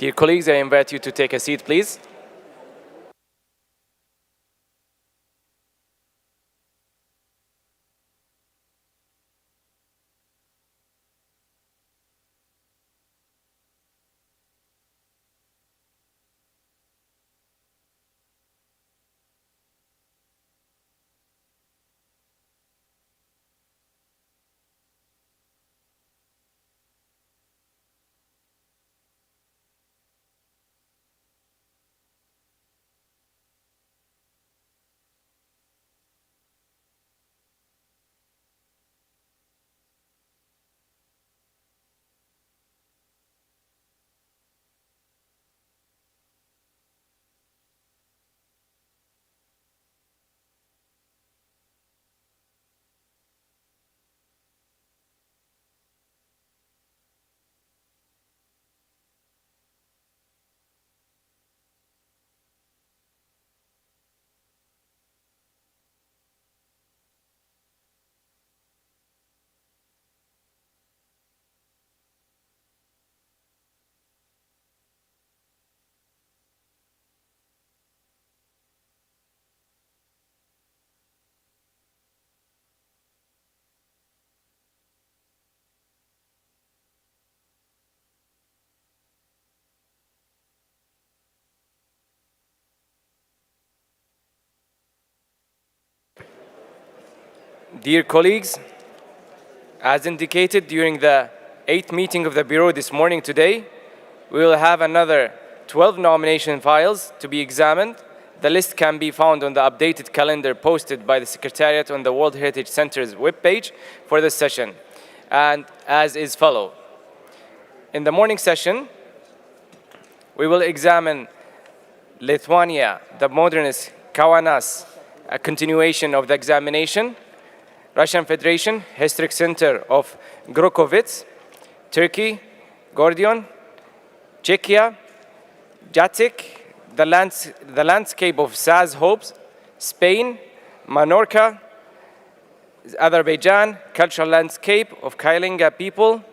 Dear colleagues, I invite you to take a seat, please. Dear colleagues, as indicated during the 8th meeting of the Bureau this morning today, we will have another 12 nomination files to be examined. The list can be found on the updated calendar posted by the Secretariat on the World Heritage Center's webpage for this session, and as is follow. In the morning session, we will examine Lithuania, the modernist Kaunas, a continuation of the examination, Russian Federation, Historic Center of Grokovets, Turkey, Gordion, Czechia, Jatic, the landscape of Saz Hopes, Spain, Menorca, Azerbaijan, cultural landscape of Kailinga people,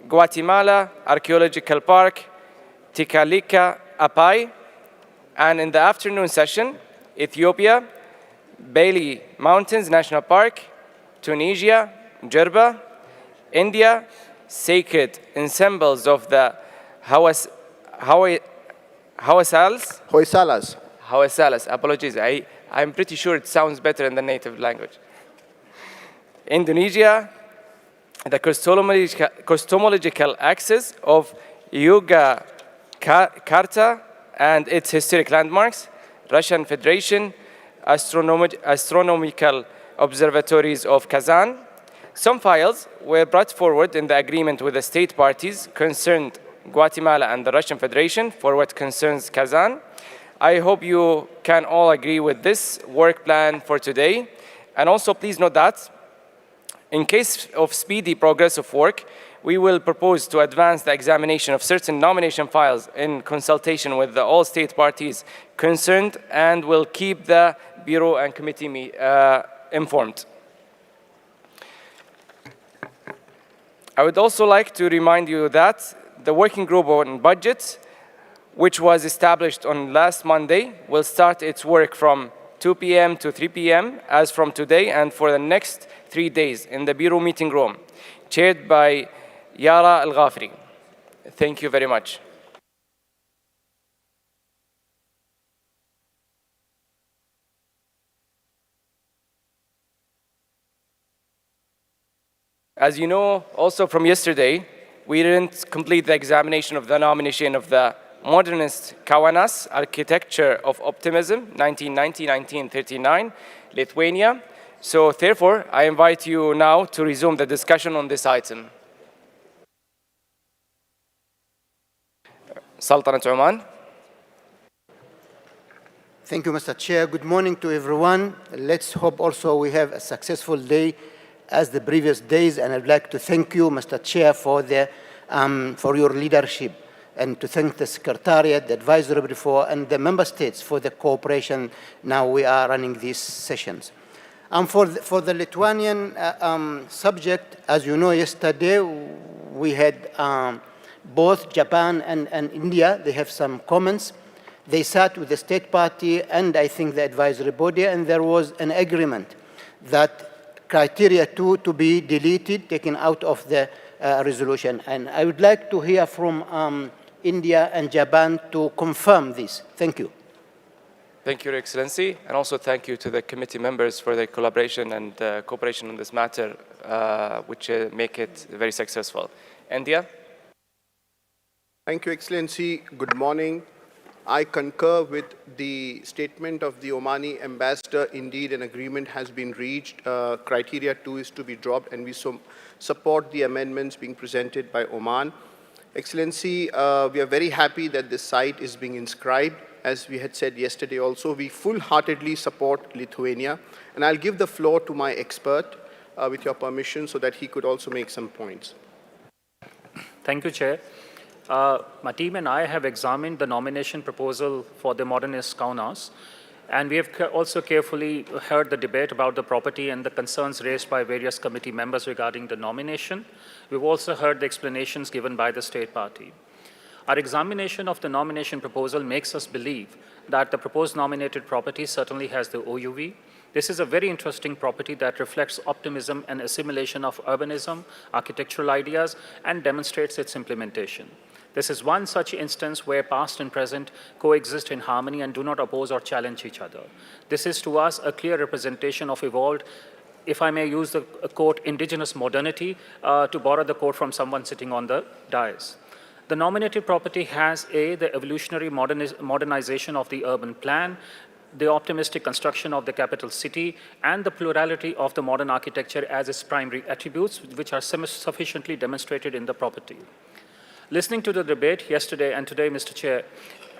Guatemala, archaeological park, Tikaalika Apai, and in the afternoon session, Ethiopia, Bailey Mountains National Park, Tunisia, Jerba, India, sacred ensembles of the Hoysalas, apologies, I'm pretty sure it sounds better in the native language. Indonesia, the cosmological axis of Yogyakarta and its historic landmarks, Russian Federation, astronomical observatories of Kazan. Some files were brought forward in the agreement with the state parties concerned Guatemala and the Russian Federation for what concerns Kazan. I hope you can all agree with this work plan for today. And also please note that in case of speedy progress of work, we will propose to advance the examination of certain nomination files in consultation with all state parties concerned, and will keep the Bureau and committee informed. I would also like to remind you that the working group on budget, which was established on last Monday, will start its work from 2 p.m. to 3 p.m. as from today and for the next 3 days in the Bureau meeting room, chaired by Yara Al-Ghafri. Thank you very much. As you know, also from yesterday, we didn't complete the examination of the nomination of the modernist Kaunas, Architecture of Optimism, 1990-1939, Lithuania. So therefore, I invite you now to resume the discussion on this item. Sultanate Oman. Thank you, Mr. Chair. Good morning to everyone. Let's hope also we have a successful day as the previous days, and I'd like to thank you, Mr. Chair, for your leadership, and to thank the Secretariat, the Advisory Board, and the Member States for the cooperation. Now we are running these sessions. For the Lithuanian subject, as you know, yesterday we had both Japan and India, they have some comments. They sat with the state party and I think the advisory body, and there was an agreement that criteria 2 to be deleted, taken out of the resolution. And I would like to hear from India and Japan to confirm this. Thank you. Thank you, Your Excellency, and also thank you to the committee members for their collaboration and cooperation on this matter, which make it very successful. India? Thank you, Excellency. Good morning. I concur with the statement of the Omani ambassador. Indeed, an agreement has been reached. Criteria 2 is to be dropped, and we support the amendments being presented by Oman. Excellency, we are very happy that this site is being inscribed. As we had said yesterday also, we full-heartedly support Lithuania. And I'll give the floor to my expert, with your permission, so that he could also make some points. Thank you, Chair. My team and I have examined the nomination proposal for the modernist Kaunas, and we have also carefully heard the debate about the property and the concerns raised by various committee members regarding the nomination. We've also heard the explanations given by the state party. Our examination of the nomination proposal makes us believe that the proposed nominated property certainly has the OUV. This is a very interesting property that reflects optimism and assimilation of urbanism, architectural ideas, and demonstrates its implementation. This is one such instance where past and present coexist in harmony and do not oppose or challenge each other. This is to us a clear representation of evolved, if I may use the quote, indigenous modernity, to borrow the quote from someone sitting on the dais. The nominated property has the evolutionary modernization of the urban plan, the optimistic construction of the capital city, and the plurality of the modern architecture as its primary attributes, which are sufficiently demonstrated in the property. Listening to the debate yesterday and today, Mr. Chair,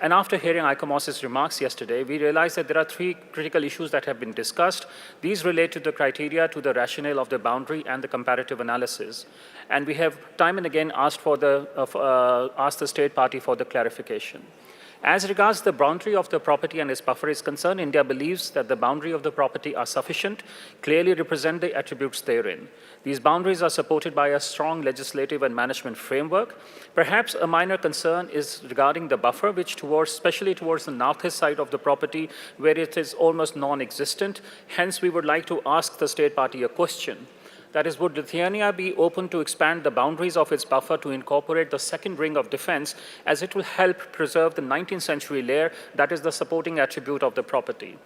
and after hearing ICOMOS's remarks yesterday, we realized that there are 3 critical issues that have been discussed. These relate to the criteria, to the rationale of the boundary, and the comparative analysis. And we have time and again asked the state party for the clarification. As regards the boundary of the property and its buffer is concerned, India believes that the boundary of the property are sufficient, clearly represent the attributes therein. These boundaries are supported by a strong legislative and management framework. Perhaps a minor concern is regarding the buffer, which especially towards the northeast side of the property, where it is almost non-existent. Hence, we would like to ask the state party a question. That is, would Lithuania be open to expand the boundaries of its buffer to incorporate the second ring of defense, as it will help preserve the 19th century layer that is the supporting attribute of the property?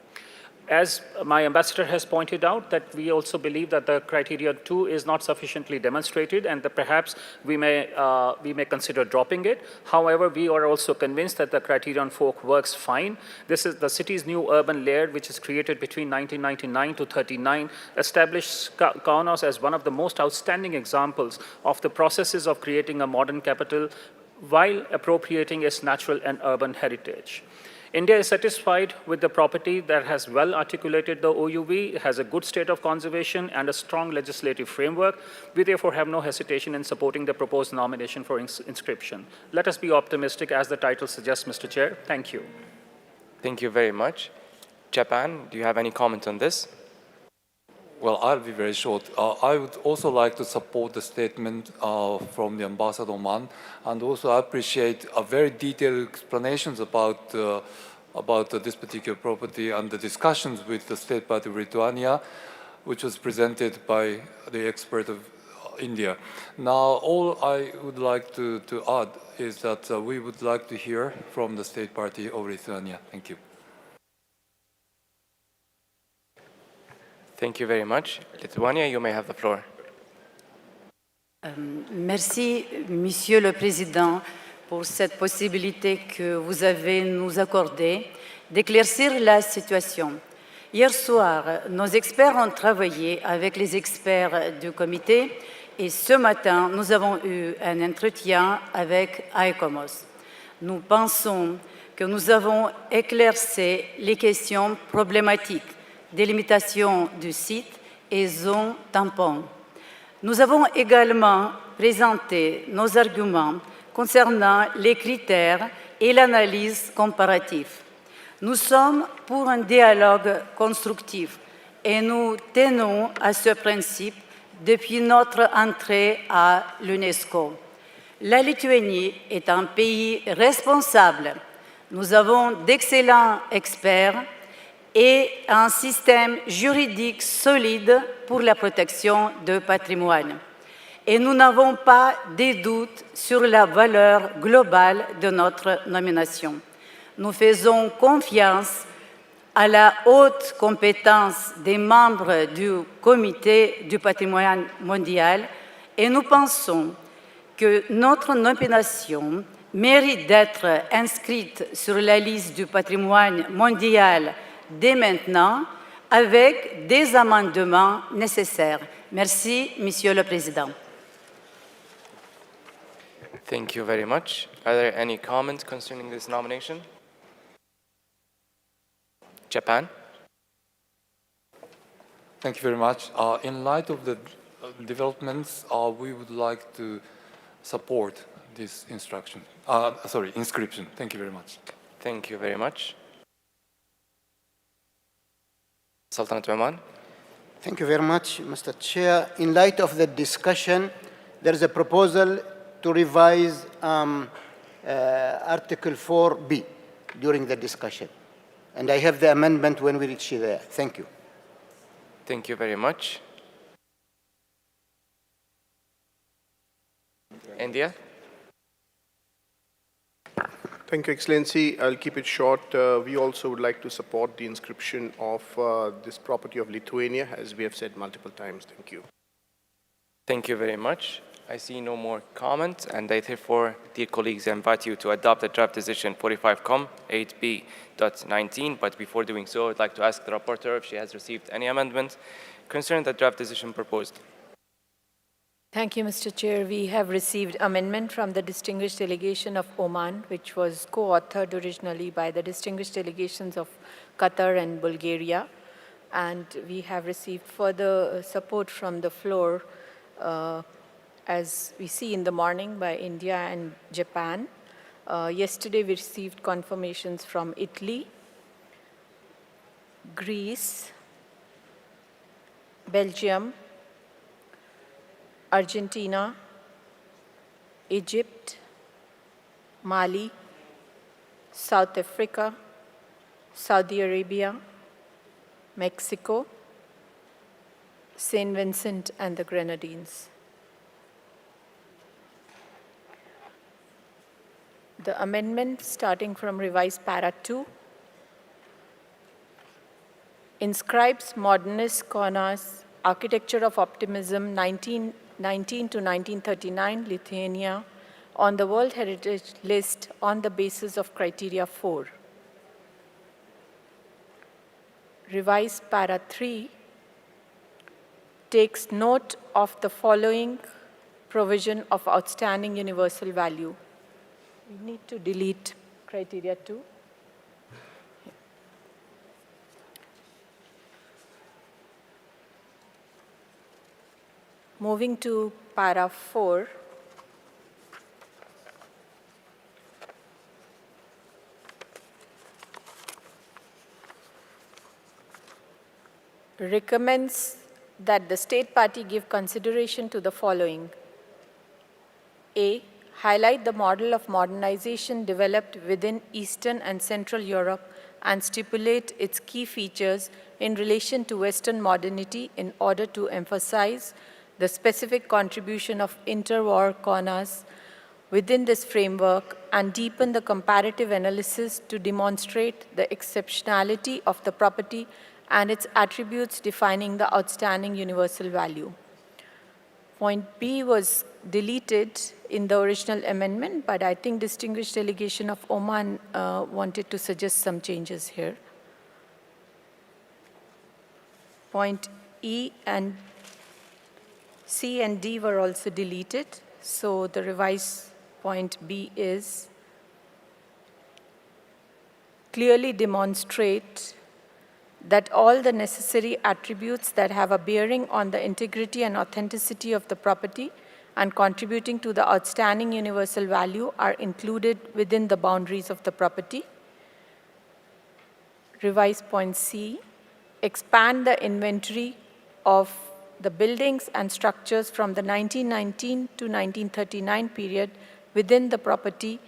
As my ambassador has pointed out, that we also believe that the criteria 2 is not sufficiently demonstrated, and that perhaps we may consider dropping it. However, we are also convinced that the criterion 4 works fine. This is the city's new urban layer, which is created between 1999 to 39, established Kaunas as one of the most outstanding examples of the processes of creating a modern capital while appropriating its natural and urban heritage. India is satisfied with the property that has well articulated the OUV, has a good state of conservation, and a strong legislative framework. We therefore have no hesitation in supporting the proposed nomination for inscription. Let us be optimistic, as the title suggests, Mr. Chair. Thank you. Thank you very much. Japan, do you have any comment on this? Well, I'll be very short. I would also like to support the statement from the Ambassador Oman, and also appreciate a very detailed explanations about this particular property and the discussions with the state party of Lithuania, which was presented by the expert of India. Now, all I would like to add is that we would like to hear from the state party of Lithuania. Thank you. Thank you very much. Lithuania, you may have the floor. Merci, Monsieur le Président, pour cette possibilité que vous avez nous accordée d'éclaircir la situation. Hier soir, nos experts ont travaillé avec les experts du comité et ce matin, nous avons eu un entretien avec ICOMOS. Nous pensons que nous avons éclairci les questions problématiques, délimitation du site et zone tampon. Nous avons également présenté nos arguments concernant les critères et l'analyse comparative. Nous sommes pour un dialogue constructif et nous tenons à ce principe depuis notre entrée à l'UNESCO. La Lituanie est un pays responsable. Nous avons d'excellents experts et un système juridique solide pour la protection du patrimoine. Et nous n'avons pas de doutes sur la valeur globale de notre nomination. Nous faisons confiance à la haute compétence des membres du Comité du patrimoine mondial et nous pensons que notre nomination mérite d'être inscrite sur la liste du patrimoine mondial dès maintenant avec des amendements nécessaires. Merci, Monsieur le Président. Thank you very much. Are there any comments concerning this nomination? Japan? Thank you very much. In light of the developments, we would like to support this inscription. Thank you very much. Thank you very much. Sultanate Oman? Thank you very much, Mr. Chair. In light of the discussion, there is a proposal to revise Article 4B during the discussion. And I have the amendment when we reach there. Thank you. Thank you very much. India? Thank you, Excellency. I'll keep it short. We also would like to support the inscription of this property of Lithuania, as we have said multiple times. Thank you. Thank you very much. I see no more comments, and I therefore, dear colleagues, invite you to adopt the draft decision 45Com 8B.19. But before doing so, I'd like to ask the rapporteur if she has received any amendments concerning the draft decision proposed. Thank you, Mr. Chair. We have received amendment from the distinguished delegation of Oman, which was co-authored originally by the distinguished delegations of Qatar and Bulgaria. And we have received further support from the floor, as we see in the morning, by India and Japan. Yesterday, we received confirmations from Italy, Greece, Belgium, Argentina, Egypt, Mali, South Africa, Saudi Arabia, Mexico, St. Vincent and the Grenadines. The amendment starting from revised para 2 inscribes modernist Kaunas architecture of optimism 1919 to 1939 Lithuania on the World Heritage List on the basis of criteria 4. Revised para 3 takes note of the following provision of outstanding universal value. We need to delete criteria 2. Moving to para 4. Recommends that the state party give consideration to the following. A, highlight the model of modernization developed within Eastern and Central Europe and stipulate its key features in relation to Western modernity in order to emphasize the specific contribution of interwar Kaunas within this framework and deepen the comparative analysis to demonstrate the exceptionality of the property and its attributes defining the outstanding universal value. Point B was deleted in the original amendment, but I think distinguished delegation of Oman wanted to suggest some changes here. Point E and C and D were also deleted, so the revised point B is clearly demonstrate that all the necessary attributes that have a bearing on the integrity and authenticity of the property and contributing to the outstanding universal value are included within the boundaries of the property. Revised point C, expand the inventory of the buildings and structures from the 1919 to 1939 period within the property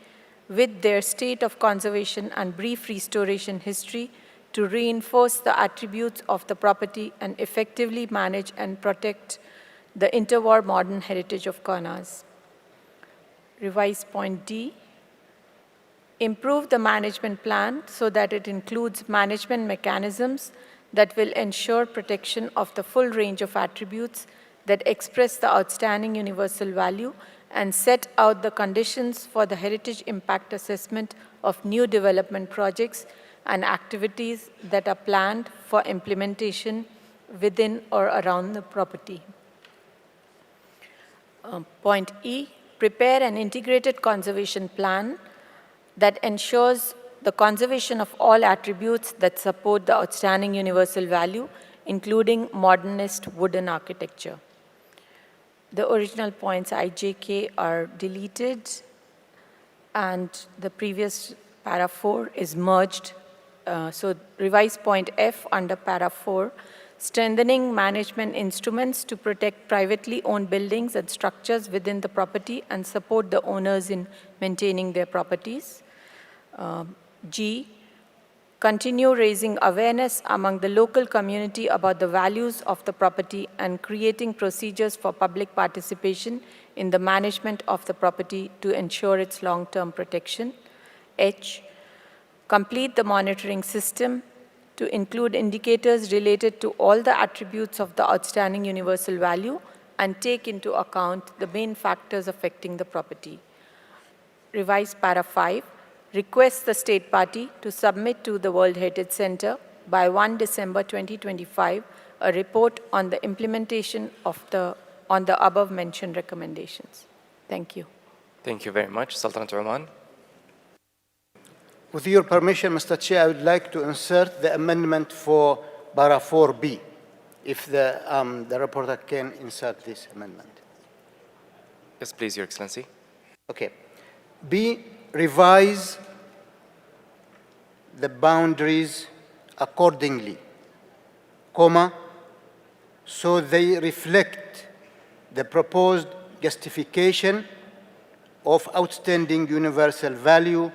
with their state of conservation and brief restoration history to reinforce the attributes of the property and effectively manage and protect the interwar modern heritage of Kaunas. Revise point D. Improve the management plan so that it includes management mechanisms that will ensure protection of the full range of attributes that express the outstanding universal value and set out the conditions for the heritage impact assessment of new development projects and activities that are planned for implementation within or around the property. Point E, prepare an integrated conservation plan that ensures the conservation of all attributes that support the outstanding universal value, including modernist wooden architecture. The original points I, J, K are deleted, and the previous para 4 is merged. So revise point F under para 4, strengthening management instruments to protect privately owned buildings and structures within the property and support the owners in maintaining their properties. G, continue raising awareness among the local community about the values of the property and creating procedures for public participation in the management of the property to ensure its long-term protection. H, complete the monitoring system to include indicators related to all the attributes of the outstanding universal value and take into account the main factors affecting the property. Revise para 5. Request the state party to submit to the World Heritage Center by 1 December 2025 a report on the implementation of the above mentioned recommendations. Thank you. Thank you very much. Sultanate Oman. With your permission, Mr. Chair, I would like to insert the amendment for para 4B, if the reporter can insert this amendment. Yes, please, Your Excellency. Okay. B, revise the boundaries accordingly, comma, so they reflect the proposed justification of outstanding universal value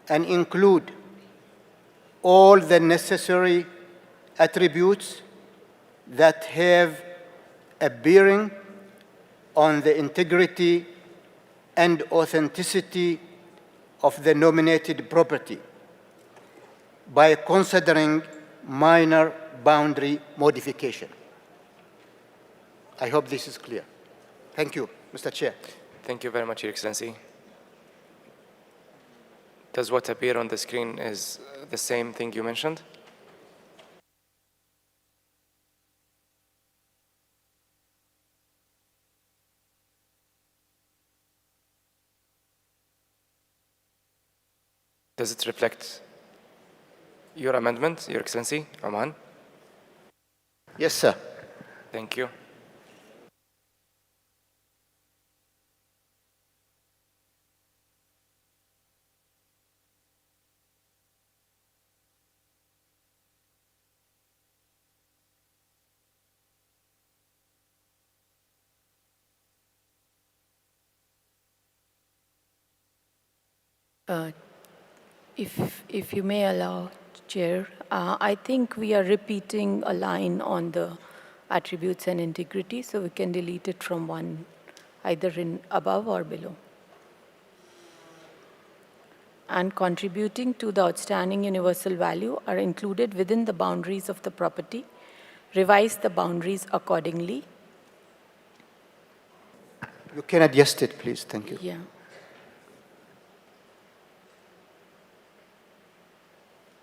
and include all the necessary attributes that have a bearing on the integrity and authenticity of the nominated property by considering minor boundary modification. I hope this is clear. Thank you, Mr. Chair. Thank you very much, Your Excellency. Does what appear on the screen is the same thing you mentioned? Does it reflect your amendment, Your Excellency, Oman? Yes, sir. Thank you. If you may allow, Chair, I think we are repeating a line on the attributes and integrity, so we can delete it from one, either in above or below. And contributing to the outstanding universal value are included within the boundaries of the property. Revise the boundaries accordingly. You can adjust it, please. Thank you. Yeah.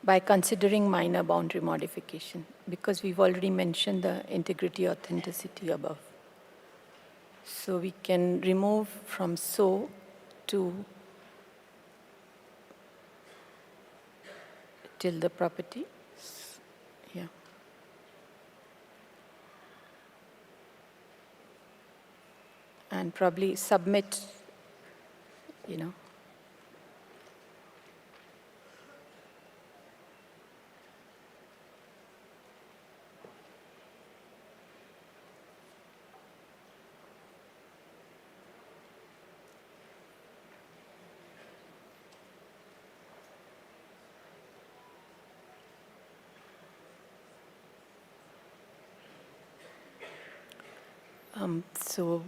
By considering minor boundary modification, because we've already mentioned the integrity, authenticity above. So we can remove from so to till the property. Yeah. And probably submit, you know. So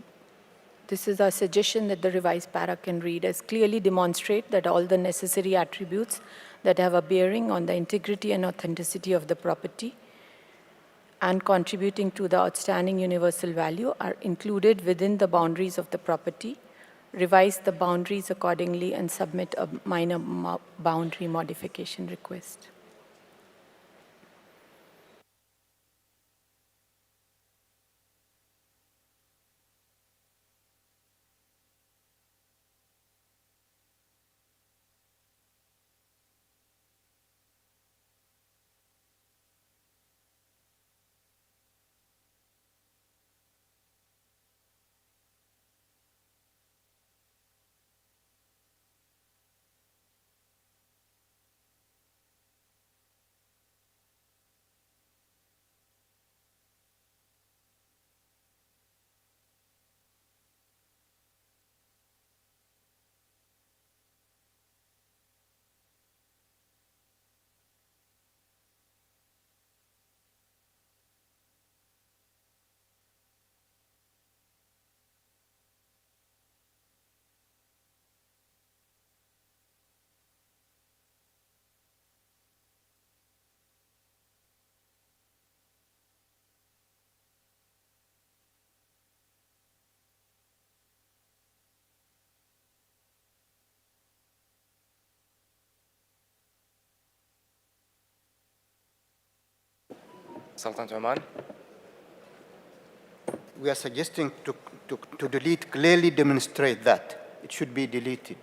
this is our suggestion that the revised para can read as clearly demonstrate that all the necessary attributes that have a bearing on the integrity and authenticity of the property and contributing to the outstanding universal value are included within the boundaries of the property, revise the boundaries accordingly, and submit a minor boundary modification request. Sultan Oman. We are suggesting to delete, clearly demonstrate that. It should be deleted.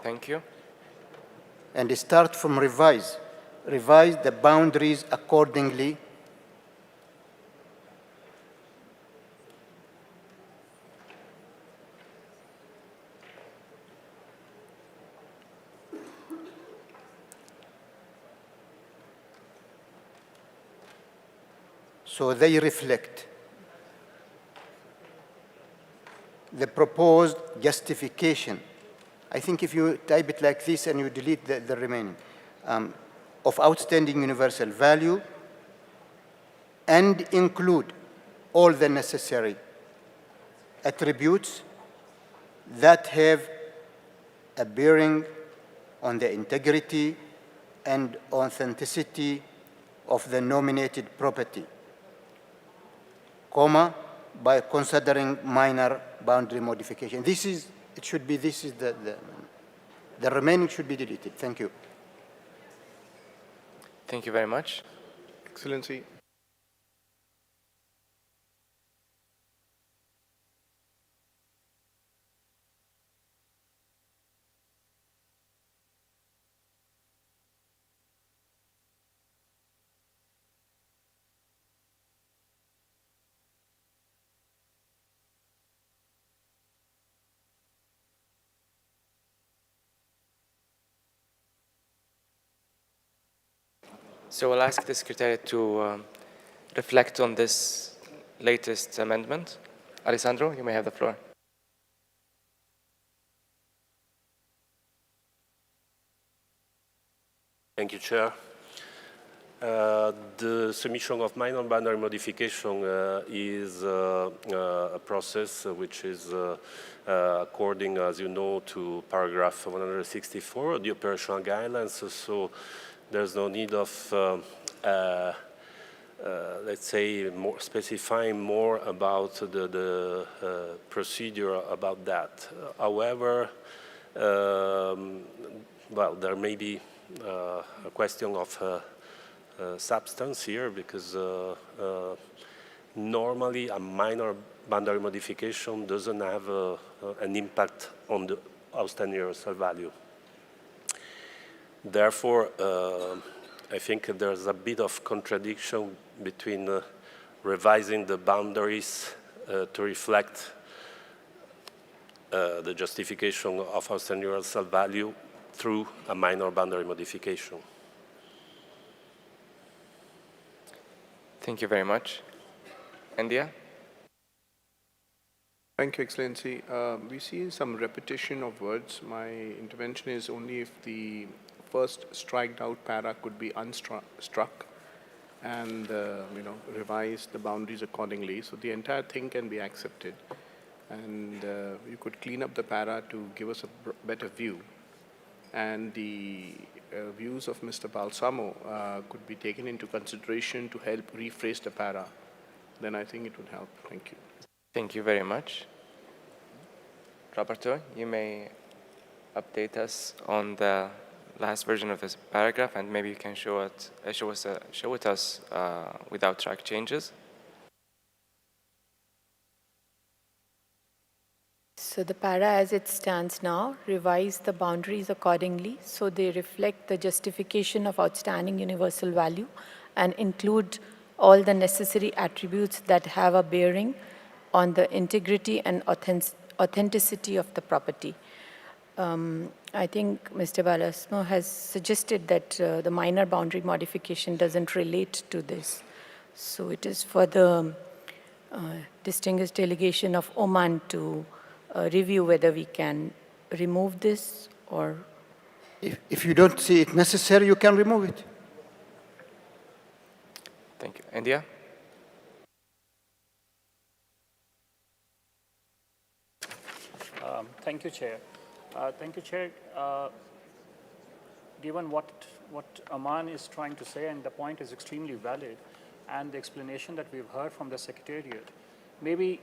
Thank you. And start from revise. Revise the boundaries accordingly. So they reflect the proposed justification. I think if you type it like this and you delete the remaining, of outstanding universal value and include all the necessary attributes that have a bearing on the integrity and authenticity of the nominated property, comma, by considering minor boundary modification. This is, it should be, this is the remaining should be deleted. Thank you. Thank you very much. Excellency. So I'll ask the Secretariat to reflect on this latest amendment. Alessandro, you may have the floor. Thank you, Chair. The submission of minor boundary modification is a process which is according, as you know, to paragraph 164 of the operational guidelines. So there's no need of, let's say, more specifying more about the procedure about that. However, well, there may be a question of substance here because normally a minor boundary modification doesn't have an impact on the outstanding universal value. Therefore, I think there's a bit of contradiction between revising the boundaries to reflect the justification of outstanding universal value through a minor boundary modification. Thank you very much. India? Thank you, Excellency. We see some repetition of words. My intervention is only if the first striked out para could be struck and revise the boundaries accordingly. So the entire thing can be accepted, and you could clean up the para to give us a better view, and the views of Mr. Balsamo could be taken into consideration to help rephrase the para. Then I think it would help. Thank you. Thank you very much. Rapporteur, you may update us on the last version of this paragraph, and maybe you can show it us without track changes. So the para as it stands now, revise the boundaries accordingly so they reflect the justification of outstanding universal value and include all the necessary attributes that have a bearing on the integrity and authenticity of the property. I think Mr. Balasmo has suggested that the minor boundary modification doesn't relate to this. So it is for the distinguished delegation of Oman to review whether we can remove this or... If you don't see it necessary, you can remove it. Thank you. India? Thank you, Chair. Thank you, Chair. Given what Aman is trying to say, and the point is extremely valid, and the explanation that we've heard from the Secretariat, maybe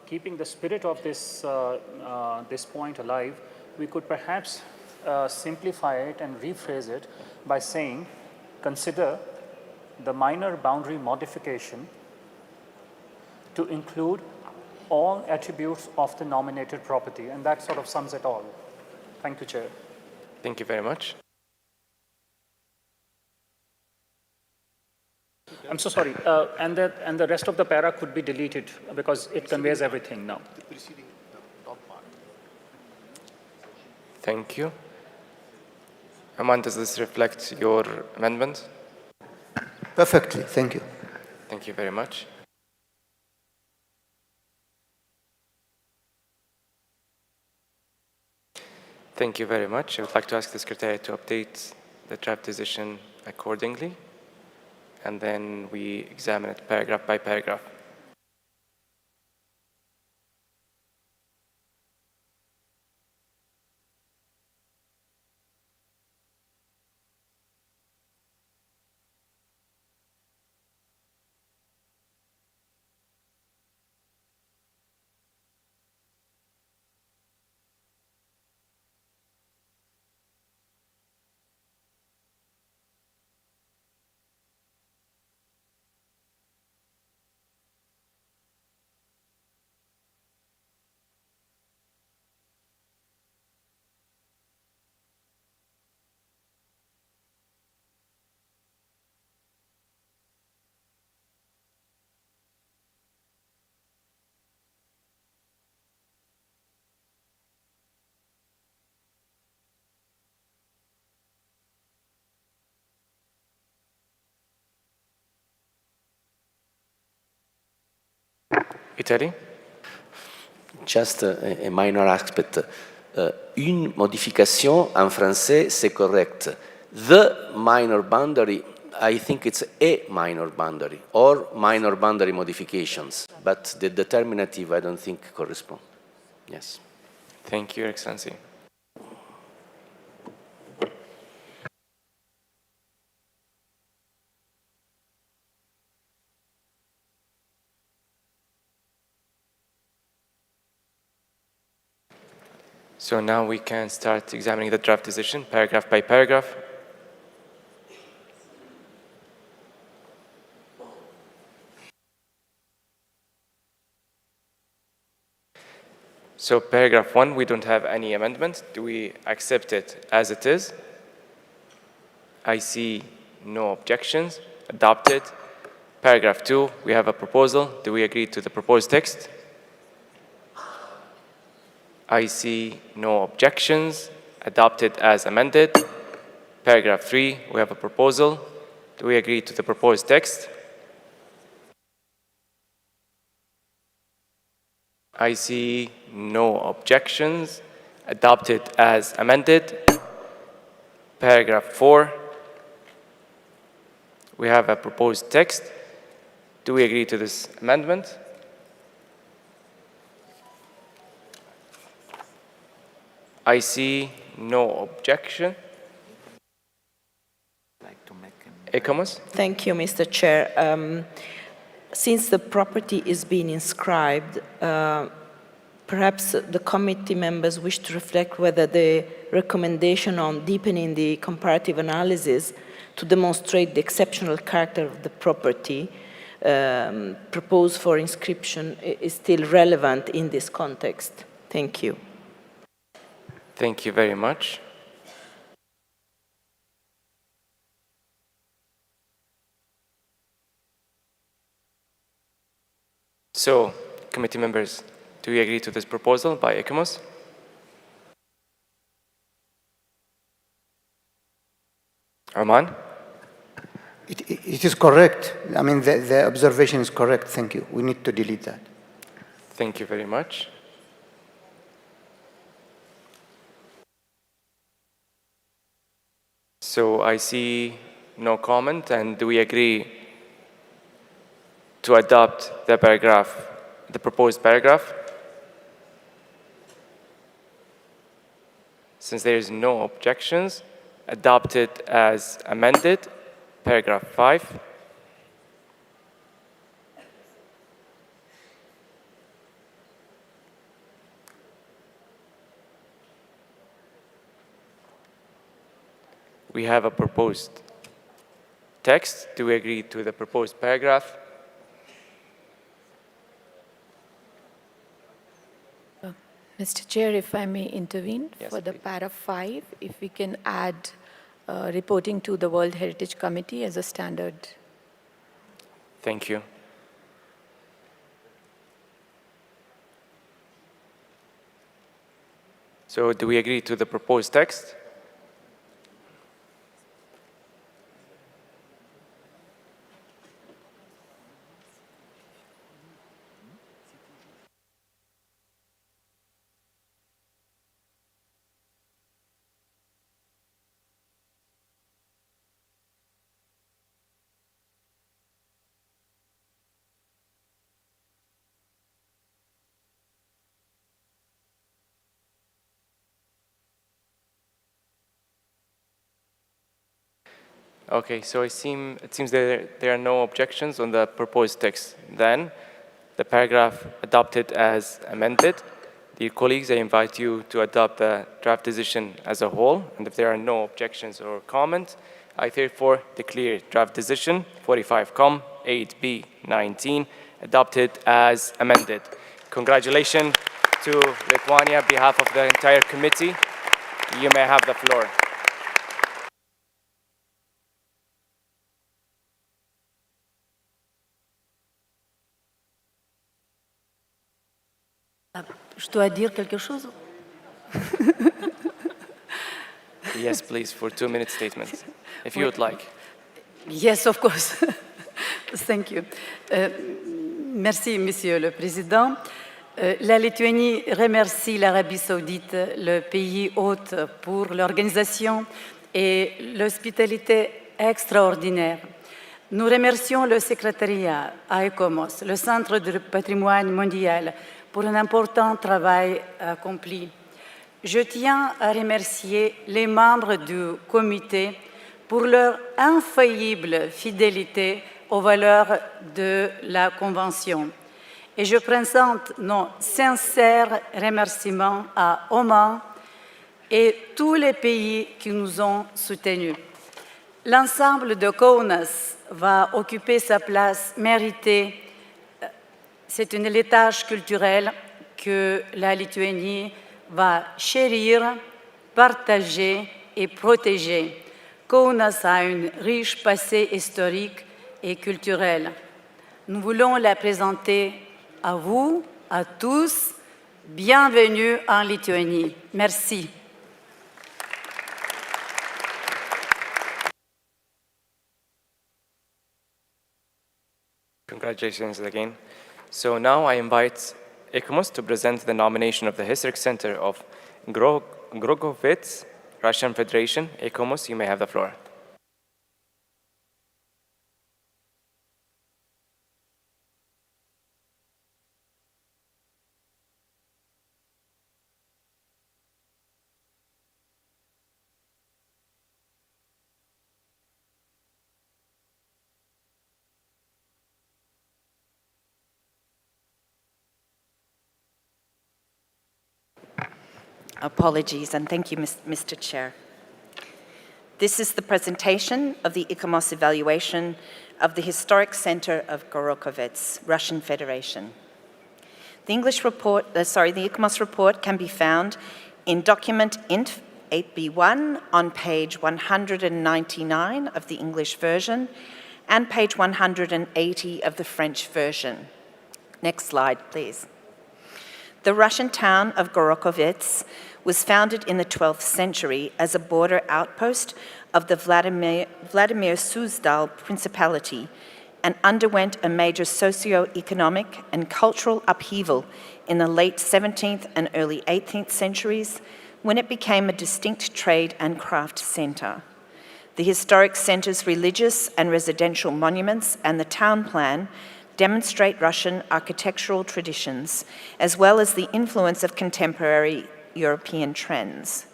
keeping the spirit of this, this point alive, we could perhaps simplify it and rephrase it by saying, consider the minor boundary modification to include all attributes of the nominated property, and that sort of sums it all. Thank you, Chair. Thank you very much. I'm so sorry, and the rest of the para could be deleted because it conveys everything now. Thank you. Aman, does this reflect your amendment? Perfectly, thank you. Thank you very much. Thank you very much. I would like to ask the Secretariat to update the draft decision accordingly, and then we examine it paragraph by paragraph. Italy? Just a minor aspect. Une modification en français, c'est correct. The minor boundary, I think it's a minor boundary or minor boundary modifications, but the determinative I don't think correspond. Yes. Thank you, Your Excellency. So now we can start examining the draft decision, paragraph by paragraph. So paragraph 1, we don't have any amendment. Do we accept it as it is? I see no objections. Adopted. Paragraph 2, we have a proposal. Do we agree to the proposed text? I see no objections. Adopted as amended. Paragraph 3, we have a proposal. Do we agree to the proposed text? I see no objections. Adopted as amended. paragraph 4. We have a proposed text. Do we agree to this amendment? I see no objection. Ekamus? Thank you, Mr. Chair. Since the property is being inscribed, perhaps the committee members wish to reflect whether the recommendation on deepening the comparative analysis to demonstrate the exceptional character of the property proposed for inscription is still relevant in this context. Thank you. Thank you very much. So, committee members, do you agree to this proposal by Ekamus? Arman? It is correct. I mean, the observation is correct. Thank you. We need to delete that. Thank you very much. So I see no comment, and do we agree to adopt the paragraph, the proposed paragraph? Since there is no objections, adopt it as amended, paragraph 5. We have a proposed text. Do we agree to the proposed paragraph? Mr. Chair, if I may intervene Yes, for the please. para 5, if we can add reporting to the World Heritage Committee as a standard. Thank you. So do we agree to the proposed text? Okay, so it seems there are no objections on the proposed text. Then, the paragraph adopted as amended. Dear colleagues, I invite you to adopt the draft decision as a whole, and if there are no objections or comments, I therefore declare draft decision 45Com 8B 19 adopted as amended. Congratulations to Lithuania on behalf of the entire committee. You may have the floor. Je dois dire quelque chose? Yes, please, for 2-minute statement, if you would like. Yes, of course. Thank you. Merci, Monsieur le Président. La Lituanie remercie l'Arabie saoudite, le pays hôte, pour l'organisation et l'hospitalité extraordinaire. Nous remercions le secrétariat à ECOMOS, le Centre du patrimoine mondial, pour un important travail accompli. Je tiens à remercier les membres du comité pour leur infaillible fidélité aux valeurs de la Convention. Et je présente nos sincères remerciements à Oman et tous les pays qui nous ont soutenus. L'ensemble de Kaunas va occuper sa place méritée. C'est un héritage culturel que la Lituanie va chérir, partager et protéger. Kaunas a un riche passé historique et culturel. Nous voulons la présenter à vous, à tous. Bienvenue en Lituanie. Merci. Congratulations again. So now I invite ECOMOS to present the nomination of the Historic Center of Grogovets Russian Federation, ICOMOS. You may have the floor. Apologies, and thank you, Mr. Chair. This is the presentation of the ICOMOS evaluation of the Historic Center of Gorokovets, Russian Federation. The ICOMOS report can be found in document INF 8B1 on page 199 of the English version and page 180 of the French version. Next slide, please. The Russian town of Gorokovets was founded in the 12th century as a border outpost of the Vladimir Suzdal Principality and underwent a major socio-economic and cultural upheaval in the late 17th and early 18th centuries when it became a distinct trade and craft center. The historic center's religious and residential monuments and the town plan demonstrate Russian architectural traditions, as well as the influence of contemporary European trends.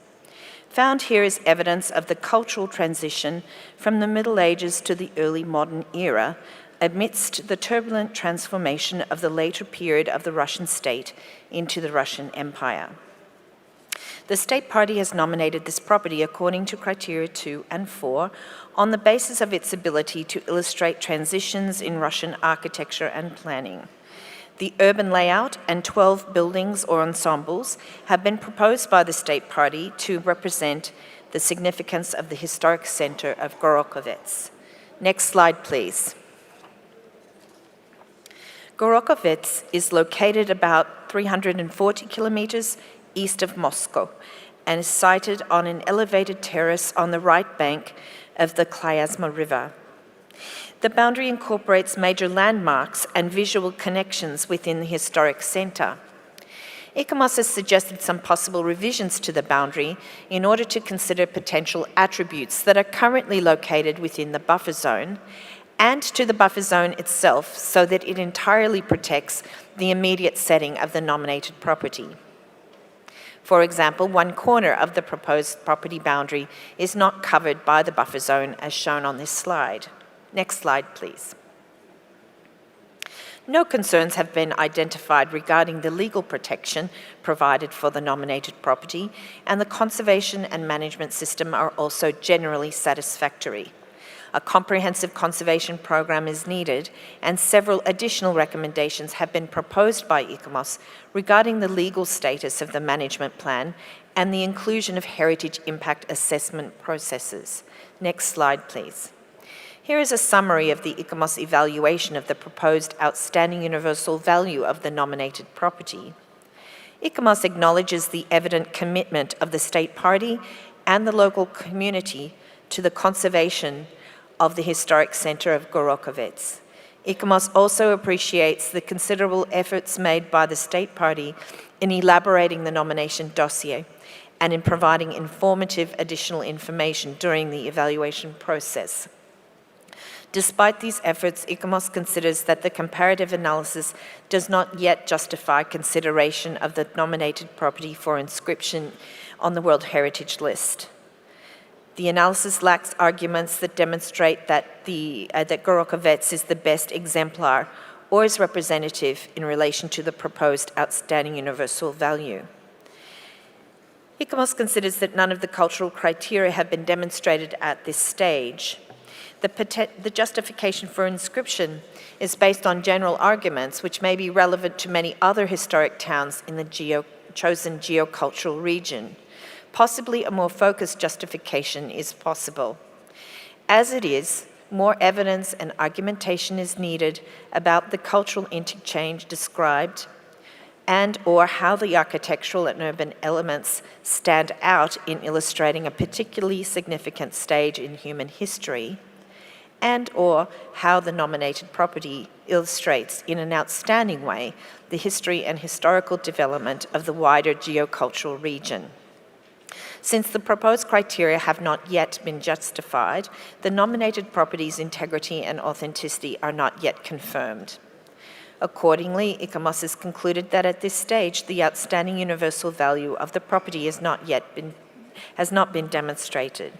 Found here is evidence of the cultural transition from the Middle Ages to the early modern era, amidst the turbulent transformation of the later period of the Russian state into the Russian Empire. The State Party has nominated this property according to criteria 2 and 4 on the basis of its ability to illustrate transitions in Russian architecture and planning. The urban layout and 12 buildings or ensembles have been proposed by the State Party to represent the significance of the historic center of Gorokovets. Next slide, please. Gorokovets is located about 340 kilometers east of Moscow and is sited on an elevated terrace on the right bank of the Klyazma River. The boundary incorporates major landmarks and visual connections within the historic center. ICOMOS has suggested some possible revisions to the boundary in order to consider potential attributes that are currently located within the buffer zone and to the buffer zone itself so that it entirely protects the immediate setting of the nominated property. For example, one corner of the proposed property boundary is not covered by the buffer zone as shown on this slide. Next slide, please. No concerns have been identified regarding the legal protection provided for the nominated property, and the conservation and management system are also generally satisfactory. A comprehensive conservation program is needed, and several additional recommendations have been proposed by ICOMOS regarding the legal status of the management plan and the inclusion of heritage impact assessment processes. Next slide, please. Here is a summary of the ICOMOS evaluation of the proposed outstanding universal value of the nominated property. ICOMOS acknowledges the evident commitment of the State Party and the local community to the conservation of the historic center of Gorokovets. ICOMOS also appreciates the considerable efforts made by the State Party in elaborating the nomination dossier and in providing informative additional information during the evaluation process. Despite these efforts, ICOMOS considers that the comparative analysis does not yet justify consideration of the nominated property for inscription on the World Heritage List. The analysis lacks arguments that demonstrate that Gorokovets is the best exemplar or is representative in relation to the proposed outstanding universal value. ICOMOS considers that none of the cultural criteria have been demonstrated at this stage. The justification for inscription is based on general arguments which may be relevant to many other historic towns in the chosen geocultural region. Possibly a more focused justification is possible. As it is, more evidence and argumentation is needed about the cultural interchange described and or how the architectural and urban elements stand out in illustrating a particularly significant stage in human history, and or how the nominated property illustrates in an outstanding way the history and historical development of the wider geocultural region. Since the proposed criteria have not yet been justified, the nominated property's integrity and authenticity are not yet confirmed. Accordingly, ICOMOS has concluded that at this stage, the outstanding universal value of the property has not been demonstrated.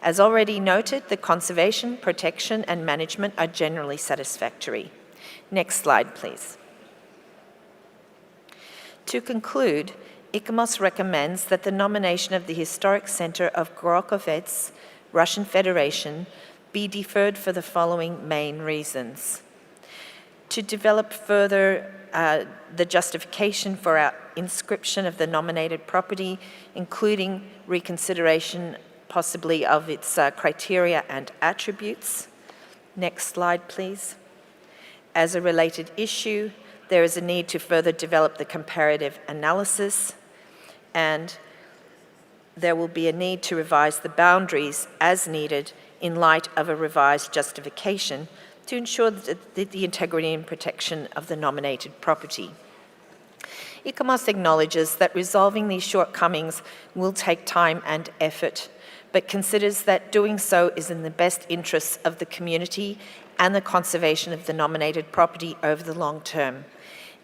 As already noted, the conservation, protection, and management are generally satisfactory. Next slide, please. To conclude, ICOMOS recommends that the nomination of the Historic Center of Gorokhovets, Russian Federation, be deferred for the following main reasons. To develop further the justification for our inscription of the nominated property, including reconsideration possibly of its criteria and attributes. Next slide, please. As a related issue, there is a need to further develop the comparative analysis, and there will be a need to revise the boundaries as needed in light of a revised justification to ensure the integrity and protection of the nominated property. ICOMOS acknowledges that resolving these shortcomings will take time and effort, but considers that doing so is in the best interests of the community and the conservation of the nominated property over the long term.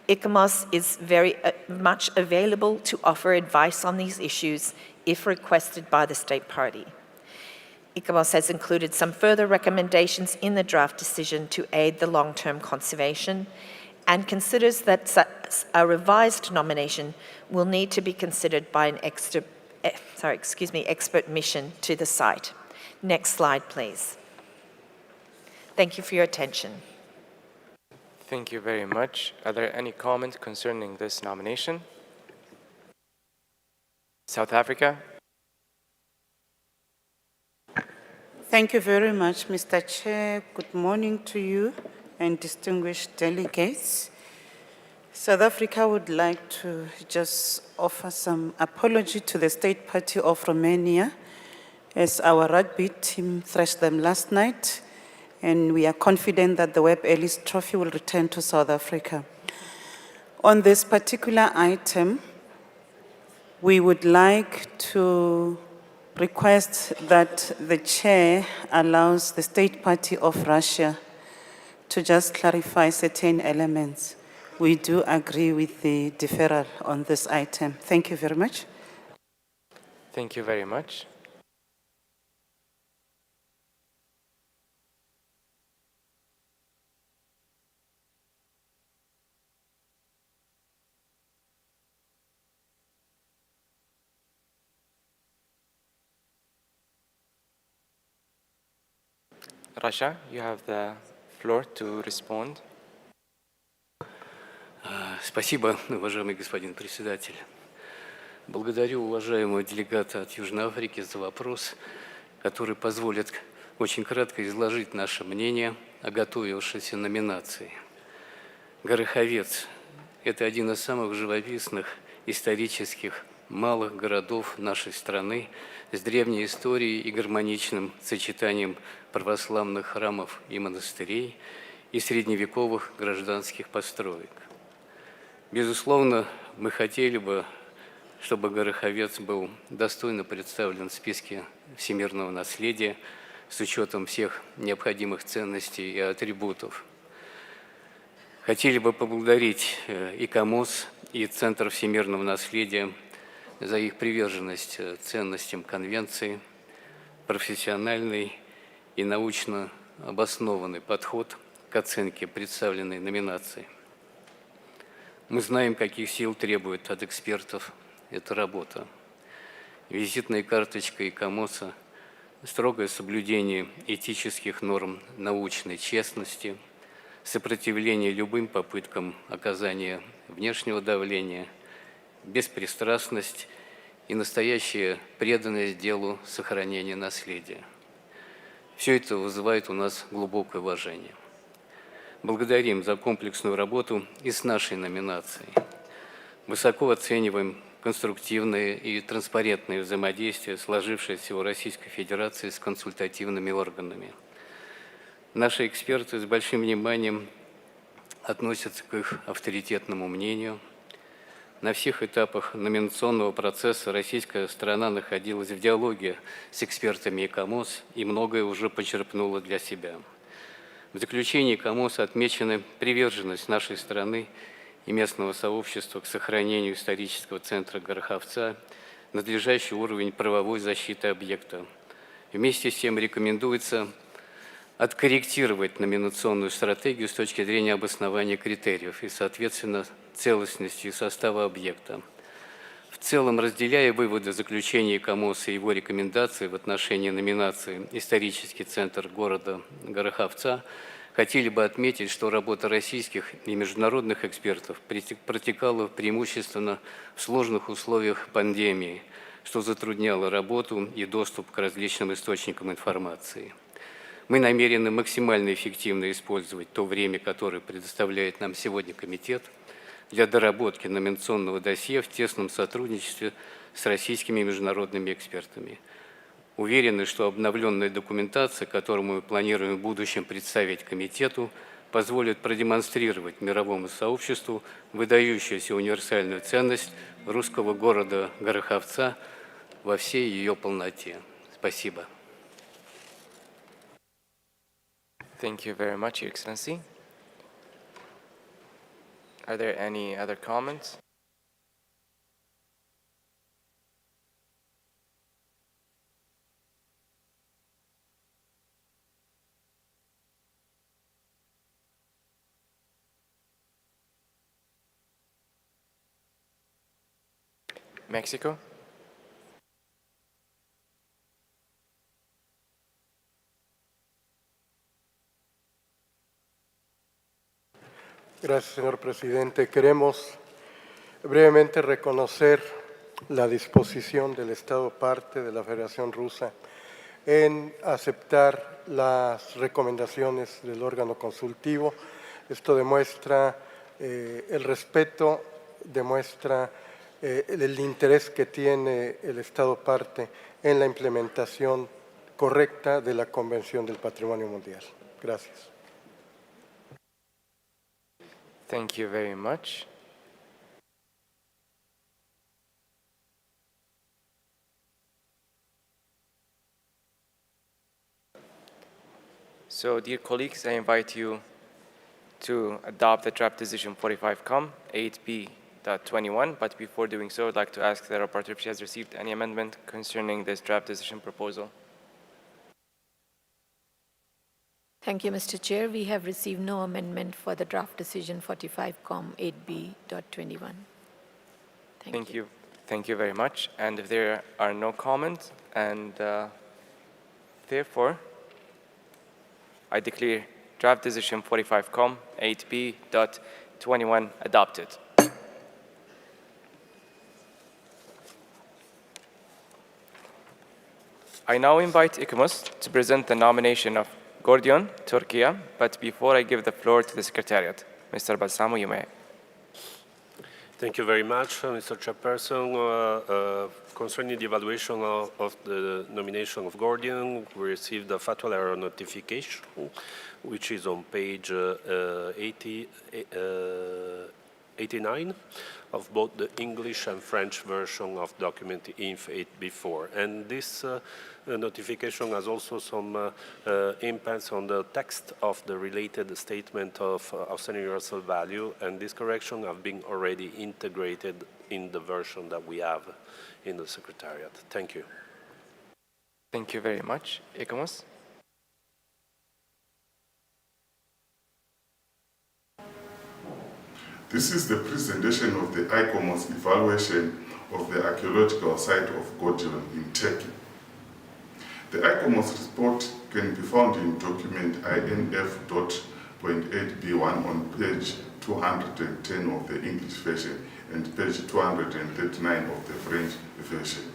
ICOMOS is very much available to offer advice on these issues if requested by the state party. ICOMOS has included some further recommendations in the draft decision to aid the long-term conservation and considers that a revised nomination will need to be considered by an expert mission to the site. Next slide, please. Thank you for your attention. Thank you very much. Are there any comments concerning this nomination? South Africa? Thank you very much, Mr. Chair. Good morning to you and distinguished delegates. South Africa would like to just offer some apology to the State Party of Romania, as our rugby team thrashed them last night, and we are confident that the Webb Ellis Trophy will return to South Africa. On this particular item, we would like to request that the chair allows the State Party of Russia to just clarify certain elements. We do agree with the deferral on this item. Thank you very much. Thank you very much. Russia, you have the floor to respond. Спасибо, уважаемый господин председатель. Благодарю уважаемого делегата от Южной Африки за вопрос, который позволит очень кратко изложить наше мнение о готовившейся номинации. Гороховец – это один из самых живописных исторических малых городов нашей страны с древней историей и гармоничным сочетанием православных храмов и монастырей и средневековых гражданских построек. Безусловно, мы хотели бы, чтобы Гороховец был достойно представлен в списке всемирного наследия с учетом всех необходимых ценностей и атрибутов. Хотели бы поблагодарить и КАМОС, и Центр всемирного наследия за их приверженность ценностям Конвенции, профессиональный и научно обоснованный подход к оценке представленной номинации. Мы знаем, каких сил требует от экспертов эта работа. Визитная карточка ИКОМОСа, строгое соблюдение этических норм научной честности, сопротивление любым попыткам оказания внешнего давления, беспристрастность и настоящая преданность делу сохранения наследия. Все это вызывает у нас глубокое уважение. Благодарим за комплексную работу и с нашей номинацией. Высоко оцениваем конструктивное и транспарентное взаимодействие, сложившееся у Российской Федерации с консультативными органами. Наши эксперты с большим вниманием относятся к их авторитетному мнению. На всех этапах номинационного процесса российская сторона находилась в диалоге с экспертами ИКОМОС и многое уже почерпнула для себя. В заключении ИКОМОС отмечена приверженность нашей страны и местного сообщества к сохранению исторического центра Гороховца, надлежащий уровень правовой защиты объекта. Вместе с тем рекомендуется откорректировать номинационную стратегию с точки зрения обоснования критериев и, соответственно, целостности состава объекта. В целом, разделяя выводы заключения ИКОМОСа и его рекомендации в отношении номинации «Исторический центр города Гороховца», хотели бы отметить, что работа российских и международных экспертов протекала преимущественно в сложных условиях пандемии, что затрудняло работу и доступ к различным источникам информации. Мы намерены максимально эффективно использовать то время, которое предоставляет нам сегодня комитет, для доработки номинационного досье в тесном сотрудничестве с российскими и международными экспертами. Уверены, что обновленная документация, которую мы планируем в будущем представить комитету, позволит продемонстрировать мировому сообществу выдающуюся универсальную ценность русского города Гороховца во всей ее полноте. Спасибо. Thank you very much, Your Excellency. Are there any other comments? Mexico? Gracias, señor presidente. Queremos brevemente reconocer la disposición del Estado parte de la Federación Rusa en aceptar las recomendaciones del órgano consultivo. Esto demuestra el respeto, demuestra el interés que tiene el Estado parte en la implementación correcta de la Convención del Patrimonio Mundial. Gracias. Thank you very much. So, dear colleagues, I invite you to adopt the draft decision 45Com 8B.21, but before doing so, I'd like to ask the rapporteur if she has received any amendment concerning this draft decision proposal. Thank you, Mr. Chair. We have received no amendment for the draft decision 45Com 8B.21. Thank you. Thank you very much. And if there are no comments, and therefore, I declare draft decision 45Com 8B.21 adopted. I now invite ICOMOS to present the nomination of Gordion, Turkey, but before I give the floor to the Secretariat, Mr. Balsamo, you may. Thank you very much, Mr. Chairperson. Concerning the evaluation of the nomination of Gordion, we received a factual error notification, which is on page 89 of both the English and French version of document INF 8B4. And this notification has also some impacts on the text of the related statement of outstanding universal value, and this correction have been already integrated in the version that we have in the Secretariat. Thank you. Thank you very much. ICOMOS? This is the presentation of the ICOMOS evaluation of the archaeological site of Gordion in Turkey. The ICOMOS report can be found in document INF.8B1 on page 210 of the English version and page 239 of the French version.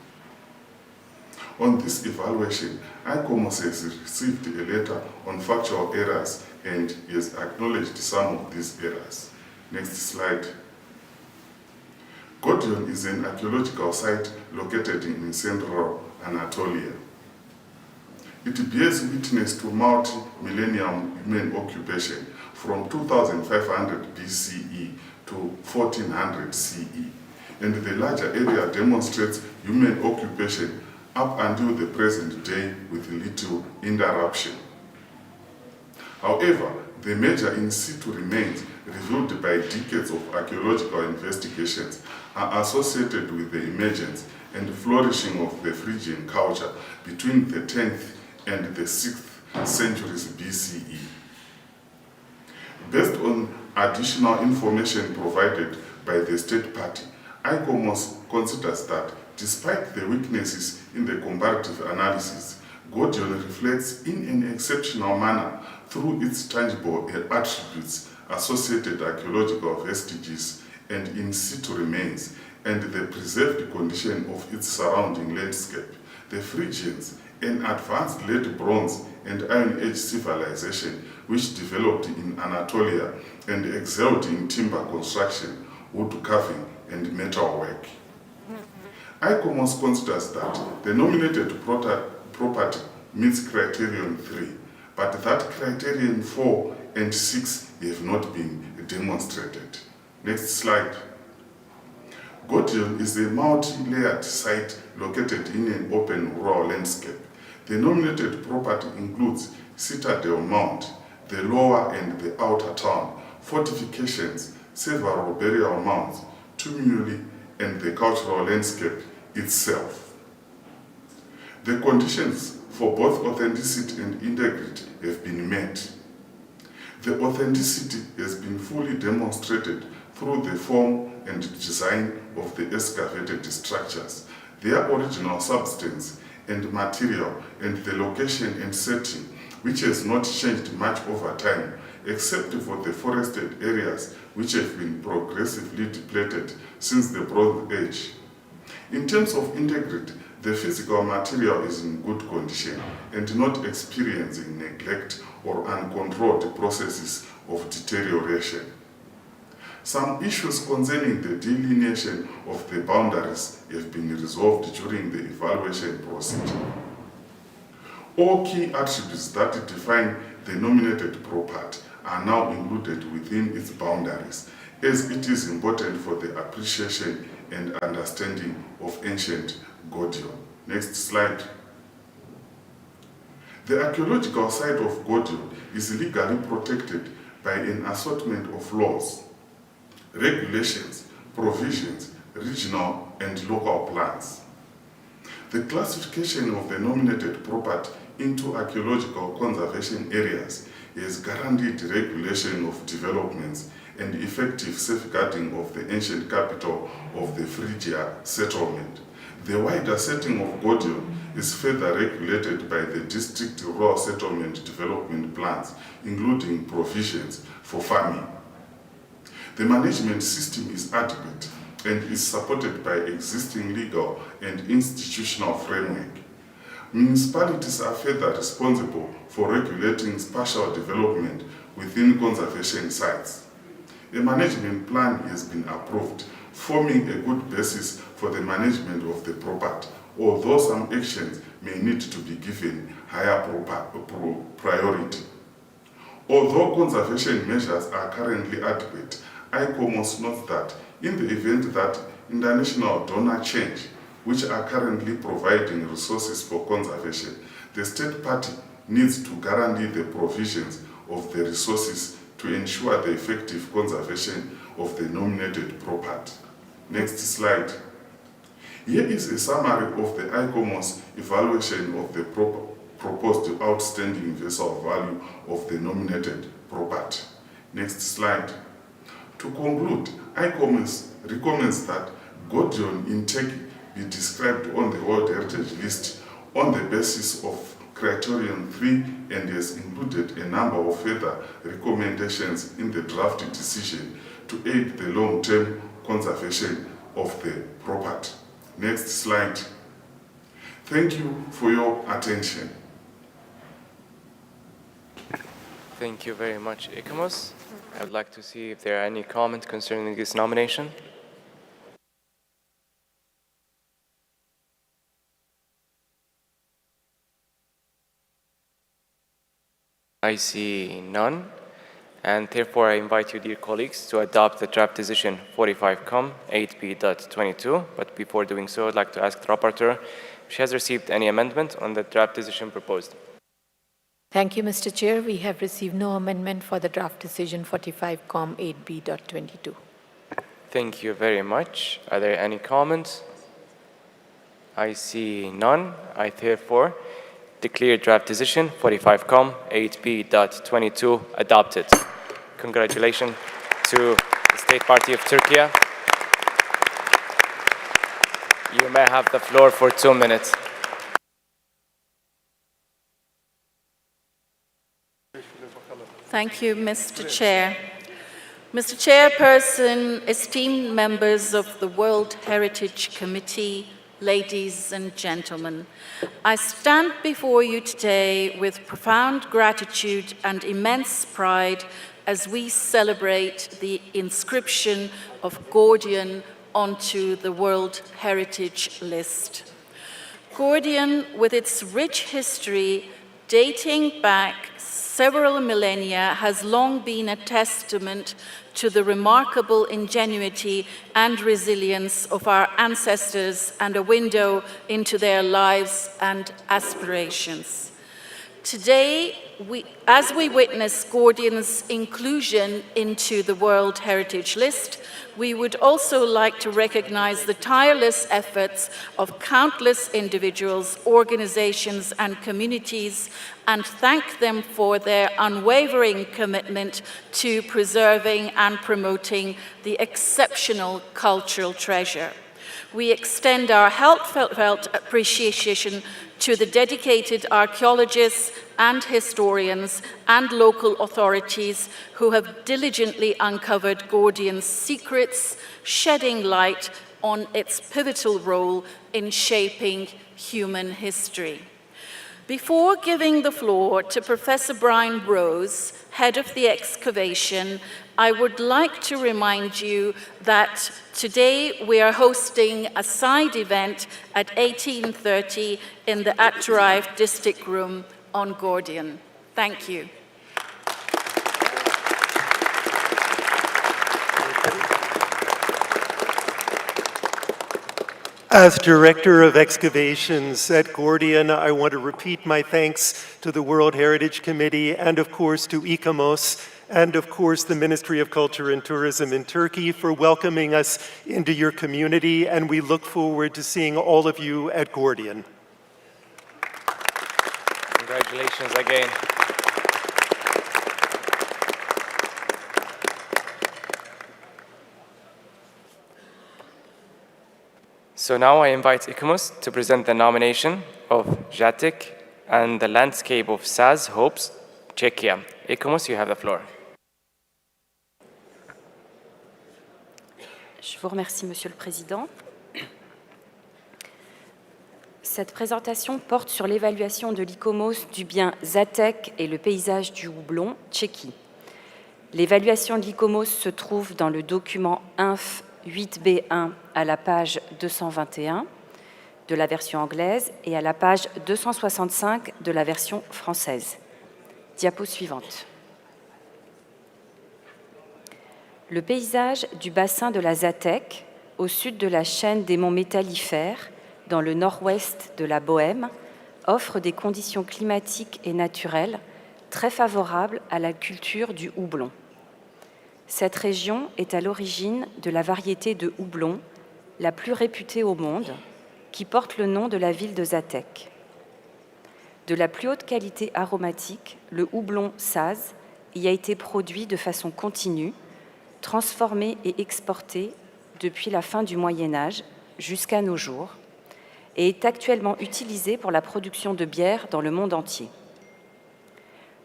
On this evaluation, ICOMOS has received a letter on factual errors and has acknowledged some of these errors. Next slide. Gordion is an archaeological site located in central Anatolia. It bears witness to multi-millennium human occupation from 2500 BCE to 1400 CE. and the larger area demonstrates human occupation up until the present day with little interruption. However, the major in situ remains revealed by decades of archaeological investigations are associated with the emergence and flourishing of the Phrygian culture between the 10th and the 6th centuries BCE. Based on additional information provided by the state party, ICOMOS considers that despite the weaknesses in the comparative analysis, Gordion reflects in an exceptional manner through its tangible attributes, associated archaeological vestiges, and in situ remains, and the preserved condition of its surrounding landscape. The Phrygians, an advanced late bronze and Iron Age civilization which developed in Anatolia and excelled in timber construction, wood carving, and metalwork. ICOMOS considers that the nominated property meets criterion 3, but that criterion 4 and 6 have not been demonstrated. Next slide. Gordion is a multi-layered site located in an open rural landscape. The nominated property includes Citadel Mount, the lower and the outer town, fortifications, several burial mounds, tumuli, and the cultural landscape itself. The conditions for both authenticity and integrity have been met. The authenticity has been fully demonstrated through the form and design of the excavated structures, their original substance and material, and the location and setting, which has not changed much over time, except for the forested areas which have been progressively depleted since the Bronze Age. In terms of integrity, the physical material is in good condition and not experiencing neglect or uncontrolled processes of deterioration. Some issues concerning the delineation of the boundaries have been resolved during the evaluation procedure. All key attributes that define the nominated property are now included within its boundaries, as it is important for the appreciation and understanding of ancient Gordion. Next slide. The archaeological site of Gordion is legally protected by an assortment of laws, regulations, provisions, regional and local plans. The classification of the nominated property into archaeological conservation areas is guaranteed regulation of developments and effective safeguarding of the ancient capital of the Phrygia settlement. The wider setting of Gordion is further regulated by the district rural settlement development plans, including provisions for farming. The management system is adequate and is supported by existing legal and institutional framework. Municipalities are further responsible for regulating spatial development within conservation sites. A management plan has been approved, forming a good basis for the management of the property, although some actions may need to be given higher priority. Although conservation measures are currently adequate, ICOMOS notes that in the event that international donor change, which are currently providing resources for conservation, the state party needs to guarantee the provisions of the resources to ensure the effective conservation of the nominated property. Next slide. Here is a summary of the ICOMOS evaluation of the proposed outstanding vessel value of the nominated property. Next slide. To conclude, ICOMOS recommends that Gordion in Turkey be described on the World Heritage List on the basis of Criterion 3 and has included a number of further recommendations in the draft decision to aid the long-term conservation of the property. Next slide. Thank you for your attention. Thank you very much, ICOMOS. I would like to see if there are any comments concerning this nomination. I see none. And therefore, I invite you, dear colleagues, to adopt the draft decision 45Com 8B.22. But before doing so, I'd like to ask the rapporteur if she has received any amendment on the draft decision proposed. Thank you, Mr. Chair. We have received no amendment for the draft decision 45Com 8B.22. Thank you very much. Are there any comments? I see none. I therefore declare draft decision 45Com 8B.22 adopted. Congratulations to the State Party of Turkey. You may have the floor for 2 minutes. Thank you, Mr. Chair. Mr. Chairperson, esteemed members of the World Heritage Committee, ladies and gentlemen, I stand before you today with profound gratitude and immense pride as we celebrate the inscription of Gordian onto the World Heritage List. Gordian, with its rich history dating back several millennia, has long been a testament to the remarkable ingenuity and resilience of our ancestors and a window into their lives and aspirations. Today, as we witness Gordian's inclusion into the World Heritage List, we would also like to recognize the tireless efforts of countless individuals, organizations, and communities, and thank them for their unwavering commitment to preserving and promoting the exceptional cultural treasure. We extend our heartfelt appreciation to the dedicated archaeologists and historians and local authorities who have diligently uncovered Gordian's secrets, shedding light on its pivotal role in shaping human history. Before giving the floor to Professor Brian Rose, head of the excavation, I would like to remind you that today we are hosting a side event at 18:30 in the At-Drive District Room on Gordian. Thank you. As Director of Excavations at Gordian, I want to repeat my thanks to the World Heritage Committee and, of course, to ICOMOS and, of course, the Ministry of Culture and Tourism in Turkey for welcoming us into your community, and we look forward to seeing all of you at Gordian. Congratulations again. So now I invite ICOMOS to present the nomination of Jatek and the landscape of Saz Hopes, Czechia. ICOMOS, you have the floor. Je vous remercie, Monsieur le Président. Cette présentation porte sur l'évaluation de l'ICOMOS du bien Žatec et le paysage du houblon, Tchéquie. L'évaluation de l'ICOMOS se trouve dans le document INF 8B1 à la page 221 de la version anglaise et à la page 265 de la version française. Diapo suivante. Le paysage du bassin de la Žatec, au sud de la chaîne des monts métallifères, dans le nord-ouest de la Bohême, offre des conditions climatiques et naturelles très favorables à la culture du houblon. Cette région est à l'origine de la variété de houblon la plus réputée au monde, qui porte le nom de la ville de Žatec. De la plus haute qualité aromatique, le houblon Saz y a été produit de façon continue, transformé et exporté depuis la fin du Moyen Âge jusqu'à nos jours, et est actuellement utilisé pour la production de bière dans le monde entier.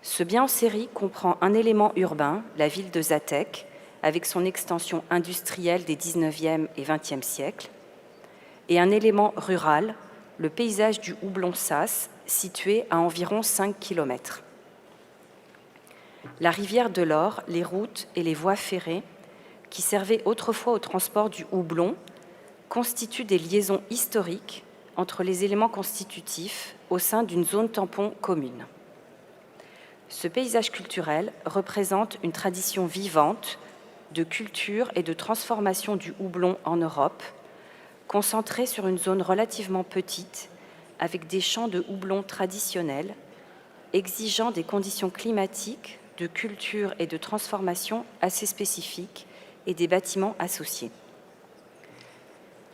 Ce bien en série comprend un élément urbain, la ville de Žatec, avec son extension industrielle des 19e et 20e siècles, et un élément rural, le paysage du houblon Saz, situé à environ 5 km. La rivière de l'Or, les routes et les voies ferrées, qui servaient autrefois au transport du houblon, constituent des liaisons historiques entre les éléments constitutifs au sein d'une zone tampon commune. Ce paysage culturel représente une tradition vivante de culture et de transformation du houblon en Europe, concentrée sur une zone relativement petite, avec des champs de houblon traditionnels, exigeant des conditions climatiques, de culture et de transformation assez spécifiques et des bâtiments associés.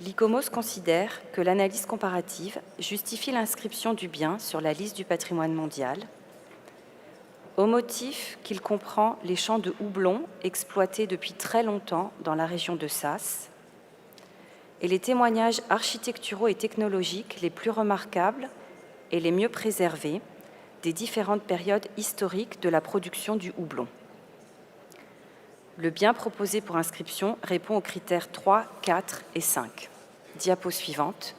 L'ICOMOS considère que l'analyse comparative justifie l'inscription du bien sur la liste du patrimoine mondial, au motif qu'il comprend les champs de houblon exploités depuis très longtemps dans la région de Sas et les témoignages architecturaux et technologiques les plus remarquables et les mieux préservés des différentes périodes historiques de la production du houblon. Le bien proposé pour inscription répond aux critères 3, 4 et 5. Diapo suivante.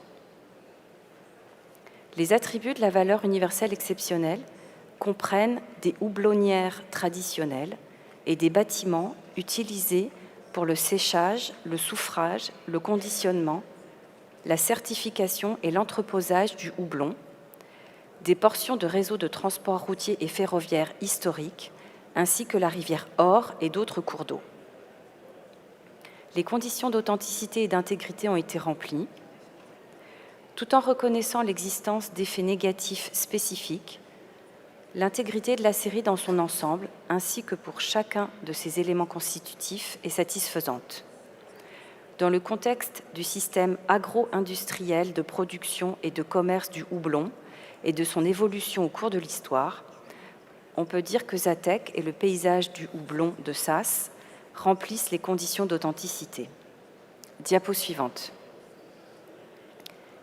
Les attributs de la valeur universelle exceptionnelle comprennent des houblonnières traditionnelles et des bâtiments utilisés pour le séchage, le soufrage, le conditionnement, la certification et l'entreposage du houblon, des portions de réseaux de transport routier et ferroviaire historiques, ainsi que la rivière Or et d'autres cours d'eau. Les conditions d'authenticité et d'intégrité ont été remplies, tout en reconnaissant l'existence d'effets négatifs spécifiques. L'intégrité de la série dans son ensemble, ainsi que pour chacun de ses éléments constitutifs, est satisfaisante. Dans le contexte du système agro-industriel de production et de commerce du houblon et de son évolution au cours de l'histoire, on peut dire que Zatec et le paysage du houblon de Sas remplissent les conditions d'authenticité. Diapo suivante.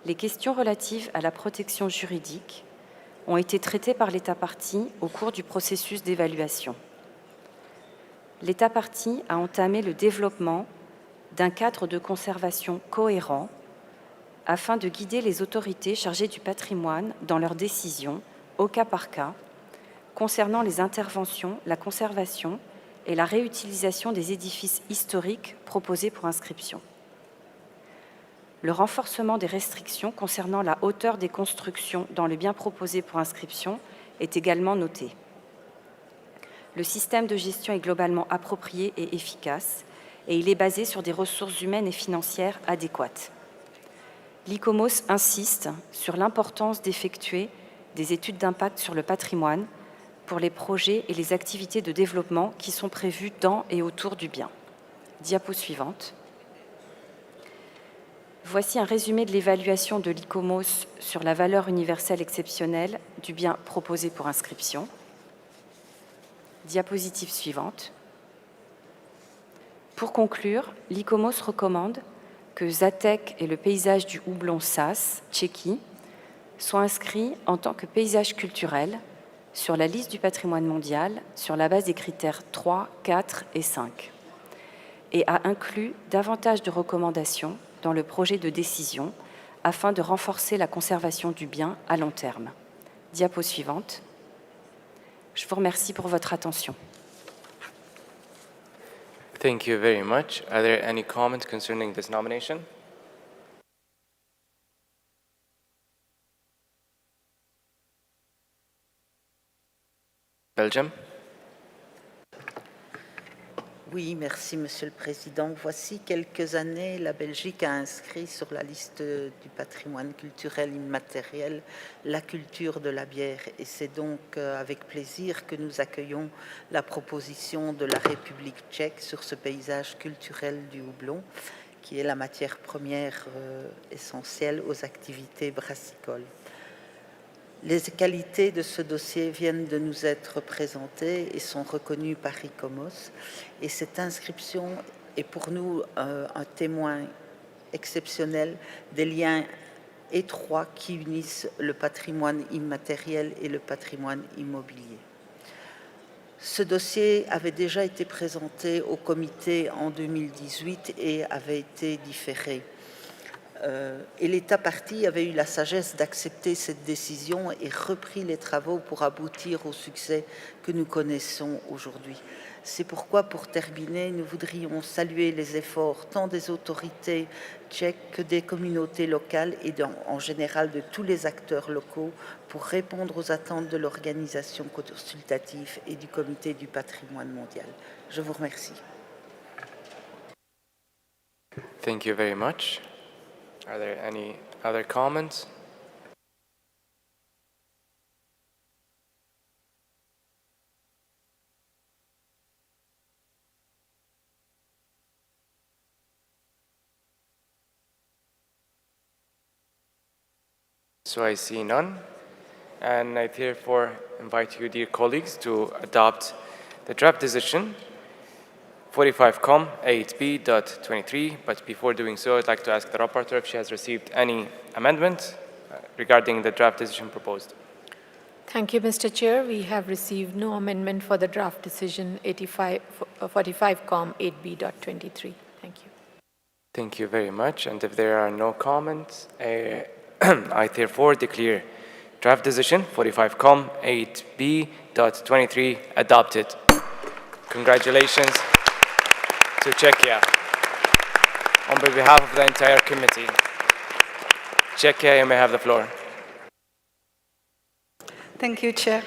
Les questions relatives à la protection juridique ont été traitées par l'État partie au cours du processus d'évaluation. L'État partie a entamé le développement d'un cadre de conservation cohérent afin de guider les autorités chargées du patrimoine dans leurs décisions, au cas par cas, concernant les interventions, la conservation et la réutilisation des édifices historiques proposés pour inscription. Le renforcement des restrictions concernant la hauteur des constructions dans le bien proposé pour inscription est également noté. Le système de gestion est globalement approprié et efficace, et il est basé sur des ressources humaines et financières adéquates. L'ICOMOS insiste sur l'importance d'effectuer des études d'impact sur le patrimoine pour les projets et les activités de développement qui sont prévus dans et autour du bien. Diapo suivante. Voici un résumé de l'évaluation de l'ICOMOS sur la valeur universelle exceptionnelle du bien proposé pour inscription. Diapositive suivante. Pour conclure, l'ICOMOS recommande que Zatec et le paysage du houblon Sas, Tchéquie, soient inscrits en tant que paysage culturel sur la liste du patrimoine mondial sur la base des critères 3, 4 et 5 et a inclus davantage de recommandations dans le projet de décision afin de renforcer la conservation du bien à long terme. Diapo suivante. Je vous remercie pour votre attention. Thank you very much. Are there any comments concerning this nomination? Belgium. Oui, merci Monsieur le Président. Voici quelques années, la Belgique a inscrit sur la liste du patrimoine culturel immatériel la culture de la bière. Et c'est donc avec plaisir que nous accueillons la proposition de la République tchèque sur ce paysage culturel du houblon, qui est la matière première essentielle aux activités brassicoles. Les qualités de ce dossier viennent de nous être présentées et sont reconnues par ICOMOS. Et cette inscription est pour nous un témoin exceptionnel des liens étroits qui unissent le patrimoine immatériel et le patrimoine immobilier. Ce dossier avait déjà été présenté au comité en 2018 et avait été différé. Et l'État partie avait eu la sagesse d'accepter cette décision et repris les travaux pour aboutir au succès que nous connaissons aujourd'hui. C'est pourquoi, pour terminer, nous voudrions saluer les efforts tant des autorités tchèques que des communautés locales et en général de tous les acteurs locaux pour répondre aux attentes de l'organisation consultative et du Comité du patrimoine mondial. Je vous remercie. Thank you very much. Are there any other comments? So I see none, and I therefore invite you, dear colleagues, to adopt the draft decision 45 8b.23, but before doing so, I'd like to ask the rapporteur if she has received any amendments regarding the draft decision proposed. Thank you, Mr. Chair. We have received no amendment for the draft decision 45 8b.23. Thank you. Thank you very much, and if there are no comments, I therefore declare draft decision 45 8b.23 adopted. Congratulations to Czechia on behalf of the entire committee. Czechia, you may have the floor. Thank you, Chair.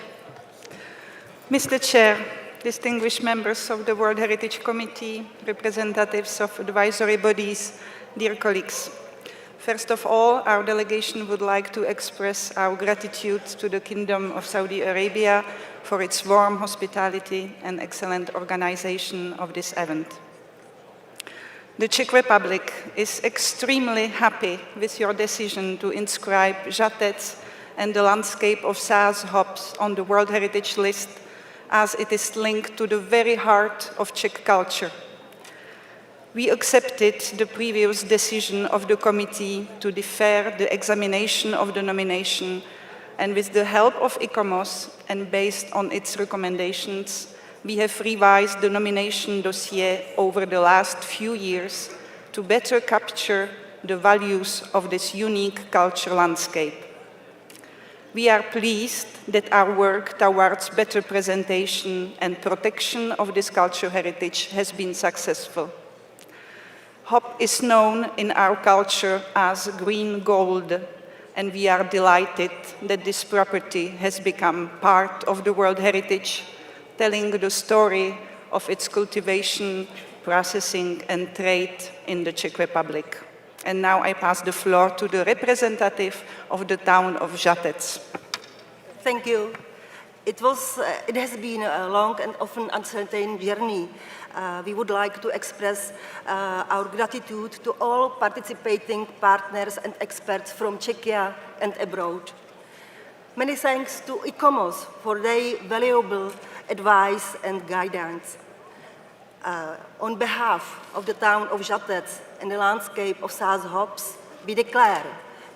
Mr. Chair, distinguished members of the World Heritage Committee, representatives of advisory bodies, dear colleagues. First of all, our delegation would like to express our gratitude to the Kingdom of Saudi Arabia for its warm hospitality and excellent organization of this event. The Czech Republic is extremely happy with your decision to inscribe Žatec and the landscape of Sáz-Hopes on the World Heritage List, as it is linked to the very heart of Czech culture. We accepted the previous decision of the committee to defer the examination of the nomination, and with the help of ICOMOS and based on its recommendations, we have revised the nomination dossier over the last few years to better capture the values of this unique cultural landscape. We are pleased that our work towards better presentation and protection of this cultural heritage has been successful. Hop is known in our culture as green gold, and we are delighted that this property has become part of the World Heritage, telling the story of its cultivation, processing, and trade in the Czech Republic. And now I pass the floor to the representative of the town of Žatec. Thank you. It has been a long and often uncertain journey. We would like to express our gratitude to all participating partners and experts from Czechia and abroad. Many thanks to ICOMOS for their valuable advice and guidance. On behalf of the town of Žatec and the landscape of Sáz-Hopes, we declare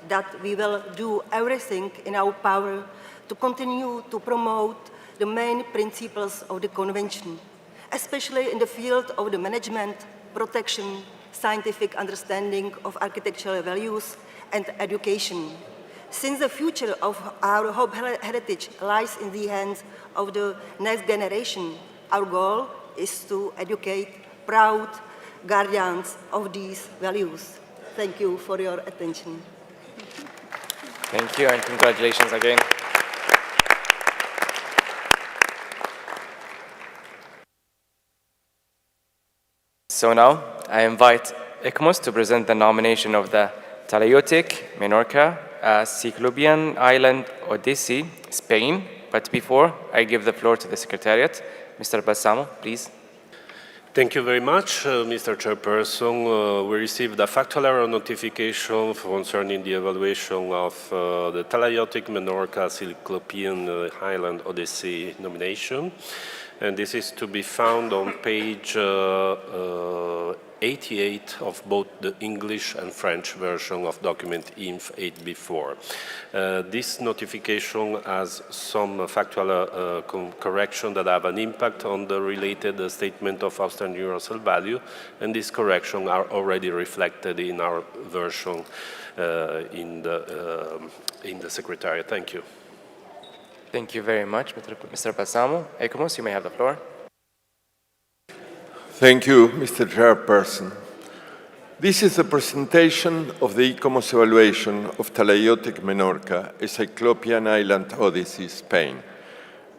that we will do everything in our power to continue to promote the main principles of the Convention, especially in the field of the management, protection, scientific understanding of architectural values, and education. Since the future of our Hop heritage lies in the hands of the next generation, our goal is to educate proud guardians of these values. Thank you for your attention. Thank you, and congratulations again. So now, I invite ICOMOS to present the nomination of the Talaiotic, Menorca, Cyclopean Island, Odyssey, Spain. But before I give the floor to the Secretariat, Mr. Bassamo, please. Thank you very much, Mr. Chairperson. We received a factual error notification concerning the evaluation of the Talaiotic, Menorca, Cyclopean Island, Odyssey nomination. And this is to be found on page 88 of both the English and French version of document INF 8B4. This notification has some factual correction that have an impact on the related statement of outstanding universal value, and these corrections are already reflected in our version in the Secretariat. Thank you. Thank you very much, Mr. Balsamo. ICOMOS, you may have the floor. Thank you, Mr. Chairperson. This is a presentation of the ICOMOS evaluation of Talaiotic Menorca, a Cyclopean island odyssey, Spain.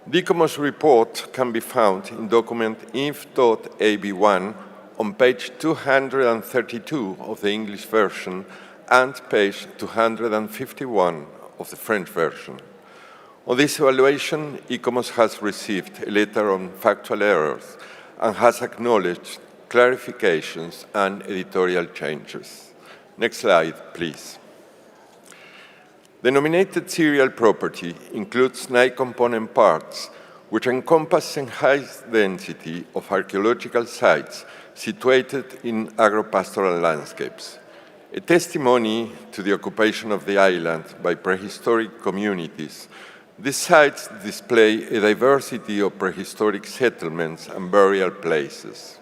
The ICOMOS report can be found in document inf.ab1 on page 232 of the English version and page 251 of the French version. On this evaluation, ICOMOS has received a letter on factual errors and has acknowledged clarifications and editorial changes. Next slide, please. The nominated serial property includes 9 component parts, which encompass a high density of archaeological sites situated in agropastoral landscapes. A testimony to the occupation of the island by prehistoric communities, these sites display a diversity of prehistoric settlements and burial places.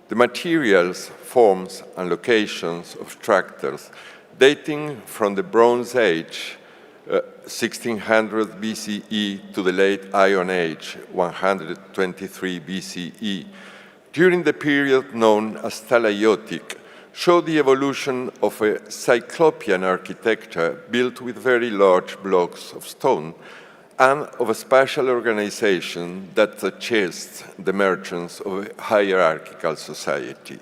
The materials, forms, and locations of structures dating from the Bronze Age, 1600 BCE, to the late Iron Age, 123 BCE, during the period known as Talaiotic, show the evolution of a Cyclopean architecture built with very large blocks of stone and of a spatial organization that suggests the emergence of a hierarchical society.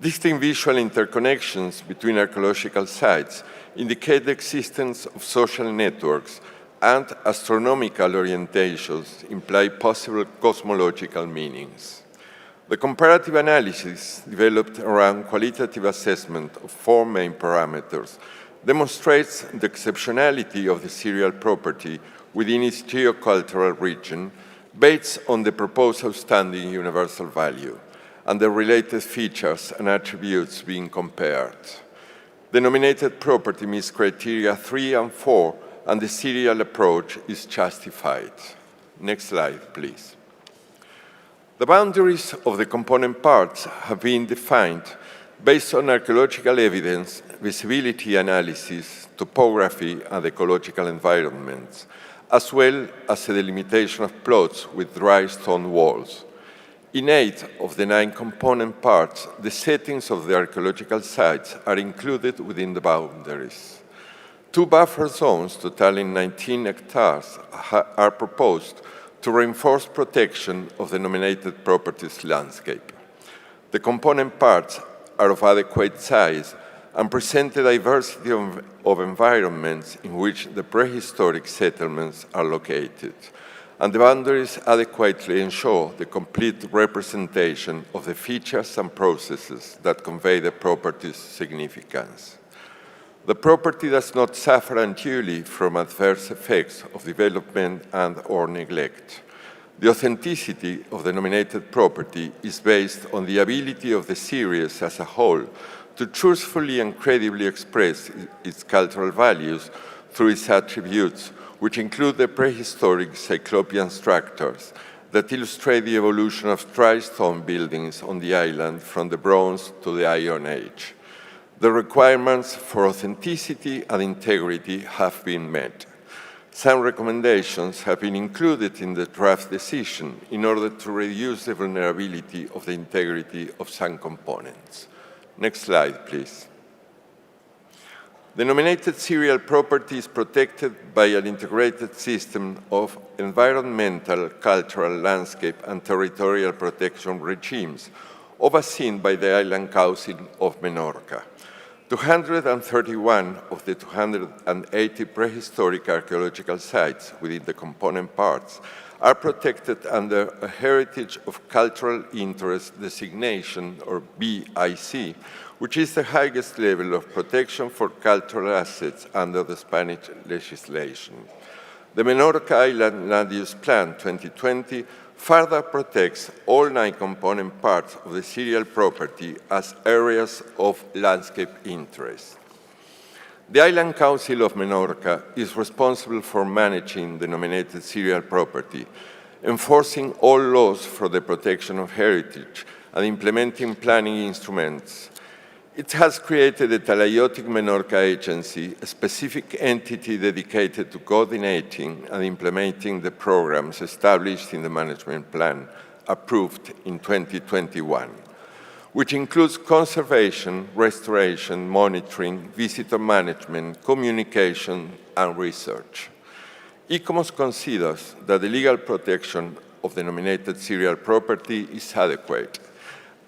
Distinct visual interconnections between archaeological sites indicate the existence of social networks, and astronomical orientations imply possible cosmological meanings. The comparative analysis developed around qualitative assessment of 4 main parameters demonstrates the exceptionality of the serial property within its geocultural region based on the proposed outstanding universal value and the related features and attributes being compared. The nominated property meets criteria 3 and 4, and the serial approach is justified. Next slide, please. The boundaries of the component parts have been defined based on archaeological evidence, visibility analysis, topography, and ecological environments, as well as a delimitation of plots with dry stone walls. In 8 of the 9 component parts, the settings of the archaeological sites are included within the boundaries. 2 buffer zones totaling 19 hectares are proposed to reinforce protection of the nominated property's landscape. The component parts are of adequate size and present a diversity of environments in which the prehistoric settlements are located, and the boundaries adequately ensure the complete representation of the features and processes that convey the property's significance. The property does not suffer unduly from adverse effects of development and/or neglect. The authenticity of the nominated property is based on the ability of the series as a whole to truthfully and credibly express its cultural values through its attributes, which include the prehistoric Cyclopean structures that illustrate the evolution of dry stone buildings on the island from the Bronze to the Iron Age. The requirements for authenticity and integrity have been met. Some recommendations have been included in the draft decision in order to reduce the vulnerability of the integrity of some components. Next slide, please. The nominated serial property is protected by an integrated system of environmental, cultural, landscape, and territorial protection regimes overseen by the Island Council of Menorca. 231 of the 280 prehistoric archaeological sites within the component parts are protected under a Heritage of Cultural Interest designation, or BIC, which is the highest level of protection for cultural assets under the Spanish legislation. The Menorca Island Land Use Plan 2020 further protects all 9 component parts of the serial property as areas of landscape interest. The Island Council of Menorca is responsible for managing the nominated serial property, enforcing all laws for the protection of heritage, and implementing planning instruments. It has created the Talaiotic Menorca Agency, a specific entity dedicated to coordinating and implementing the programs established in the management plan approved in 2021, which includes conservation, restoration, monitoring, visitor management, communication, and research. ICOMOS considers that the legal protection of the nominated serial property is adequate,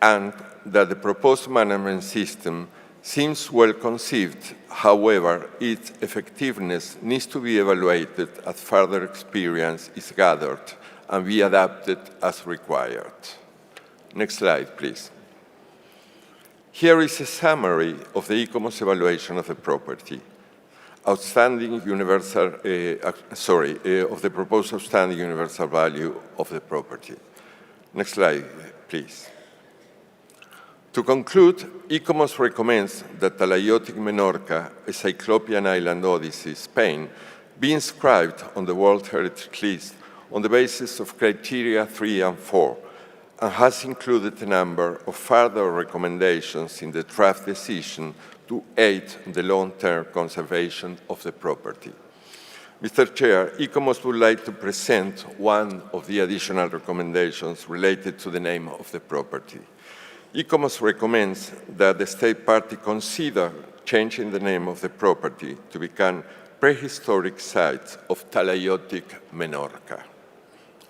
and that the proposed management system seems well conceived. However, its effectiveness needs to be evaluated as further experience is gathered and be adapted as required. Next slide, please. Here is a summary of the ICOMOS evaluation of the property. Of the proposed outstanding universal value of the property. Next slide, please. To conclude, ICOMOS recommends that Talaiotic Menorca, a Cyclopean island odyssey, Spain, be inscribed on the World Heritage List on the basis of criteria 3 and 4, and has included a number of further recommendations in the draft decision to aid the long-term conservation of the property. Mr. Chair, ICOMOS would like to present one of the additional recommendations related to the name of the property. ICOMOS recommends that the state party consider changing the name of the property to become Prehistoric Sites of Talaiotic Menorca.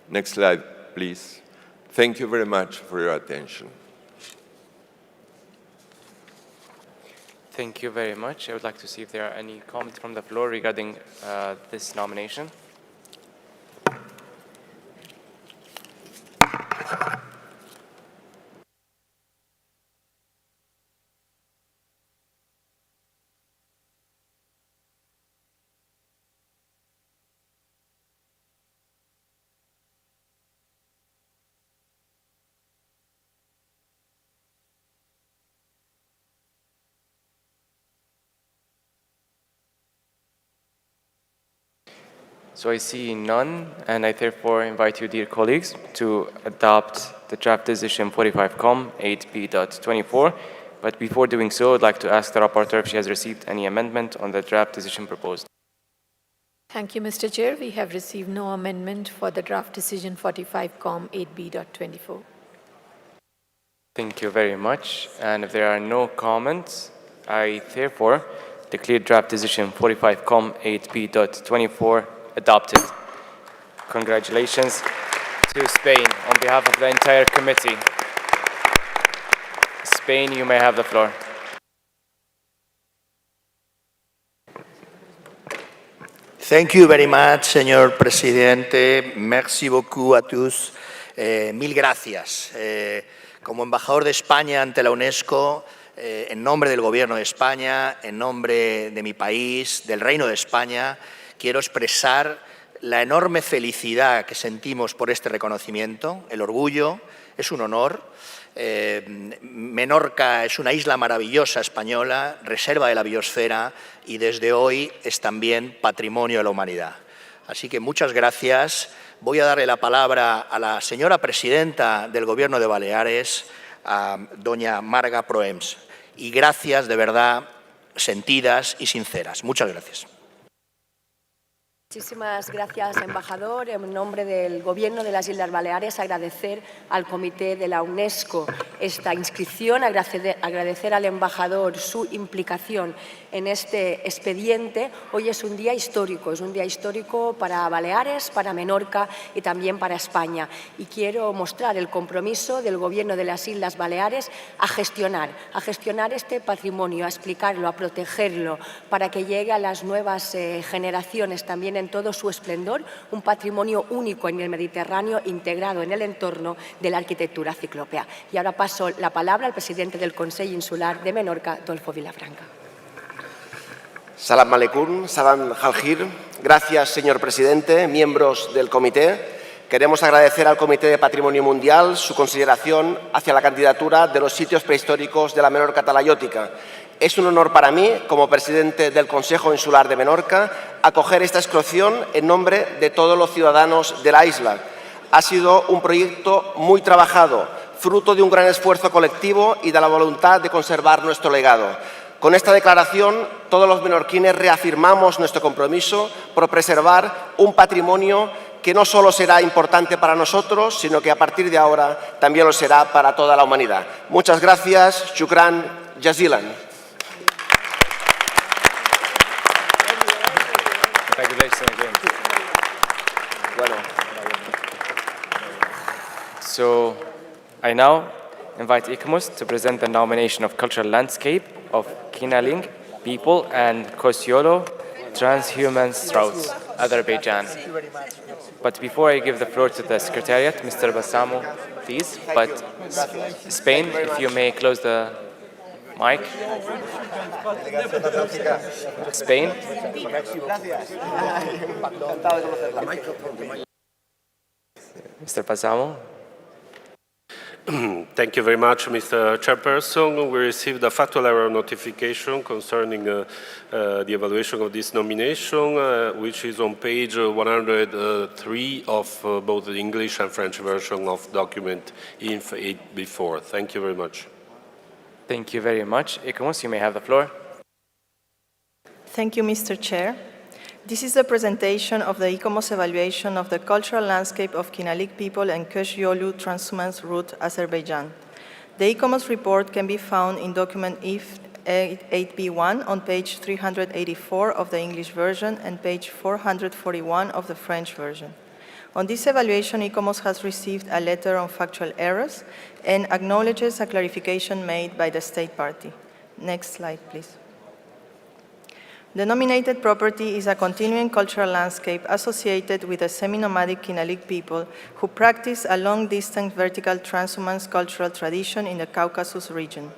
Next slide, please. Thank you very much for your attention. Thank you very much. I would like to see if there are any comments from the floor regarding this nomination. So I see none, and I therefore invite you, dear colleagues, to adopt the draft decision 45Com 8B.24. But before doing so, I'd like to ask the rapporteur if she has received any amendment on the draft decision proposed. Thank you, Mr. Chair. We have received no amendment for the draft decision 45Com 8B.24. Thank you very much. And if there are no comments, I therefore declare draft decision 45Com 8B.24 adopted. Congratulations to Spain on behalf of the entire committee. Spain, you may have the floor. Thank you very much, señor presidente. Merci beaucoup à tous. Mil gracias. Como embajador de España ante la UNESCO, en nombre del Gobierno de España, en nombre de mi país, del Reino de España, quiero expresar la enorme felicidad que sentimos por este reconocimiento, el orgullo, es un honor. Menorca es una isla maravillosa española, reserva de la biosfera y desde hoy es también patrimonio de la humanidad. Así que muchas gracias. Voy a darle la palabra a la señora presidenta del Gobierno de Baleares, a doña Marga Proems. Y gracias de verdad sentidas y sinceras. Muchas gracias. Muchísimas gracias, embajador. En nombre del Gobierno de las Islas Baleares, agradecer al Comité de la UNESCO esta inscripción, agradecer al embajador su implicación en este expediente. Hoy es un día histórico para Baleares, para Menorca y también para España. Y quiero mostrar el compromiso del Gobierno de las Islas Baleares a gestionar este patrimonio, a explicarlo, a protegerlo, para que llegue a las nuevas generaciones también en todo su esplendor, un patrimonio único en el Mediterráneo integrado en el entorno de la arquitectura ciclópea. Y ahora paso la palabra al presidente del Consell Insular de Menorca, Adolfo Vilafranca. Salam aleikum, salam al-Khir. Gracias, señor presidente, miembros del comité. Queremos agradecer al Comité de Patrimonio Mundial su consideración hacia la candidatura de los sitios prehistóricos de la Menorca talayótica. Es un honor para mí, como presidente del Consejo Insular de Menorca, acoger esta exclusión en nombre de todos los ciudadanos de la isla. Ha sido un proyecto muy trabajado, fruto de un gran esfuerzo colectivo y de la voluntad de conservar nuestro legado. Con esta declaración, todos los menorquines reafirmamos nuestro compromiso por preservar un patrimonio que no solo será importante para nosotros, sino que a partir de ahora también lo será para toda la humanidad. Muchas gracias. Shukran jazilan. So, I now invite ICMOS to present the nomination of Cultural Landscape of Kinaling people and Kosyolo Transhuman Strauss, Azerbaijan. But before I give the floor to the Secretariat, Mr. Bassamo, please, but Spain, if you may close the mic. Spain. Mr. Bassamo. Thank you very much, Mr. Chairperson. We received a factual error notification concerning the evaluation of this nomination, which is on page 103 of both the English and French version of document INF 8B4. Thank you very much. Thank you very much. ICMOS, you may have the floor. Thank you, Mr. Chair. This is the presentation of the ICOMOS evaluation of the cultural landscape of Kinalik people and Kösyolu Transhumance Route, Azerbaijan. The ICOMOS report can be found in document IF 8B1 on page 384 of the English version and page 441 of the French version. On this evaluation, ICOMOS has received a letter on factual errors and acknowledges a clarification made by the state party. Next slide, please. The nominated property is a continuing cultural landscape associated with the semi-nomadic Kinalik people who practice a long-distance vertical transhumance cultural tradition in the Caucasus region.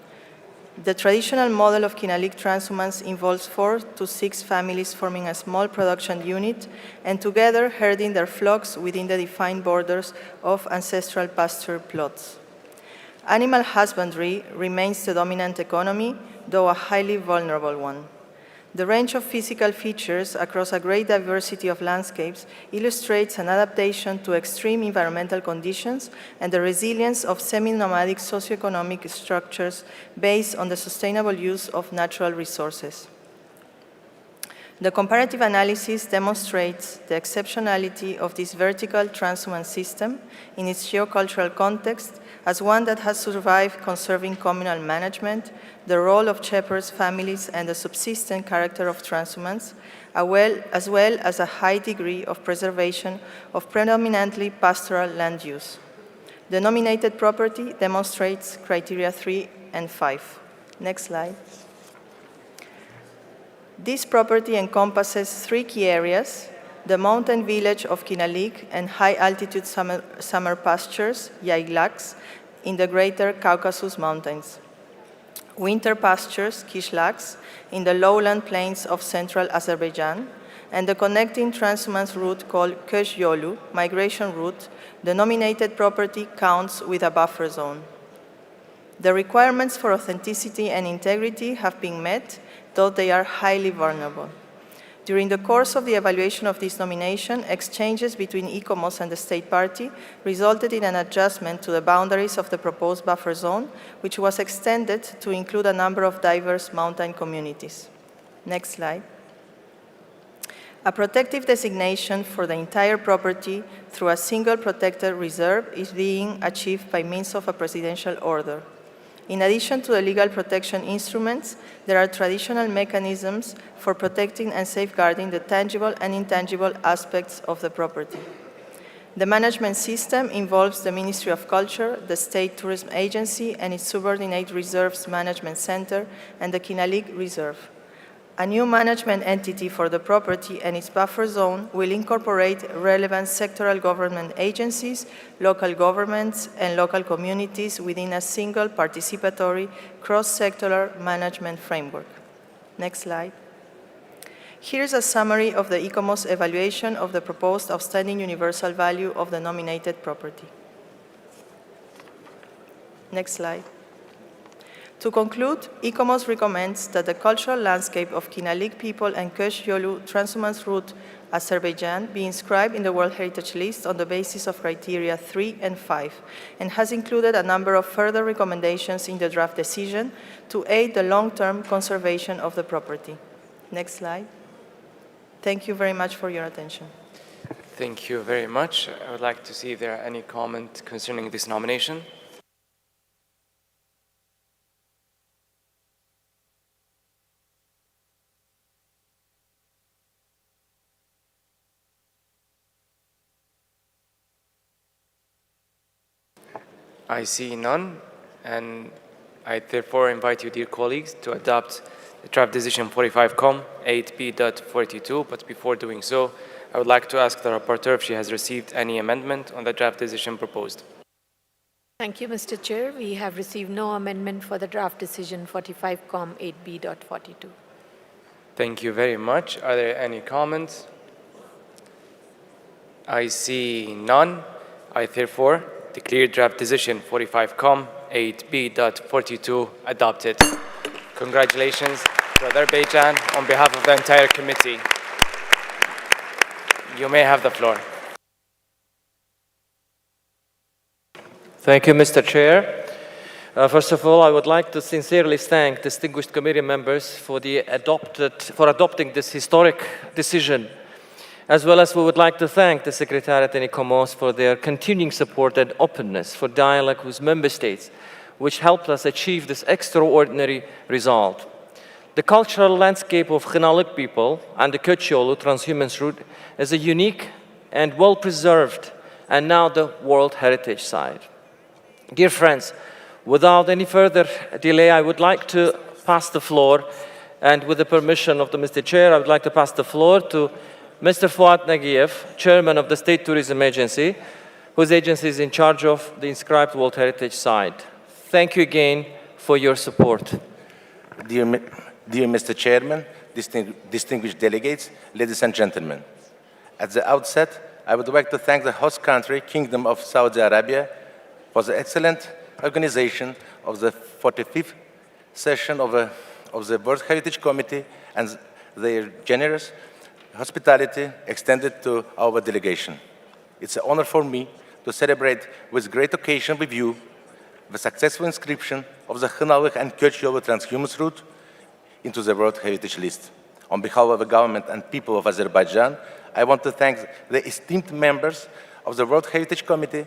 The traditional model of Kinalik transhumance involves 4 to 6 families forming a small production unit and together herding their flocks within the defined borders of ancestral pasture plots. Animal husbandry remains the dominant economy, though a highly vulnerable one. The range of physical features across a great diversity of landscapes illustrates an adaptation to extreme environmental conditions and the resilience of semi-nomadic socioeconomic structures based on the sustainable use of natural resources. The comparative analysis demonstrates the exceptionality of this vertical transhumance system in its geocultural context as one that has survived conserving communal management, the role of shepherds' families, and the subsistent character of transhumance, as well as a high degree of preservation of predominantly pastoral land use. The nominated property demonstrates criteria 3 and 5. Next slide. This property encompasses 3 key areas: the mountain village of Kinalik and high-altitude summer pastures, yaylaks, in the greater Caucasus Mountains, winter pastures, kishlaks, in the lowland plains of central Azerbaijan, and the connecting transhumance route called Kösyolu, migration route. The nominated property counts with a buffer zone. The requirements for authenticity and integrity have been met, though they are highly vulnerable. During the course of the evaluation of this nomination, exchanges between ICOMOS and the state party resulted in an adjustment to the boundaries of the proposed buffer zone, which was extended to include a number of diverse mountain communities. Next slide. A protective designation for the entire property through a single protected reserve is being achieved by means of a presidential order. In addition to the legal protection instruments, there are traditional mechanisms for protecting and safeguarding the tangible and intangible aspects of the property. The management system involves the Ministry of Culture, the State Tourism Agency, and its subordinate Reserves Management Center, and the Kinalik Reserve. A new management entity for the property and its buffer zone will incorporate relevant sectoral government agencies, local governments, and local communities within a single participatory cross-sectoral management framework. Next slide. Here is a summary of the ICOMOS evaluation of the proposed outstanding universal value of the nominated property. Next slide. To conclude, ICOMOS recommends that the cultural landscape of Kinalik people and Kösh Yolu transhumance route, Azerbaijan, be inscribed in the World Heritage List on the basis of criteria 3 and 5, and has included a number of further recommendations in the draft decision to aid the long-term conservation of the property. Next slide. Thank you very much for your attention. Thank you very much. I would like to see if there are any comments concerning this nomination. I see none, and I therefore invite you, dear colleagues, to adopt the draft decision 45Com 8B.42. But before doing so, I would like to ask the rapporteur if she has received any amendment on the draft decision proposed. Thank you, Mr. Chair. We have received no amendment for the draft decision 45Com 8B.42. Thank you very much. Are there any comments? I see none. I therefore declare draft decision 45Com 8B.42 adopted. Congratulations to Azerbaijan on behalf of the entire committee. You may have the floor. Thank you, Mr. Chair. First of all, I would like to sincerely thank distinguished committee members for adopting this historic decision, as well as we would like to thank the Secretariat and ICOMOS for their continuing support and openness for dialogue with member states, which helped us achieve this extraordinary result. The cultural landscape of Khinalik people and the Köch Yolu transhumance route is a unique and well-preserved, and now the World Heritage Site. Dear friends, without any further delay, I would like to pass the floor, and with the permission of the Mr. Chair, I would like to pass the floor to Mr. Fuat Nagiev, Chairman of the State Tourism Agency, whose agency is in charge of the inscribed World Heritage Site. Thank you again for your support. Dear Mr. Chairman, distinguished delegates, ladies and gentlemen. At the outset, I would like to thank the host country, Kingdom of Saudi Arabia, for the excellent organization of the 45th session of the World Heritage Committee and their generous hospitality extended to our delegation. It's an honor for me to celebrate with great occasion with you the successful inscription of the Khinalik and Köch Yolu transhumance route into the World Heritage List. On behalf of the government and people of Azerbaijan, I want to thank the esteemed members of the World Heritage Committee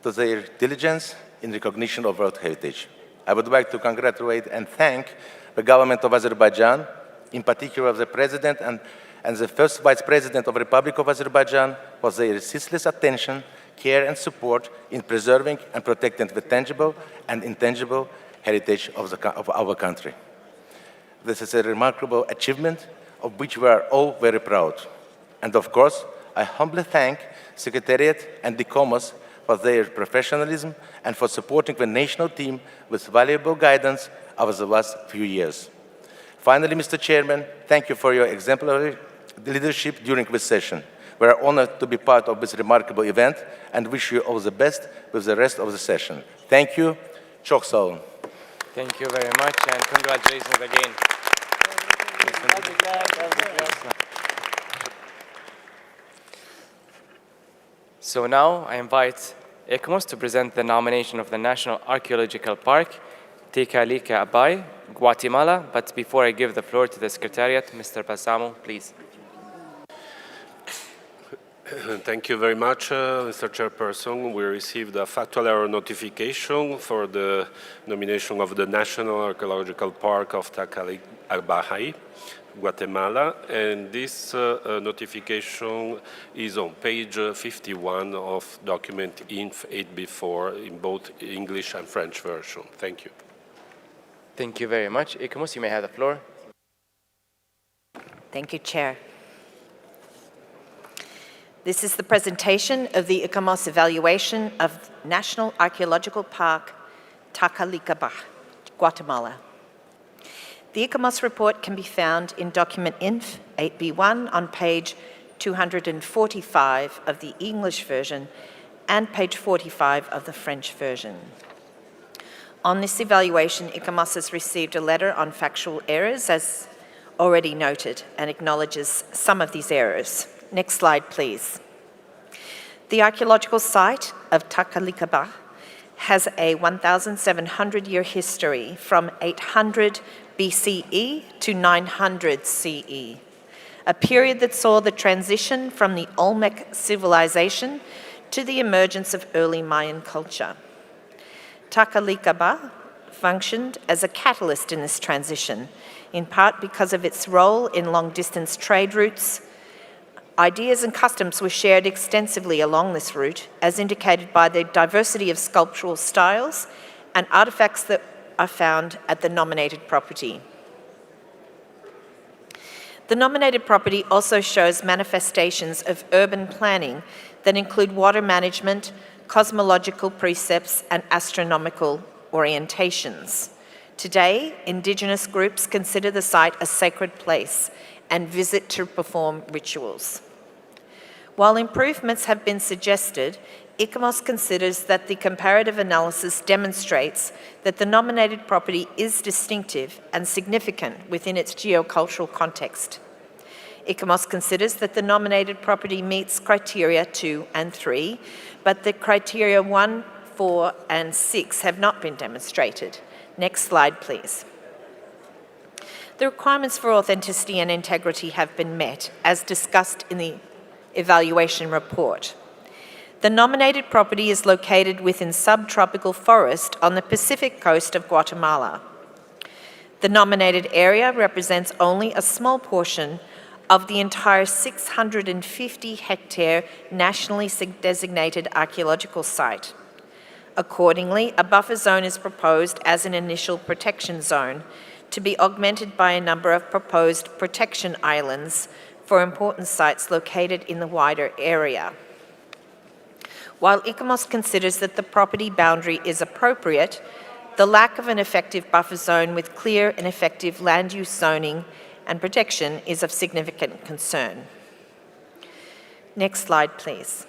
for their diligence in recognition of World Heritage. I would like to congratulate and thank the government of Azerbaijan, in particular the President and the first Vice President of the Republic of Azerbaijan, for their ceaseless attention, care and support in preserving and protecting the tangible and intangible heritage of our country. This is a remarkable achievement of which we are all very proud. And of course, I humbly thank Secretariat and ICOMOS for their professionalism and for supporting the national team with valuable guidance over the last few years. Finally, Mr. Chairman, thank you for your exemplary leadership during this session. We are honored to be part of this remarkable event and wish you all the best with the rest of the session. Thank you. Çok sağ olun. Thank you very much, and congratulations again. So now I invite ICOMOS to present the nomination of the National Archaeological Park, Tikal-Abay, Guatemala. But before I give the floor to the Secretariat, Mr. Balsamo, please. Thank you very much, Mr. Chairperson. We received a factual error notification for the nomination of the National Archaeological Park of Tikal-Abay, Guatemala, and this notification is on page 51 of document INF 8B4 in both English and French version. Thank you. Thank you very much. ICOMOS, you may have the floor. Thank you, Chair. This is the presentation of the ICOMOS evaluation of National Archaeological Park, Tikal-Abay, Guatemala. The ICOMOS report can be found in document INF 8B1 on page 245 of the English version and page 45 of the French version. On this evaluation, ICOMOS has received a letter on factual errors, as already noted, and acknowledges some of these errors. Next slide, please. The archaeological site of Takalikaba has a 1,700-year history from 800 BCE to 900 CE, a period that saw the transition from the Olmec civilization to the emergence of early Mayan culture. Takalikaba functioned as a catalyst in this transition, in part because of its role in long-distance trade routes. Ideas and customs were shared extensively along this route, as indicated by the diversity of sculptural styles and artifacts that are found at the nominated property. The nominated property also shows manifestations of urban planning that include water management, cosmological precepts, and astronomical orientations. Today, Indigenous groups consider the site a sacred place and visit to perform rituals. While improvements have been suggested, ICOMOS considers that the comparative analysis demonstrates that the nominated property is distinctive and significant within its geocultural context. ICOMOS considers that the nominated property meets criteria 2 and 3, but the criteria 1, 4, and 6 have not been demonstrated. Next slide, please. The requirements for authenticity and integrity have been met, as discussed in the evaluation report. The nominated property is located within subtropical forest on the Pacific coast of Guatemala. The nominated area represents only a small portion of the entire 650-hectare nationally designated archaeological site. Accordingly, a buffer zone is proposed as an initial protection zone to be augmented by a number of proposed protection islands for important sites located in the wider area. While ICOMOS considers that the property boundary is appropriate, the lack of an effective buffer zone with clear and effective land use zoning and protection is of significant concern. Next slide, please.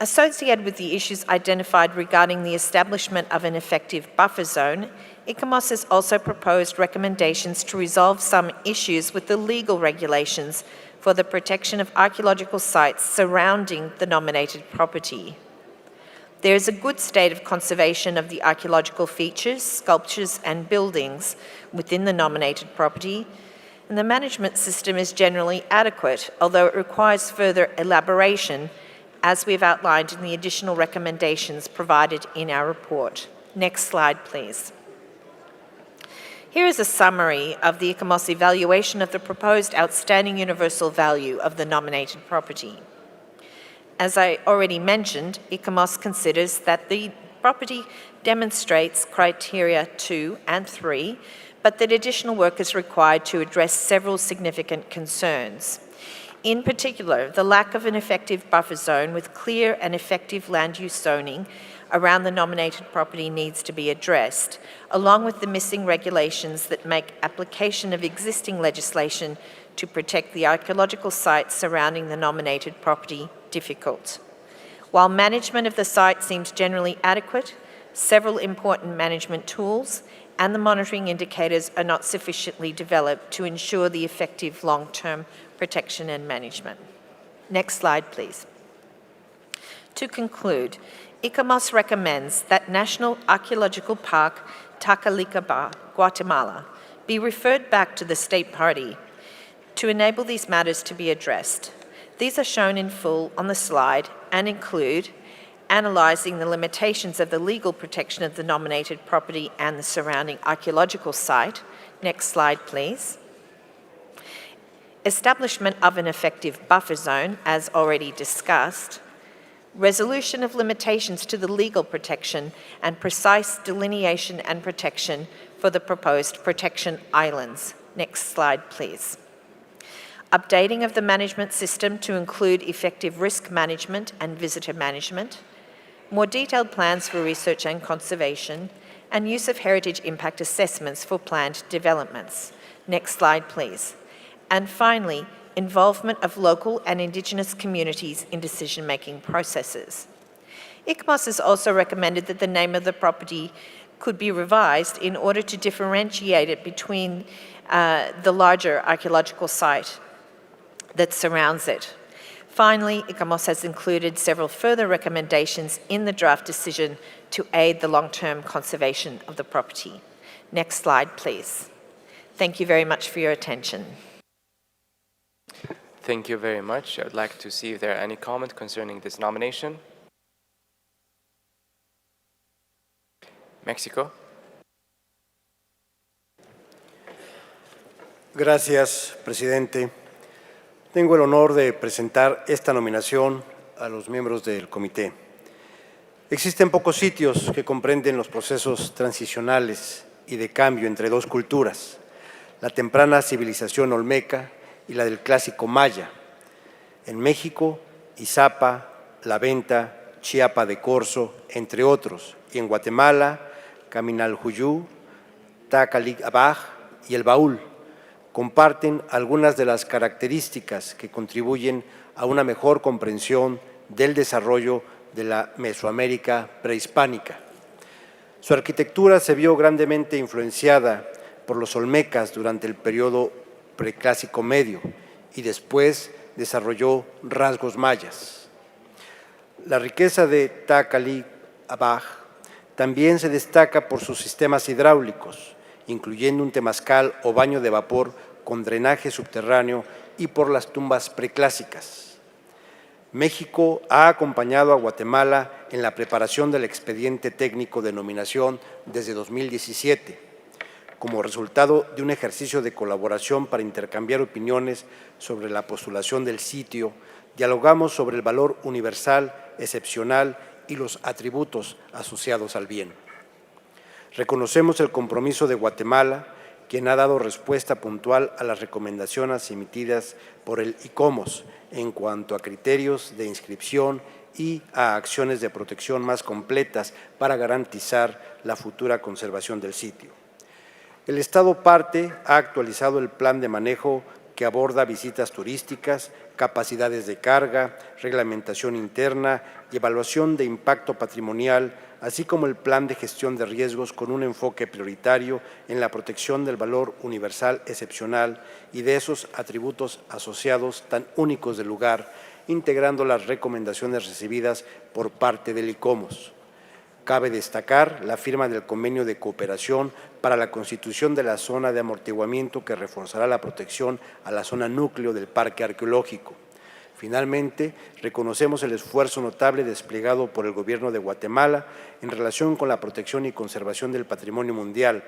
Associated with the issues identified regarding the establishment of an effective buffer zone, ICOMOS has also proposed recommendations to resolve some issues with the legal regulations for the protection of archaeological sites surrounding the nominated property. There is a good state of conservation of the archaeological features, sculptures, and buildings within the nominated property, and the management system is generally adequate, although it requires further elaboration, as we've outlined in the additional recommendations provided in our report. Next slide, please. Here is a summary of the ICOMOS evaluation of the proposed outstanding universal value of the nominated property. As I already mentioned, ICOMOS considers that the property demonstrates criteria 2 and 3, but that additional work is required to address several significant concerns. In particular, the lack of an effective buffer zone with clear and effective land use zoning around the nominated property needs to be addressed, along with the missing regulations that make application of existing legislation to protect the archaeological sites surrounding the nominated property difficult. While management of the site seems generally adequate, several important management tools and the monitoring indicators are not sufficiently developed to ensure the effective long-term protection and management. Next slide, please. To conclude, ICOMOS recommends that National Archaeological Park Takalikaba, Guatemala, be referred back to the state party to enable these matters to be addressed. These are shown in full on the slide and include analysing the limitations of the legal protection of the nominated property and the surrounding archaeological site. Next slide, please. Establishment of an effective buffer zone, as already discussed. Resolution of limitations to the legal protection and precise delineation and protection for the proposed protection islands. Next slide, please. Updating of the management system to include effective risk management and visitor management. More detailed plans for research and conservation, and use of heritage impact assessments for planned developments. Next slide, please. And finally, involvement of local and Indigenous communities in decision-making processes. ICMOS has also recommended that the name of the property could be revised in order to differentiate it between the larger archaeological site that surrounds it. Finally, ICMOS has included several further recommendations in the draft decision to aid the long-term conservation of the property. Next slide, please. Thank you very much for your attention. Thank you very much. I would like to see if there are any comments concerning this nomination. Mexico. Gracias, presidente. Tengo el honor de presentar esta nominación a los miembros del comité. Existen pocos sitios que comprenden los procesos transicionales y de cambio entre dos culturas, la temprana civilización olmeca y la del clásico maya. En México, Izapa, La Venta, Chiapa de Corzo, entre otros, y en Guatemala, Caminalhuyú, Tacalic-Abaj y El Baúl comparten algunas de las características que contribuyen a una mejor comprensión del desarrollo de la Mesoamérica prehispánica. Su arquitectura se vio grandemente influenciada por los olmecas durante el periodo preclásico medio y después desarrolló rasgos mayas. La riqueza de Tacalic-Abaj también se destaca por sus sistemas hidráulicos, incluyendo un temazcal o baño de vapor con drenaje subterráneo y por las tumbas preclásicas. México ha acompañado a Guatemala en la preparación del expediente técnico de nominación desde 2017, como resultado de un ejercicio de colaboración para intercambiar opiniones sobre la postulación del sitio. Dialogamos sobre el valor universal, excepcional y los atributos asociados al bien. Reconocemos el compromiso de Guatemala, quien ha dado respuesta puntual a las recomendaciones emitidas por el ICOMOS en cuanto a criterios de inscripción y a acciones de protección más completas para garantizar la futura conservación del sitio. El Estado parte ha actualizado el plan de manejo que aborda visitas turísticas, capacidades de carga, reglamentación interna y evaluación de impacto patrimonial, así como el plan de gestión de riesgos con un enfoque prioritario en la protección del valor universal excepcional y de esos atributos asociados tan únicos del lugar, integrando las recomendaciones recibidas por parte del ICOMOS. Cabe destacar la firma del convenio de cooperación para la constitución de la zona de amortiguamiento que reforzará la protección a la zona núcleo del parque arqueológico. Finalmente, reconocemos el esfuerzo notable desplegado por el Gobierno de Guatemala en relación con la protección y conservación del patrimonio mundial,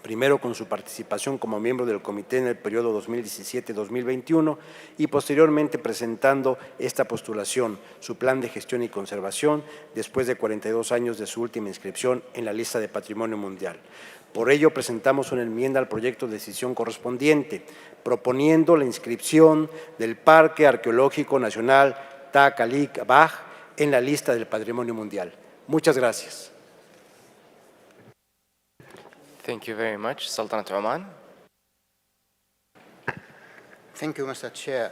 primero con su participación como miembro del comité en el periodo 2017-2021 y posteriormente presentando esta postulación, su plan de gestión y conservación, después de 42 años de su última inscripción en la lista de Patrimonio Mundial. Por ello, presentamos una enmienda al proyecto de decisión correspondiente, proponiendo la inscripción del Parque Arqueológico Nacional Tacalic-Abaj en la lista del Patrimonio Mundial. Muchas gracias. Thank you very much. Sultanate Oman. Thank you, Mr. Chair.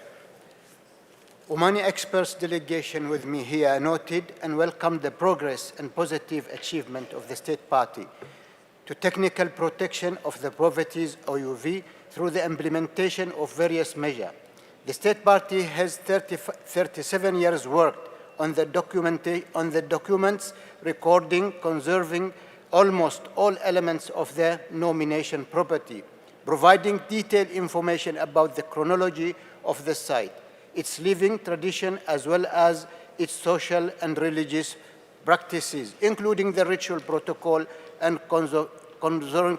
Omani experts delegation with me here noted and welcomed the progress and positive achievement of the State Party to technical protection of the properties OUV through the implementation of various measures. The State Party has 37 years worked on the documents recording, conserving almost all elements of the nomination property, providing detailed information about the chronology of the site, its living tradition, as well as its social and religious practices, including the ritual protocol and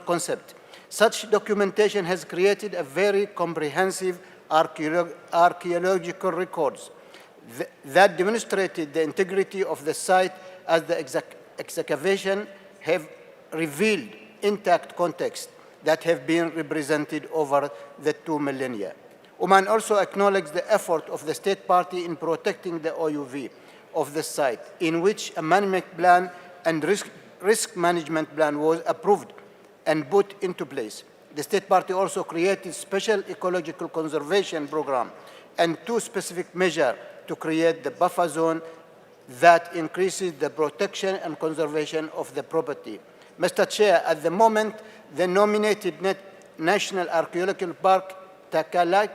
concept. Such documentation has created a very comprehensive archaeological records that demonstrated the integrity of the site as the excavation have revealed intact context that have been represented over the 2 millennia. Oman also acknowledged the effort of the State Party in protecting the OUV of the site, in which a management plan and risk management plan was approved and put into place. The State Party also created special ecological conservation program and 2 specific measures to create the buffer zone that increases the protection and conservation of the property. Mr. Chair, at the moment, the nominated National Archaeological Park, Takalak,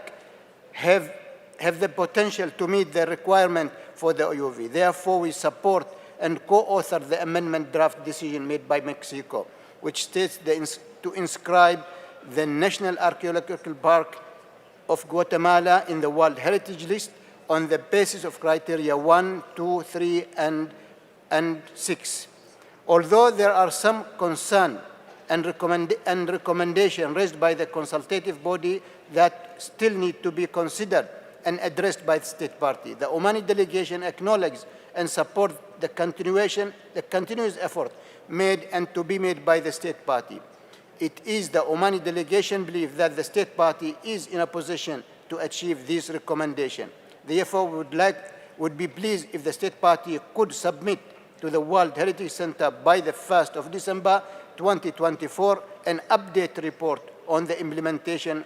have the potential to meet the requirement for the OUV. Therefore, we support and co-author the amendment draft decision made by Mexico, which states to inscribe the National Archaeological Park of Guatemala in the World Heritage List on the basis of criteria 1, 2, 3, and 6. Although there are some concern and recommendation raised by the consultative body that still need to be considered and addressed by the State Party, the Omani delegation acknowledges and supports the continuous effort made and to be made by the State Party. It is the Omani delegation belief that the State Party is in a position to achieve this recommendation. Therefore, we would be pleased if the State Party could submit to the World Heritage Center by the 1st of December 2024 an update report on the implementation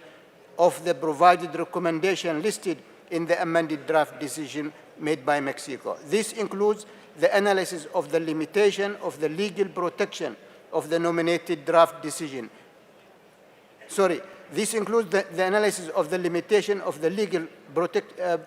of the provided recommendation listed in the amended draft decision made by Mexico. This includes the analysis of the limitation of the legal protection of the nominated draft decision. This includes the analysis of the limitation of the legal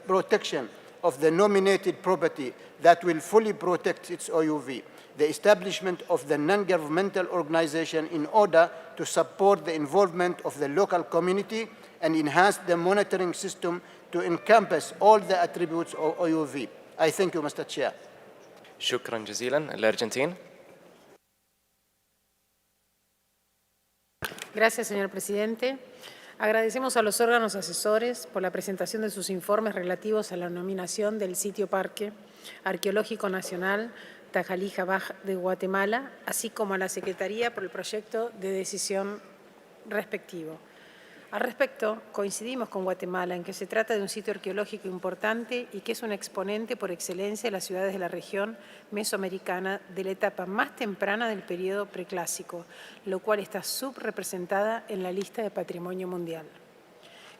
protection of the nominated property that will fully protect its OUV, the establishment of the non-governmental organization in order to support the involvement of the local community and enhance the monitoring system to encompass all the attributes of OUV. I thank you, Mr. Chair. شكرا جزيلا. الأرجنتين. Gracias, señor presidente. Agradecemos a los órganos asesores por la presentación de sus informes relativos a la nominación del sitio Parque Arqueológico Nacional Tajalí-Jabaj de Guatemala, así como a la Secretaría por el proyecto de decisión respectivo. Al respecto, coincidimos con Guatemala en que se trata de un sitio arqueológico importante y que es un exponente por excelencia de las ciudades de la región mesoamericana de la etapa más temprana del periodo preclásico, lo cual está subrepresentada en la lista de Patrimonio Mundial.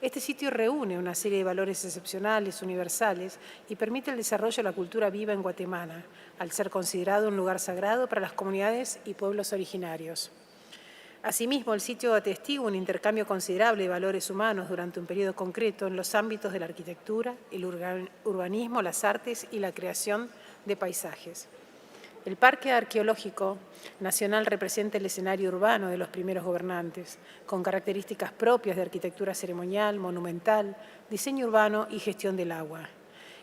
Este sitio reúne una serie de valores excepcionales, universales, y permite el desarrollo de la cultura viva en Guatemala, al ser considerado un lugar sagrado para las comunidades y pueblos originarios. Asimismo, el sitio atestigua un intercambio considerable de valores humanos durante un periodo concreto en los ámbitos de la arquitectura, el urbanismo, las artes y la creación de paisajes. El Parque Arqueológico Nacional representa el escenario urbano de los primeros gobernantes, con características propias de arquitectura ceremonial, monumental, diseño urbano y gestión del agua.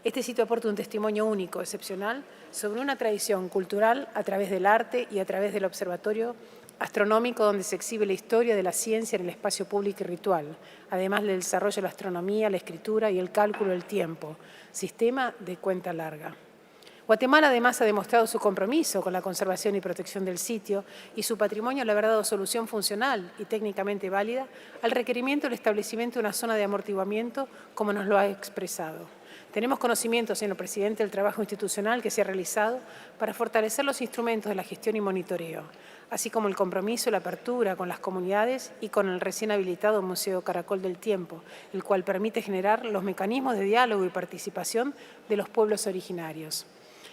Este sitio aporta un testimonio único, excepcional, sobre una tradición cultural a través del arte y a través del observatorio astronómico donde se exhibe la historia de la ciencia en el espacio público y ritual, además del desarrollo de la astronomía, la escritura y el cálculo del tiempo, sistema de cuenta larga. Guatemala además ha demostrado su compromiso con la conservación y protección del sitio y su patrimonio le habrá dado solución funcional y técnicamente válida al requerimiento del establecimiento de una zona de amortiguamiento como nos lo ha expresado. Tenemos conocimiento, señor presidente, del trabajo institucional que se ha realizado para fortalecer los instrumentos de la gestión y monitoreo, así como el compromiso y la apertura con las comunidades y con el recién habilitado Museo Caracol del Tiempo, el cual permite generar los mecanismos de diálogo y participación de los pueblos originarios.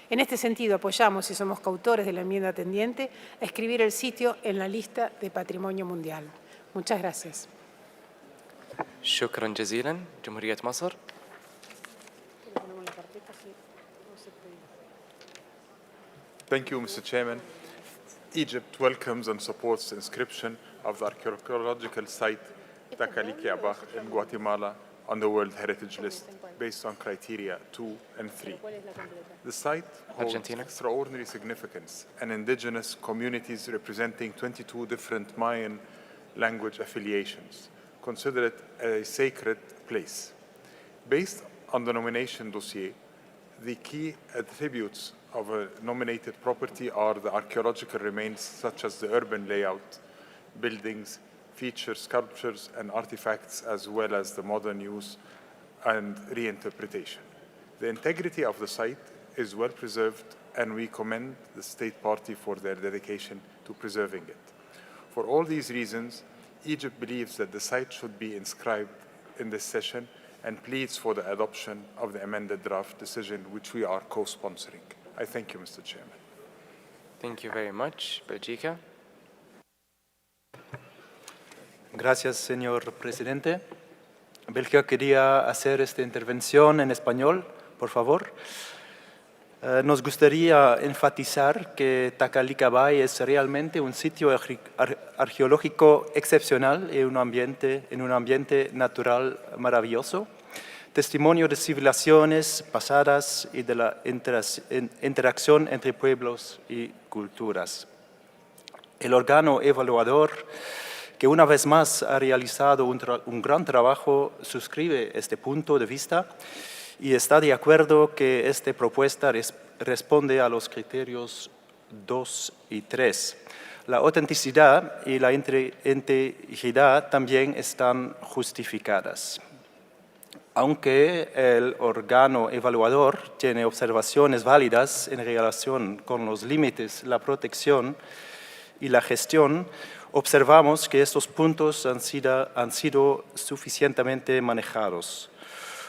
En este sentido, apoyamos y somos coautores de la enmienda tendiente a escribir el sitio en la lista de Patrimonio Mundial. Muchas gracias. شكرا جزيلا. جمهورية مصر. Thank you, Mr. Chairman. Egypt welcomes and supports the inscription of the archaeological site Takalik-Yabach in Guatemala on the World Heritage List based on criteria 2 and 3. The site holds extraordinary significance, and indigenous communities representing 22 different Mayan language affiliations consider it a sacred place. Based on the nomination dossier, the key attributes of a nominated property are the archaeological remains such as the urban layout, buildings, features, sculptures, and artifacts, as well as the modern use and reinterpretation. The integrity of the site is well preserved, and we commend the State Party for their dedication to preserving it. For all these reasons, Egypt believes that the site should be inscribed in this session and pleads for the adoption of the amended draft decision, which we are co-sponsoring. I thank you, Mr. Chairman. Thank you very much. Belgica. Gracias, señor presidente. Bélgica quería hacer esta intervención en español, por favor. Nos gustaría enfatizar que Tacalicabay es realmente un sitio arqueológico excepcional en un ambiente natural maravilloso, testimonio de civilizaciones pasadas y de la interacción entre pueblos y culturas. El órgano evaluador, que una vez más ha realizado un gran trabajo, suscribe este punto de vista y está de acuerdo que esta propuesta responde a los criterios 2 y 3. La autenticidad y la integridad también están justificadas. Aunque el órgano evaluador tiene observaciones válidas en relación con los límites, la protección y la gestión, observamos que estos puntos han sido suficientemente manejados.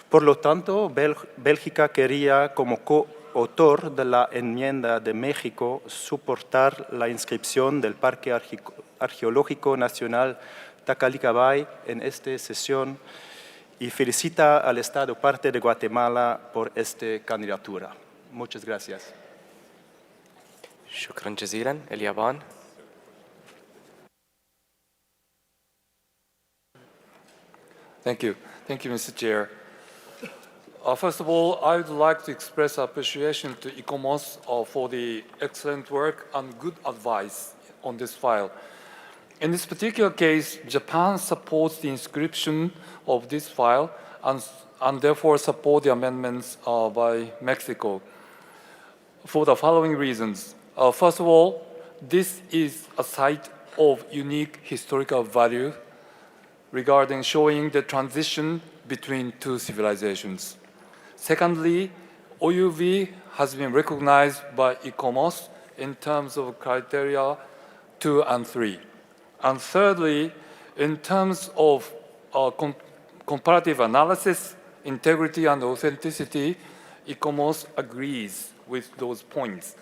Por lo tanto, Bélgica quería, como coautor de la enmienda de México, soportar la inscripción del Parque Arqueológico Nacional Tacalicabay en esta sesión y felicita al Estado parte de Guatemala por esta candidatura. Muchas gracias. شكرا جزيلا. اليابان. Thank you. Thank you, Mr. Chair. First of all, I would like to express appreciation to ICOMOS for the excellent work and good advice on this file. In this particular case, Japan supports the inscription of this file and therefore support the amendments by Mexico for the following reasons. First of all, this is a site of unique historical value regarding showing the transition between two civilizations. Secondly, OUV has been recognized by ICOMOS in terms of criteria 2 and 3. And thirdly, in terms of comparative analysis, integrity and authenticity, ICOMOS agrees with those points.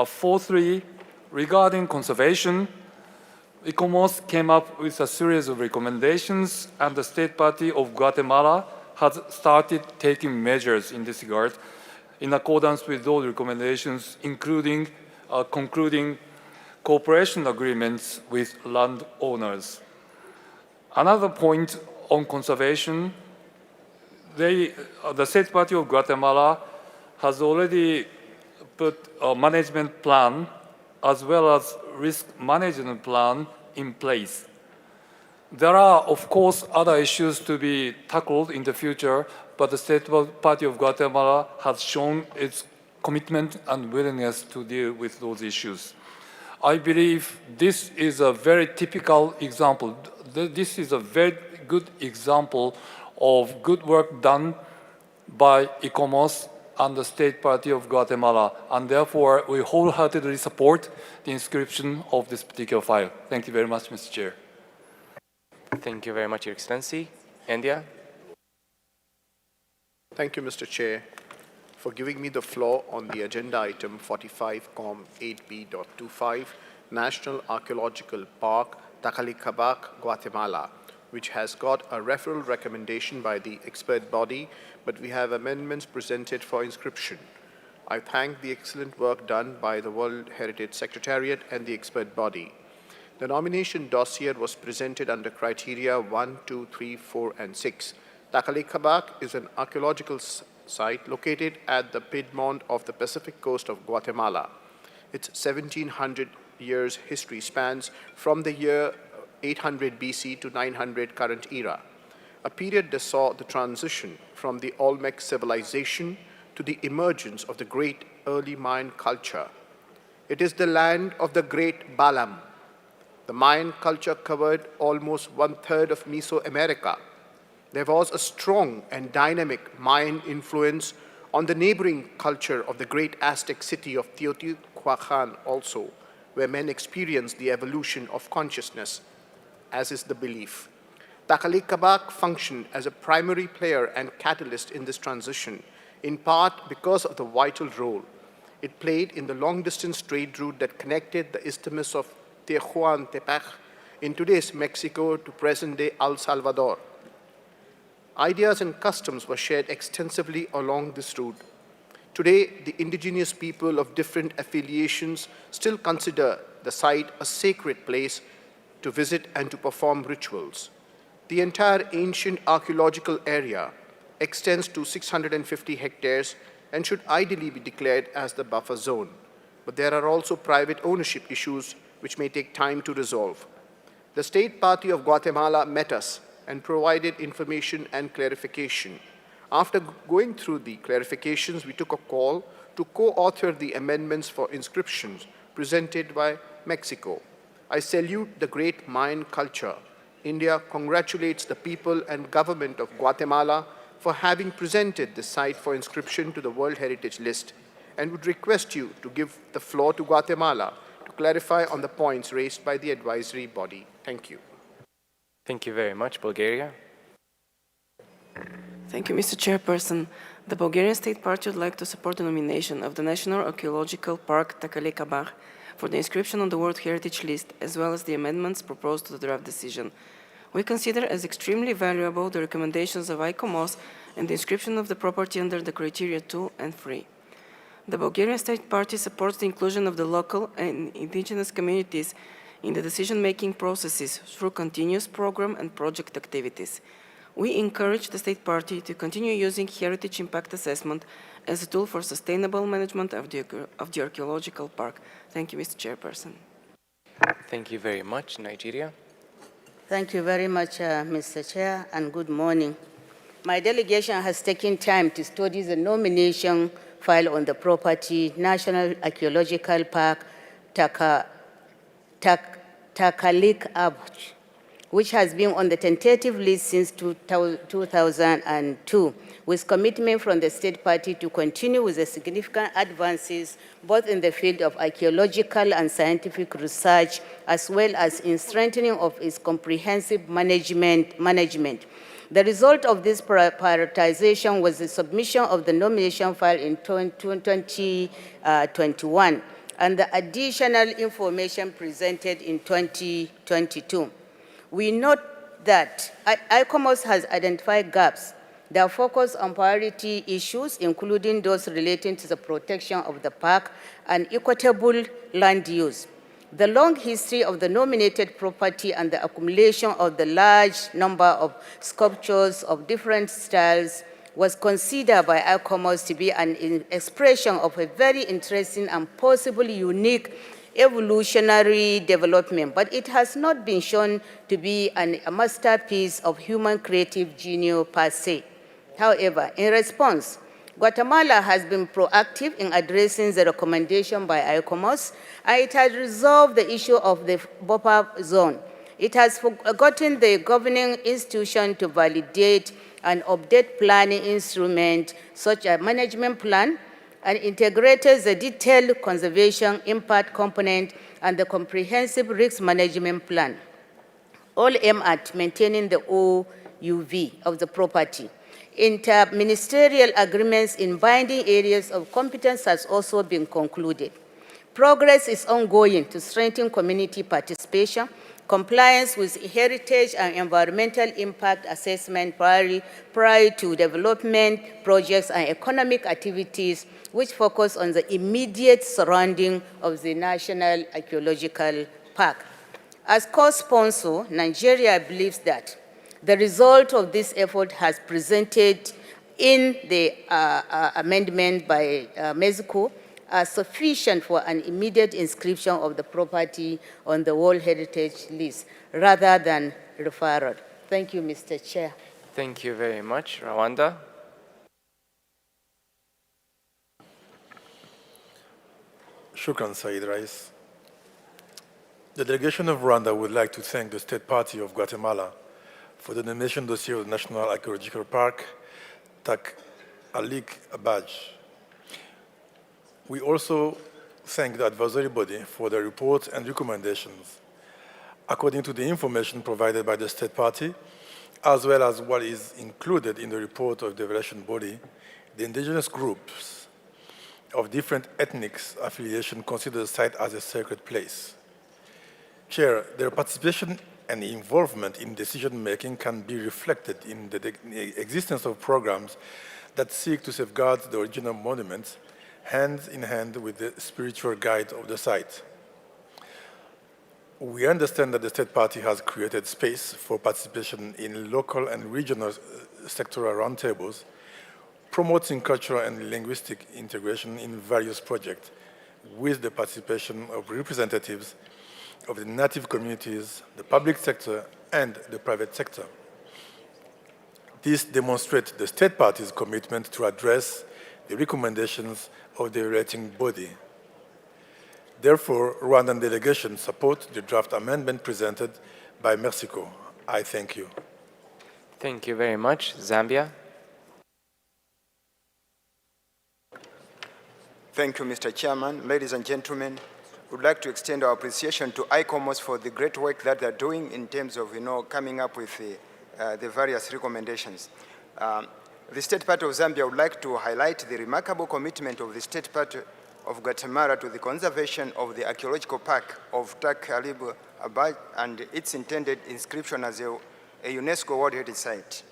Fourthly, regarding conservation, ICOMOS came up with a series of recommendations, and the State Party of Guatemala has started taking measures in this regard in accordance with those recommendations, including concluding cooperation agreements with landowners. Another point on conservation, the State Party of Guatemala has already put a management plan as well as risk management plan in place. There are, of course, other issues to be tackled in the future, but the State Party of Guatemala has shown its commitment and willingness to deal with those issues. I believe this is a very typical example. This is a very good example of good work done by ICOMOS and the State Party of Guatemala, and therefore we wholeheartedly support the inscription of this particular file. Thank you very much, Mr. Chair. Thank you very much, Your Excellency. India. Thank you, Mr. Chair, for giving me the floor on the agenda item 45-8B.25, National Archaeological Park, Tacalicabay, Guatemala, which has got a referral recommendation by the expert body, but we have amendments presented for inscription. I thank the excellent work done by the World Heritage Secretariat and the expert body. The nomination dossier was presented under criteria 1, 2, 3, 4, and 6. Tacalicabay is an archaeological site located at the Piedmont of the Pacific coast of Guatemala. Its 1700 years history spans from the year 800 BC to 900 current era, a period that saw the transition from the Olmec civilization to the emergence of the great early Mayan culture. It is the land of the great Balaam. The Mayan culture covered almost 1/3 of Mesoamerica. There was a strong and dynamic Mayan influence on the neighboring culture of the great Aztec city of Teotihuacan also, where men experience the evolution of consciousness, as is the belief. Tacalicabac functioned as a primary player and catalyst in this transition, in part because of the vital role it played in the long-distance trade route that connected the isthmus of Tehuantepec in today's Mexico to present-day El Salvador. Ideas and customs were shared extensively along this route. Today, the indigenous people of different affiliations still consider the site a sacred place to visit and to perform rituals. The entire ancient archaeological area extends to 650 hectares and should ideally be declared as the buffer zone. But there are also private ownership issues which may take time to resolve. The State Party of Guatemala met us and provided information and clarification. After going through the clarifications, we took a call to co-author the amendments for inscriptions presented by Mexico. I salute the great Mayan culture. India congratulates the people and government of Guatemala for having presented the site for inscription to the World Heritage List, and would request you to give the floor to Guatemala to clarify on the points raised by the advisory body. Thank you. Thank you very much. Bulgaria. Thank you, Mr. Chairperson. The Bulgarian State Party would like to support the nomination of the National Archaeological Park Tacalicabac for the inscription on the World Heritage List, as well as the amendments proposed to the draft decision. We consider as extremely valuable the recommendations of ICOMOS and the inscription of the property under the criteria 2 and 3. The Bulgarian State Party supports the inclusion of the local and indigenous communities in the decision-making processes through continuous program and project activities. We encourage the State Party to continue using heritage impact assessment as a tool for sustainable management of the archaeological park. Thank you, Mr. Chairperson. Thank you very much. Nigeria. Thank you very much, Mr. Chair, and good morning. My delegation has taken time to study the nomination file on the property National Archaeological Park Tacalicabac, which has been on the tentative list since 2002, with commitment from the State Party to continue with the significant advances both in the field of archaeological and scientific research, as well as in strengthening of its comprehensive management. The result of this prioritization was the submission of the nomination file in 2021 and the additional information presented in 2022. We note that ICOMOS has identified gaps that focus on priority issues, including those relating to the protection of the park and equitable land use. The long history of the nominated property and the accumulation of the large number of sculptures of different styles was considered by ICOMOS to be an expression of a very interesting and possibly unique evolutionary development, but it has not been shown to be a masterpiece of human creative genius per se. However, in response, Guatemala has been proactive in addressing the recommendation by ICOMOS, and it has resolved the issue of the buffer zone. It has gotten the governing institution to validate and update planning instruments such as management plan, and integrated the detailed conservation impact component and the comprehensive risk management plan, all aimed at maintaining the OUV of the property. Interministerial agreements in binding areas of competence has also been concluded. Progress is ongoing to strengthen community participation, compliance with heritage and environmental impact assessment prior to development projects and economic activities which focus on the immediate surrounding of the National Archaeological Park. As co-sponsor, Nigeria believes that the result of this effort has presented in the amendment by Mexico are sufficient for an immediate inscription of the property on the World Heritage List rather than referral. Thank you, Mr. Chair. Thank you very much. Rwanda. Shukran, Said Rais. The delegation of Rwanda would like to thank the State Party of Guatemala for the nomination dossier of the National Archaeological Park Alik Abaj. We also thank the advisory body for their report and recommendations. According to the information provided by the state party, as well as what is included in the report of the evaluation body, the indigenous groups of different ethnic affiliation consider the site as a sacred place. Chair, their participation and involvement in decision-making can be reflected in the existence of programs that seek to safeguard the original monuments hand in hand with the spiritual guide of the site. We understand that the State Party has created space for participation in local and regional sectoral roundtables, promoting cultural and linguistic integration in various projects with the participation of representatives of the native communities, the public sector, and the private sector. This demonstrates the State Party's commitment to address the recommendations of the evaluating body. Therefore, Rwandan delegation supports the draft amendment presented by Mexico. I thank you. Thank you very much. Zambia. Thank you, Mr. Chairman. Ladies and gentlemen, we'd like to extend our appreciation to ICOMOS for the great work that they're doing in terms of, coming up with the various recommendations. The State Party of Zambia would like to highlight the remarkable commitment of the State Party of Guatemala to the conservation of the archaeological park of Takalib Abad and its intended inscription as a UNESCO World Heritage Site.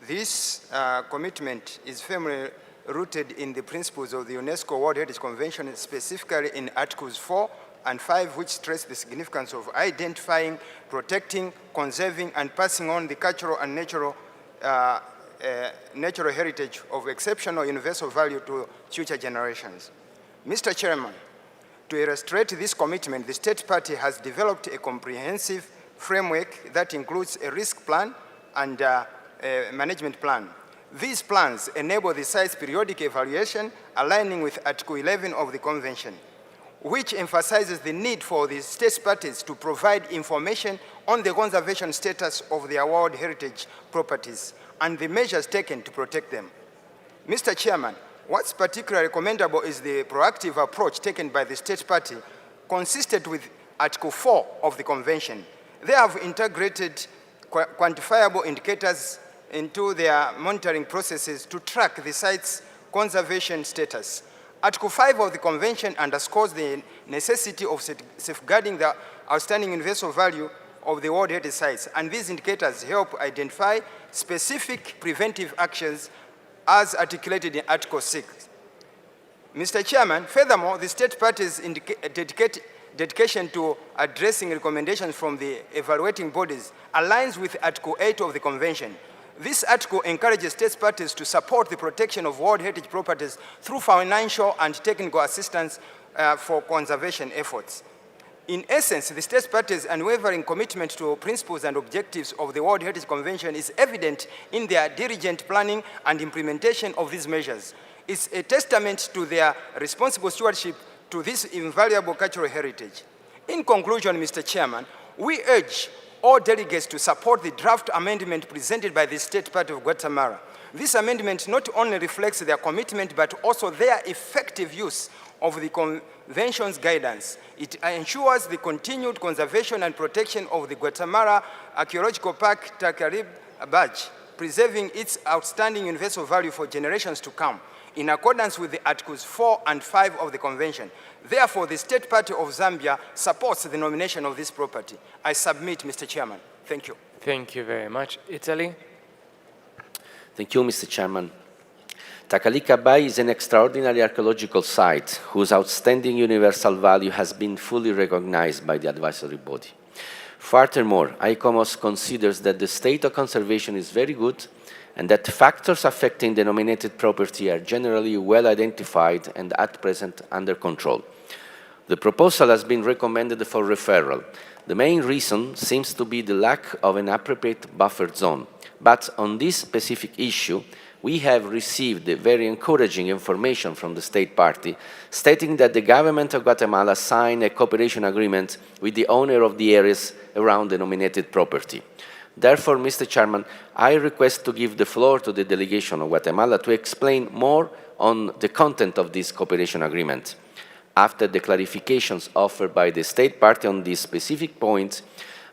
This commitment is firmly rooted in the principles of the UNESCO World Heritage Convention, specifically in Articles 4 and 5, which stress the significance of identifying, protecting, conserving, and passing on the cultural and natural heritage of exceptional universal value to future generations. Mr. Chairman, to illustrate this commitment, the State Party has developed a comprehensive framework that includes a risk plan and a management plan. These plans enable the site's periodic evaluation, aligning with Article 11 of the Convention, which emphasizes the need for the state parties to provide information on the conservation status of their World Heritage properties and the measures taken to protect them. Mr. Chairman, what's particularly commendable is the proactive approach taken by the State Party, consistent with Article 4 of the Convention. They have integrated quantifiable indicators into their monitoring processes to track the site's conservation status. Article 5 of the Convention underscores the necessity of safeguarding the outstanding universal value of the World Heritage Sites, and these indicators help identify specific preventive actions as articulated in Article 6. Mr. Chairman, furthermore, the State Party's dedication to addressing recommendations from the evaluating bodies aligns with Article 8 of the Convention. This article encourages state parties to support the protection of World Heritage properties through financial and technical assistance for conservation efforts. In essence, the state parties' unwavering commitment to principles and objectives of the World Heritage Convention is evident in their diligent planning and implementation of these measures. It's a testament to their responsible stewardship to this invaluable cultural heritage. In conclusion, Mr. Chairman, we urge all delegates to support the draft amendment presented by the State Party of Guatemala. This amendment not only reflects their commitment, but also their effective use of the Convention's guidance. It ensures the continued conservation and protection of the Guatemala Archaeological Park Takalib Abaj, preserving its outstanding universal value for generations to come, in accordance with the Articles 4 and 5 of the Convention. Therefore, the State Party of Zambia supports the nomination of this property. I submit, Mr. Chairman. Thank you. Thank you very much. Italy. Thank you, Mr. Chairman. Takalika Bay is an extraordinary archaeological site whose outstanding universal value has been fully recognized by the advisory body. Furthermore, ICOMOS considers that the state of conservation is very good and that factors affecting the nominated property are generally well identified and at present under control. The proposal has been recommended for referral. The main reason seems to be the lack of an appropriate buffer zone. But on this specific issue, we have received very encouraging information from the State Party, stating that the government of Guatemala signed a cooperation agreement with the owner of the areas around the nominated property. Therefore, Mr. Chairman, I request to give the floor to the delegation of Guatemala to explain more on the content of this cooperation agreement. After the clarifications offered by the State Party on these specific points,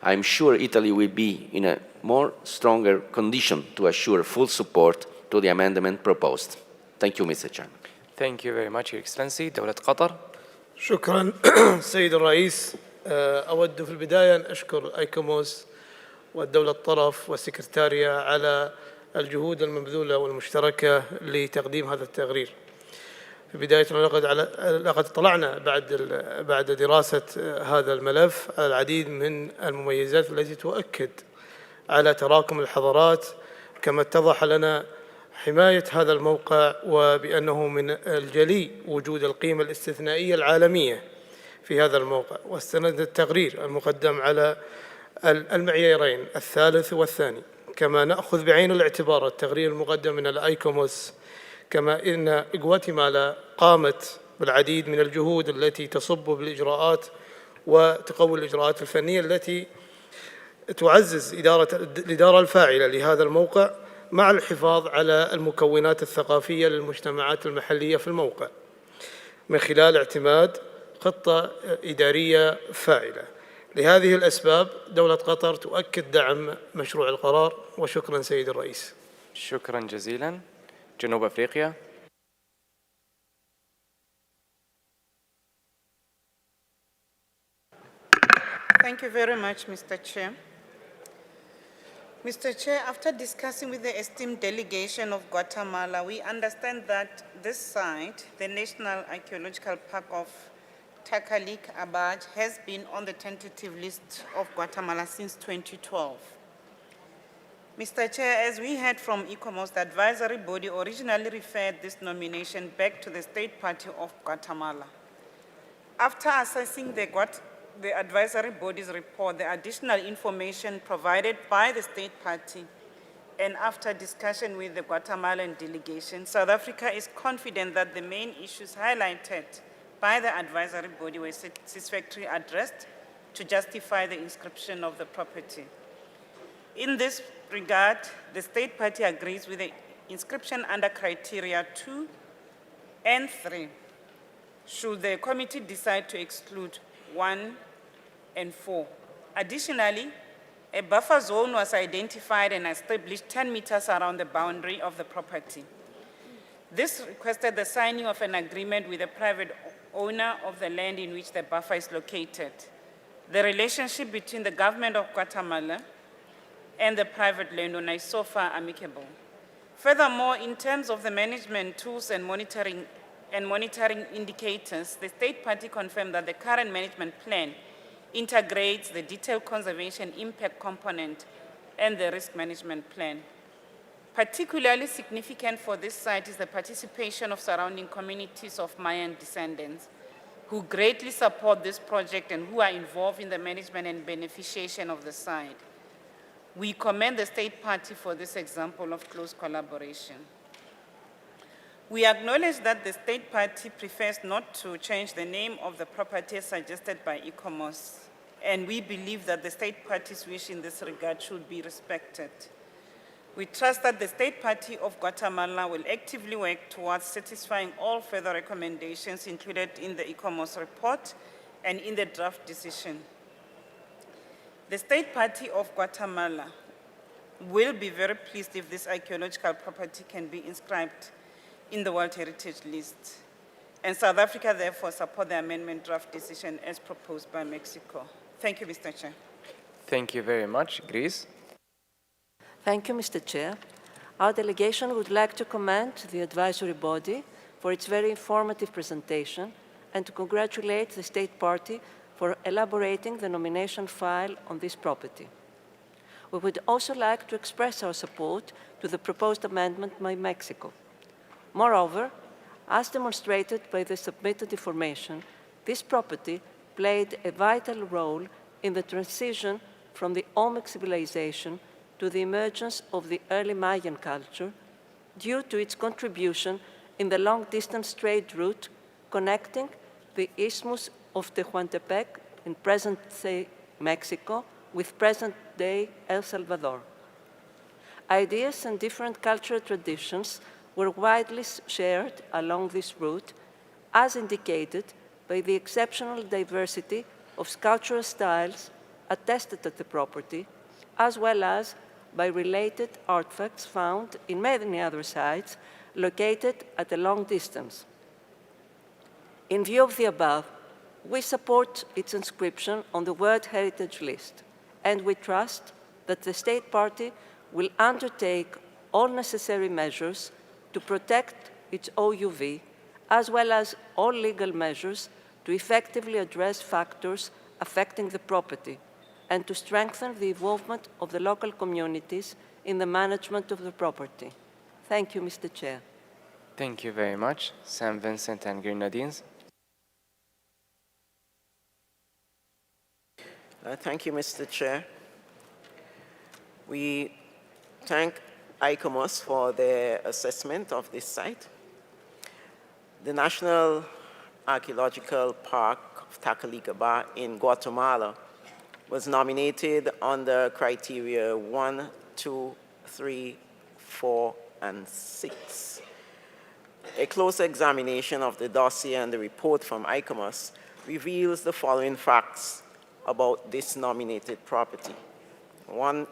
I'm sure Italy will be in a more stronger condition to assure full support to the amendment proposed. Thank you, Mr. Chairman. Thank you very much, Your Excellency. دولة قطر. شكرا سيد الرئيس. أود في البداية أن أشكر أيكوموس والدولة الطرف والسكرتارية على الجهود المبذولة والمشتركة لتقديم هذا التقرير. في بداية لقد اطلعنا بعد دراسة هذا الملف على العديد من المميزات التي تؤكد على تراكم الحضارات، كما اتضح لنا حماية هذا الموقع وبأنه من الجلي وجود القيمة الاستثنائية العالمية في هذا الموقع. واستند التقرير المقدم على المعيارين الثالث والثاني. كما نأخذ بعين الاعتبار التقرير المقدم من الأيكوموس، كما إن غواتيمالا قامت بالعديد من الجهود التي تصب بالإجراءات وتقوي الإجراءات الفنية التي تعزز الإدارة الفاعلة لهذا الموقع مع الحفاظ على المكونات الثقافية للمجتمعات المحلية في الموقع من خلال اعتماد خطة إدارية فاعلة. لهذه الأسباب دولة قطر تؤكد دعم مشروع القرار. وشكرا سيد الرئيس. شكرا جزيلا. جنوب أفريقيا. Thank you very much, Mr. Chair. Mr. Chair, after discussing with the esteemed delegation of Guatemala, we understand that this site, the National Archaeological Park of Takalik-Abaj, has been on the tentative list of Guatemala since 2012. Mr. Chair, as we heard from ICOMOS, the advisory body originally referred this nomination back to the State Party of Guatemala. After assessing the advisory body's report, the additional information provided by the State Party, and after discussion with the Guatemalan delegation, South Africa is confident that the main issues highlighted by the advisory body were satisfactorily addressed to justify the inscription of the property. In this regard, the State Party agrees with the inscription under criteria 2 and 3. Should the committee decide to exclude 1 and 4. Additionally, a buffer zone was identified and established 10 meters around the boundary of the property. This requested the signing of an agreement with the private owner of the land in which the buffer is located. The relationship between the government of Guatemala and the private landowner is so far amicable. Furthermore, in terms of the management tools and monitoring indicators, the State Party confirmed that the current management plan integrates the detailed conservation impact component and the risk management plan. Particularly significant for this site is the participation of surrounding communities of Mayan descendants who greatly support this project and who are involved in the management and beneficiation of the site. We commend the State Party for this example of close collaboration. We acknowledge that the State Party prefers not to change the name of the property as suggested by ICOMOS, and we believe that the State Party's wish in this regard should be respected. We trust that the State Party of Guatemala will actively work towards satisfying all further recommendations included in the ICOMOS report and in the draft decision. The State Party of Guatemala will be very pleased if this archaeological property can be inscribed in the World Heritage List. And South Africa, therefore, support the amendment draft decision as proposed by Mexico. Thank you, Mr. Chair. Thank you very much. Greece. Thank you, Mr. Chair. Our delegation would like to commend the advisory body for its very informative presentation and to congratulate the State Party for elaborating the nomination file on this property. We would also like to express our support to the proposed amendment by Mexico. Moreover, as demonstrated by the submitted information, this property played a vital role in the transition from the Olmec civilization to the emergence of the early Mayan culture due to its contribution in the long-distance trade route connecting the Isthmus of Tehuantepec in present-day Mexico with present-day El Salvador. Ideas and different cultural traditions were widely shared along this route, as indicated by the exceptional diversity of sculptural styles attested at the property, as well as by related artifacts found in many other sites located at a long distance. In view of the above, we support its inscription on the World Heritage List, and we trust that the State Party will undertake all necessary measures to protect its OUV, as well as all legal measures to effectively address factors affecting the property and to strengthen the involvement of the local communities in the management of the property. Thank you, Mr. Chair. Thank you very much, St. Vincent and Grenadines. Thank you, Mr. Chair. We thank ICOMOS for their assessment of this site. The National Archaeological Park of Tacaligaba in Guatemala was nominated under criteria 1, 2, 3, 4, and 6. A closer examination of the dossier and the report from ICOMOS reveals the following facts about this nominated property. 1,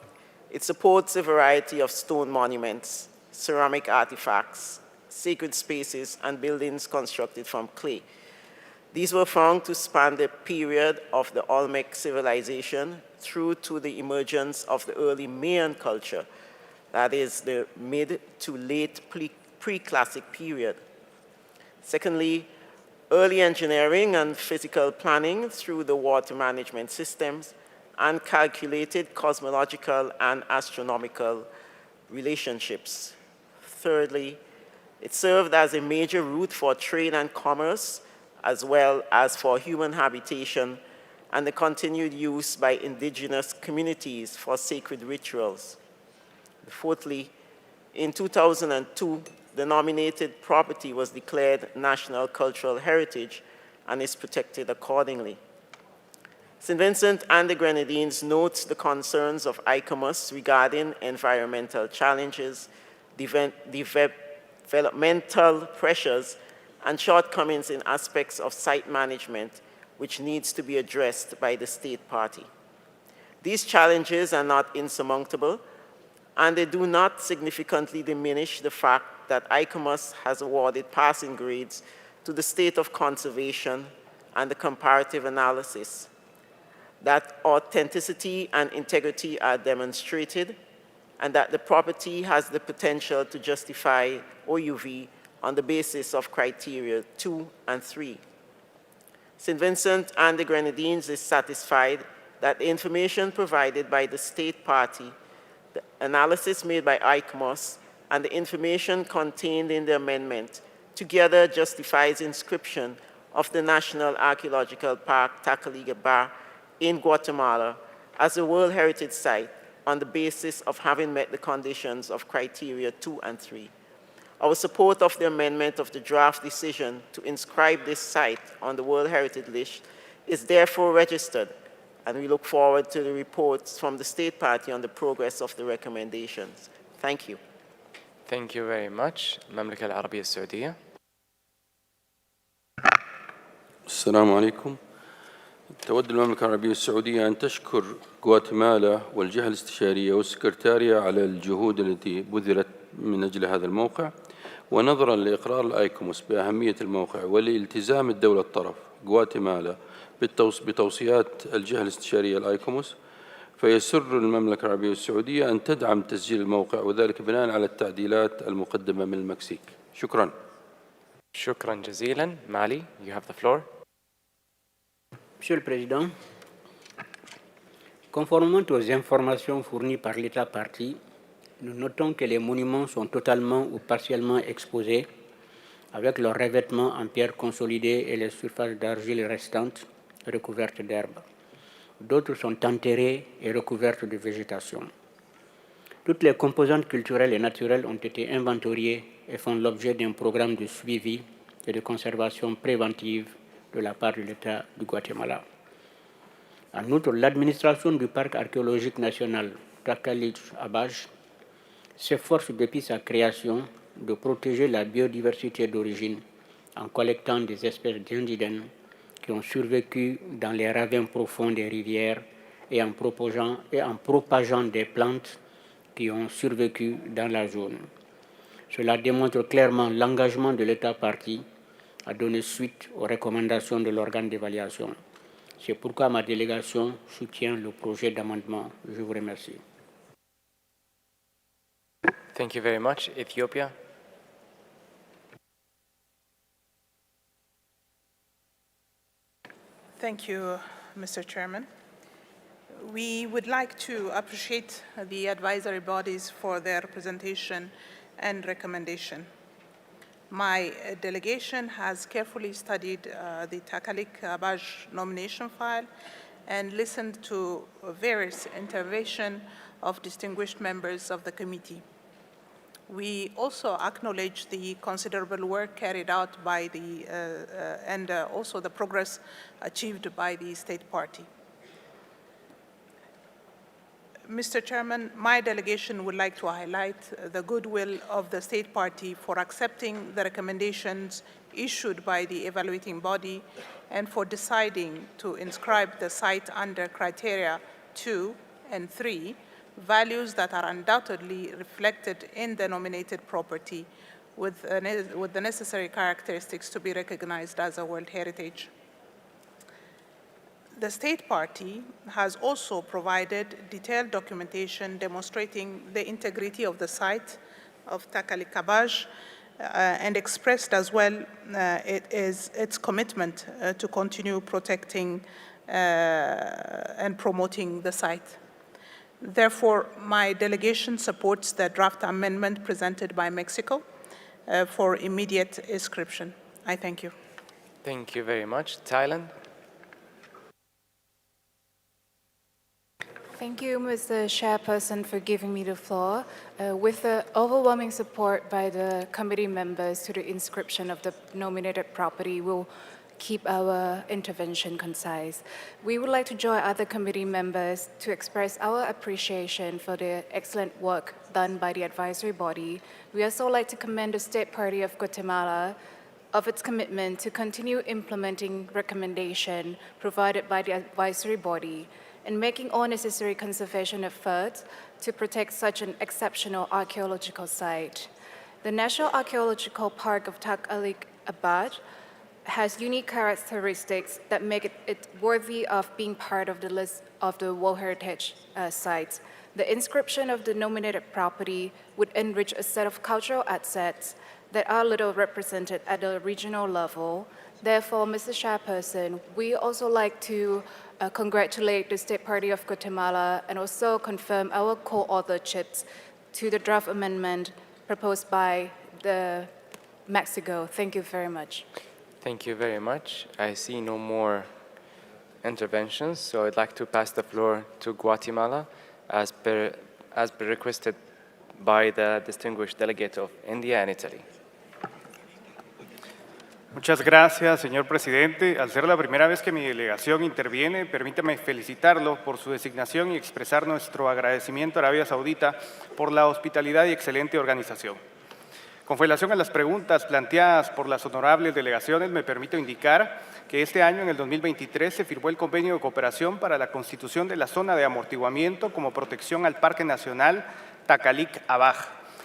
it supports a variety of stone monuments, ceramic artifacts, sacred spaces, and buildings constructed from clay. These were found to span the period of the Olmec civilization through to the emergence of the early Mayan culture, that is the mid to late pre-classic period. Secondly, early engineering and physical planning through the water management systems and calculated cosmological and astronomical relationships. Thirdly, it served as a major route for trade and commerce, as well as for human habitation and the continued use by indigenous communities for sacred rituals. Fourthly, in 2002, the nominated property was declared National Cultural Heritage and is protected accordingly. St. Vincent and the Grenadines notes the concerns of ICOMOS regarding environmental challenges, developmental pressures, and shortcomings in aspects of site management, which needs to be addressed by the State Party. These challenges are not insurmountable, and they do not significantly diminish the fact that ICOMOS has awarded passing grades to the state of conservation and the comparative analysis, that authenticity and integrity are demonstrated, and that the property has the potential to justify OUV on the basis of criteria 2 and 3. St. Vincent and the Grenadines is satisfied that the information provided by the State Party, the analysis made by ICOMOS, and the information contained in the amendment together justifies inscription of the National Archaeological Park Tacaligaba in Guatemala as a World Heritage Site on the basis of having met the conditions of criteria 2 and 3. Our support of the amendment of the draft decision to inscribe this site on the World Heritage List is therefore registered, and we look forward to the reports from the State Party on the progress of the recommendations. Thank you. Thank you very much. المملكة العربية السعودية. السلام عليكم. تود المملكة العربية السعودية أن تشكر غواتيمالا والجهة الاستشارية والسكرتارية على الجهود التي بذلت من أجل هذا الموقع، ونظرا لإقرار الآيكوموس بأهمية الموقع ولالتزام الدولة الطرف غواتيمالا بتوصيات الجهة الاستشارية الآيكوموس، فيسر المملكة العربية السعودية أن تدعم تسجيل الموقع، وذلك بناء على التعديلات المقدمة من المكسيك. شكرا. شكرا جزيلا. Mali, you have the floor. Monsieur le Président, conformément aux informations fournies par l'État partie, nous notons que les monuments sont totalement ou partiellement exposés avec leurs revêtements en pierre consolidée et les surfaces d'argile restantes recouvertes d'herbe. D'autres sont enterrés et recouvertes de végétation. Toutes les composantes culturelles et naturelles ont été inventoriées et font l'objet d'un programme de suivi et de conservation préventive de la part de l'État du Guatemala. En outre, l'administration du parc archéologique national Takalik-Abaj s'efforce depuis sa création de protéger la biodiversité d'origine en collectant des espèces d'indigènes qui ont survécu dans les ravins profonds des rivières et en propageant des plantes qui ont survécu dans la zone. Cela démontre clairement l'engagement de l'État partie à donner suite aux recommandations de l'organe d'évaluation. C'est pourquoi ma délégation soutient le projet d'amendement. Je vous remercie. Thank you very much. Ethiopia. Thank you, Mr. Chairman. We would like to appreciate the advisory bodies for their presentation and recommendation. My delegation has carefully studied the Takalik-Abaj nomination file and listened to various interventions of distinguished members of the committee. We also acknowledge the considerable work carried out by and also the progress achieved by the state party. Mr. Chairman, my delegation would like to highlight the goodwill of the state party for accepting the recommendations issued by the evaluating body and for deciding to inscribe the site under criteria 2 and 3, values that are undoubtedly reflected in the nominated property with the necessary characteristics to be recognized as a World Heritage. The state party has also provided detailed documentation demonstrating the integrity of the site of Takalik-Abaj and expressed as well its commitment to continue protecting and promoting the site. Therefore, my delegation supports the draft amendment presented by Mexico for immediate inscription. I thank you. Thank you very much. Thailand. Thank you, Mr. Chairperson, for giving me the floor. With the overwhelming support by the committee members to the inscription of the nominated property, we'll keep our intervention concise. We would like to join other committee members to express our appreciation for the excellent work done by the advisory body. We also like to commend the State Party of Guatemala of its commitment to continue implementing recommendation provided by the advisory body and making all necessary conservation efforts to protect such an exceptional archaeological site. The National Archaeological Park of Takalik-Abaj has unique characteristics that make it worthy of being part of the list of the World Heritage sites. The inscription of the nominated property would enrich a set of cultural assets that are little represented at the regional level. Therefore, Mr. Chairperson, we also like to congratulate the State Party of Guatemala and also confirm our co-authorships to the draft amendment proposed by Mexico. Thank you very much. Thank you very much. I see no more interventions, so I'd like to pass the floor to Guatemala as per requested by the distinguished delegate of India and Italy. Muchas gracias, señor presidente. Al ser la primera vez que mi delegación interviene, permítame felicitarlo por su designación y expresar nuestro agradecimiento a Arabia Saudita por la hospitalidad y excelente organización. Con relación a las preguntas planteadas por las honorables delegaciones, me permito indicar que este año, en el 2023, se firmó el convenio de cooperación para la constitución de la zona de amortiguamiento como protección al Parque Nacional Takalik-Abaj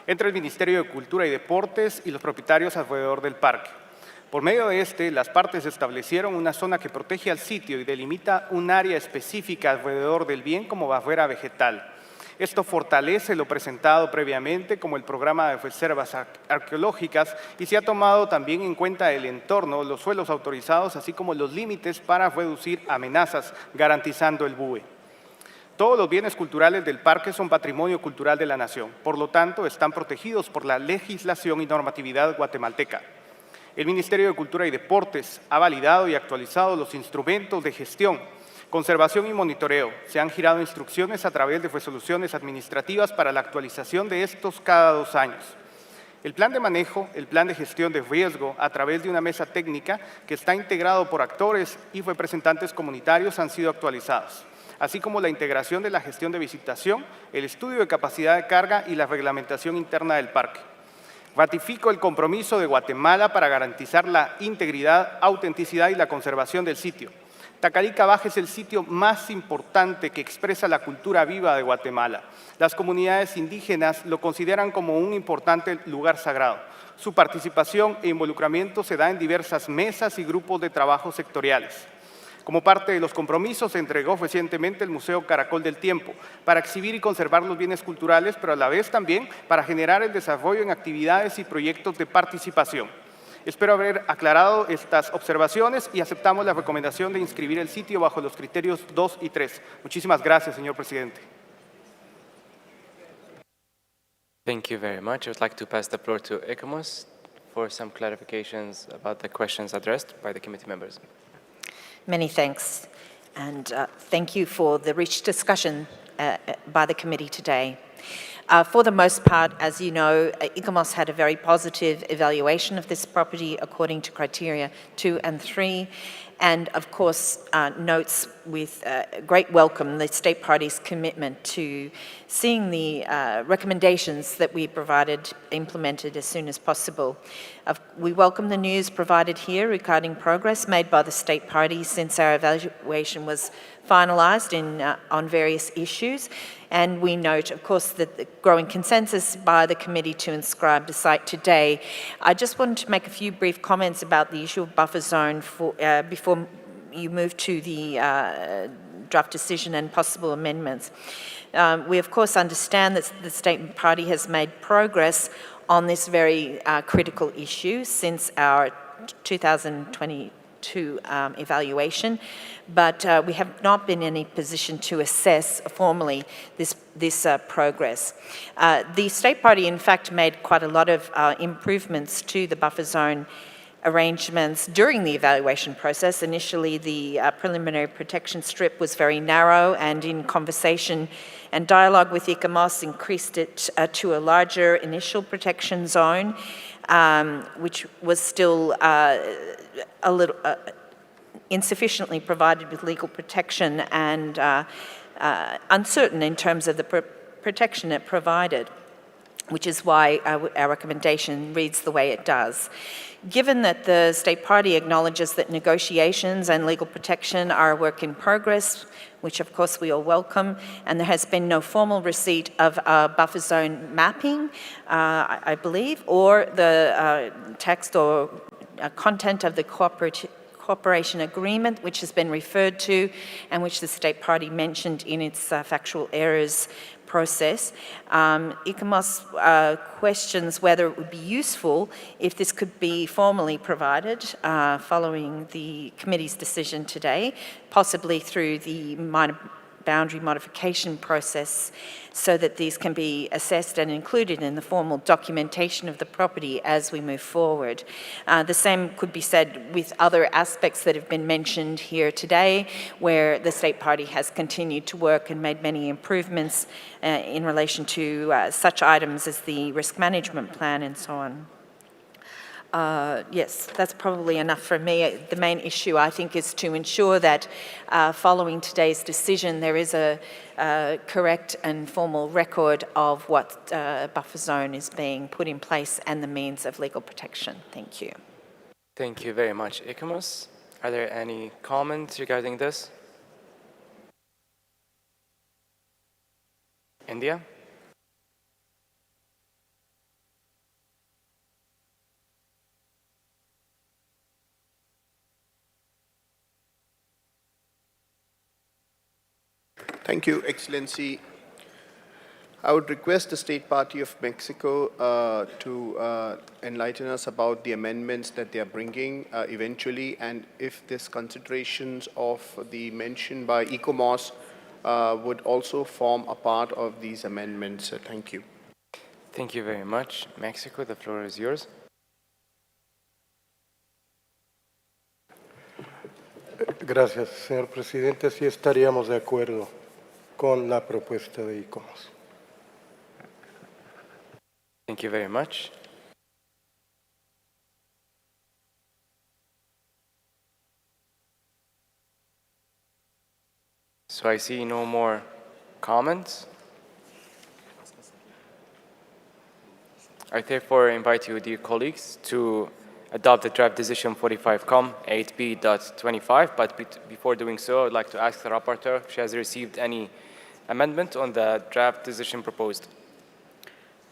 entre el Ministerio de Cultura y Deportes y los propietarios alrededor del parque. Por medio de este, las partes establecieron una zona que protege al sitio y delimita un área específica alrededor del bien como barrera vegetal. Esto fortalece lo presentado previamente como el programa de reservas arqueológicas y se ha tomado también en cuenta el entorno, los suelos autorizados, así como los límites para reducir amenazas, garantizando el BUE. Todos los bienes culturales del parque son patrimonio cultural de la nación, por lo tanto están protegidos por la legislación y normatividad guatemalteca. El Ministerio de Cultura y Deportes ha validado y actualizado los instrumentos de gestión, conservación y monitoreo. Se han girado instrucciones a través de resoluciones administrativas para la actualización de estos cada 2 años. El plan de manejo, el plan de gestión de riesgo, a través de una mesa técnica que está integrado por actores y representantes comunitarios, han sido actualizados, así como la integración de la gestión de visitación, el estudio de capacidad de carga y la reglamentación interna del parque. Ratifico el compromiso de Guatemala para garantizar la integridad, autenticidad y la conservación del sitio. Tacalica-Baja es el sitio más importante que expresa la cultura viva de Guatemala. Las comunidades indígenas lo consideran como un importante lugar sagrado. Su participación e involucramiento se da en diversas mesas y grupos de trabajo sectoriales. Como parte de los compromisos, se entregó recientemente el Museo Caracol del Tiempo para exhibir y conservar los bienes culturales, pero a la vez también para generar el desarrollo en actividades y proyectos de participación. Espero haber aclarado estas observaciones y aceptamos la recomendación de inscribir el sitio bajo los criterios 2 y 3. Muchísimas gracias, señor presidente. Thank you very much. I would like to pass the floor to Ecomos for some clarifications about the questions addressed by the committee members. Many thanks, and thank you for the rich discussion by the committee today. For the most part, as you know, Ecomos had a very positive evaluation of this property according to criteria 2 and 3, and of course notes with great welcome the state party's commitment to seeing the recommendations that we provided implemented as soon as possible. We welcome the news provided here regarding progress made by the state party since our evaluation was finalised on various issues. And we note, of course, that the growing consensus by the committee to inscribe the site today. I just wanted to make a few brief comments about the issue of buffer zone before you move to the draft decision and possible amendments. We, of course, understand that the state party has made progress on this very critical issue since our 2022 evaluation, but we have not been in a position to assess formally this progress. The state party, in fact, made quite a lot of improvements to the buffer zone arrangements during the evaluation process. Initially, the preliminary protection strip was very narrow, and in conversation and dialogue with Ecomos, increased it to a larger initial protection zone, which was still a little insufficiently provided with legal protection and uncertain in terms of the protection it provided, which is why our recommendation reads the way it does. Given that the state party acknowledges that negotiations and legal protection are a work in progress, which of course we all welcome, and there has been no formal receipt of buffer zone mapping, I believe, or the text or content of the cooperation agreement, which has been referred to and which the state party mentioned in its factual errors process. Ecomos questions whether it would be useful if this could be formally provided following the committee's decision today, possibly through the minor boundary modification process, so that these can be assessed and included in the formal documentation of the property as we move forward. The same could be said with other aspects that have been mentioned here today, where the state party has continued to work and made many improvements in relation to such items as the risk management plan and so on. Yes, that's probably enough from me. The main issue, I think, is to ensure that following today's decision, there is a correct and formal record of what buffer zone is being put in place and the means of legal protection. Thank you. Thank you very much, Ecomos. Are there any comments regarding this? India? Thank you, Excellency. I would request the State Party of Mexico to enlighten us about the amendments that they are bringing eventually, and if these considerations of the mention by Ecomos would also form a part of these amendments. Thank you. Thank you very much. Mexico, the floor is yours. Gracias, señor presidente. Sí estaríamos de acuerdo con la propuesta de Ecomos. Thank you very much. So I see no more comments. I therefore invite you, dear colleagues, to adopt the draft decision 45-com 8b.25. But before doing so, I'd like to ask the rapporteur if she has received any amendment on the draft decision proposed.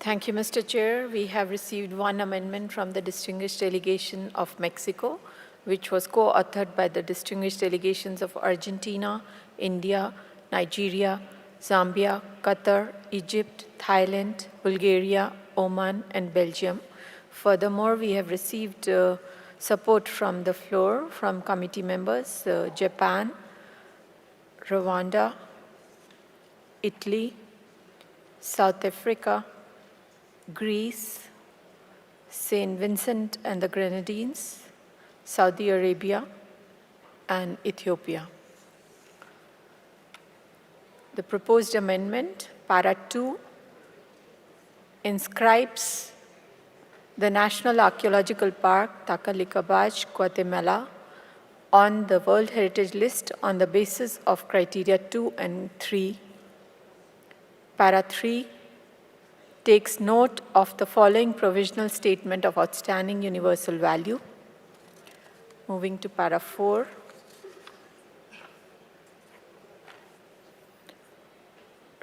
Thank you, Mr. Chair. We have received one amendment from the distinguished delegation of Mexico, which was co-authored by the distinguished delegations of Argentina, India, Nigeria, Zambia, Qatar, Egypt, Thailand, Bulgaria, Oman, and Belgium. Furthermore, we have received support from the floor from committee members, Japan, Rwanda, Italy, South Africa, Greece, St. Vincent and the Grenadines, Saudi Arabia, and Ethiopia. The proposed amendment, Para 2, inscribes the National Archaeological Park, Tacalicabaj, Guatemala, on the World Heritage List on the basis of criteria 2 and 3. Para 3 takes note of the following provisional statement of outstanding universal value. Moving to Para 4.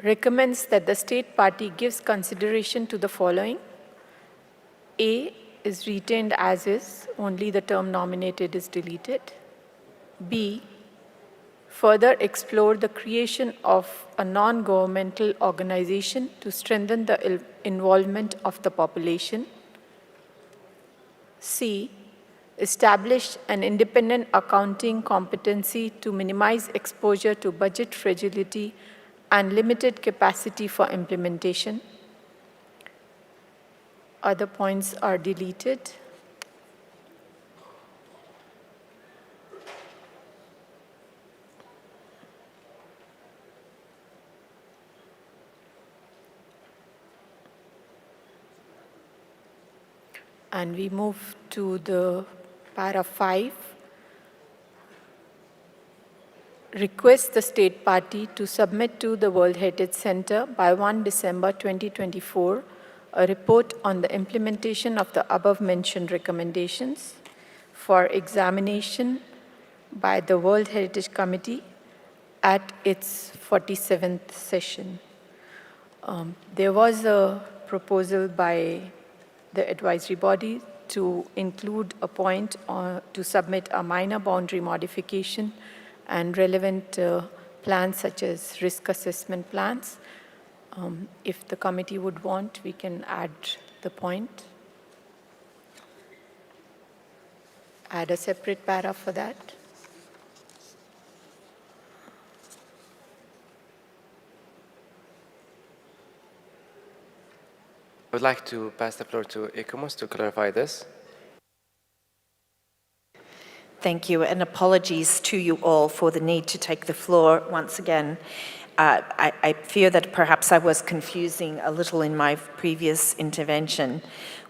Recommends that the state party gives consideration to the following. A is retained as is, only the term nominated is deleted. B, further explore the creation of a non-governmental organization to strengthen the involvement of the population. C, establish an independent accounting competency to minimize exposure to budget fragility and limited capacity for implementation. Other points are deleted. And we move to the Para 5. Request the state party to submit to the World Heritage Center by 1 December 2024 a report on the implementation of the above-mentioned recommendations for examination by the World Heritage Committee at its 47th session. There was a proposal by the advisory body to include a point to submit a minor boundary modification and relevant plans such as risk assessment plans. If the committee would want, we can add the point. Add a separate para for that. I would like to pass the floor to ICOMOS to clarify this. Thank you, and apologies to you all for the need to take the floor once again. I fear that perhaps I was confusing a little in my previous intervention.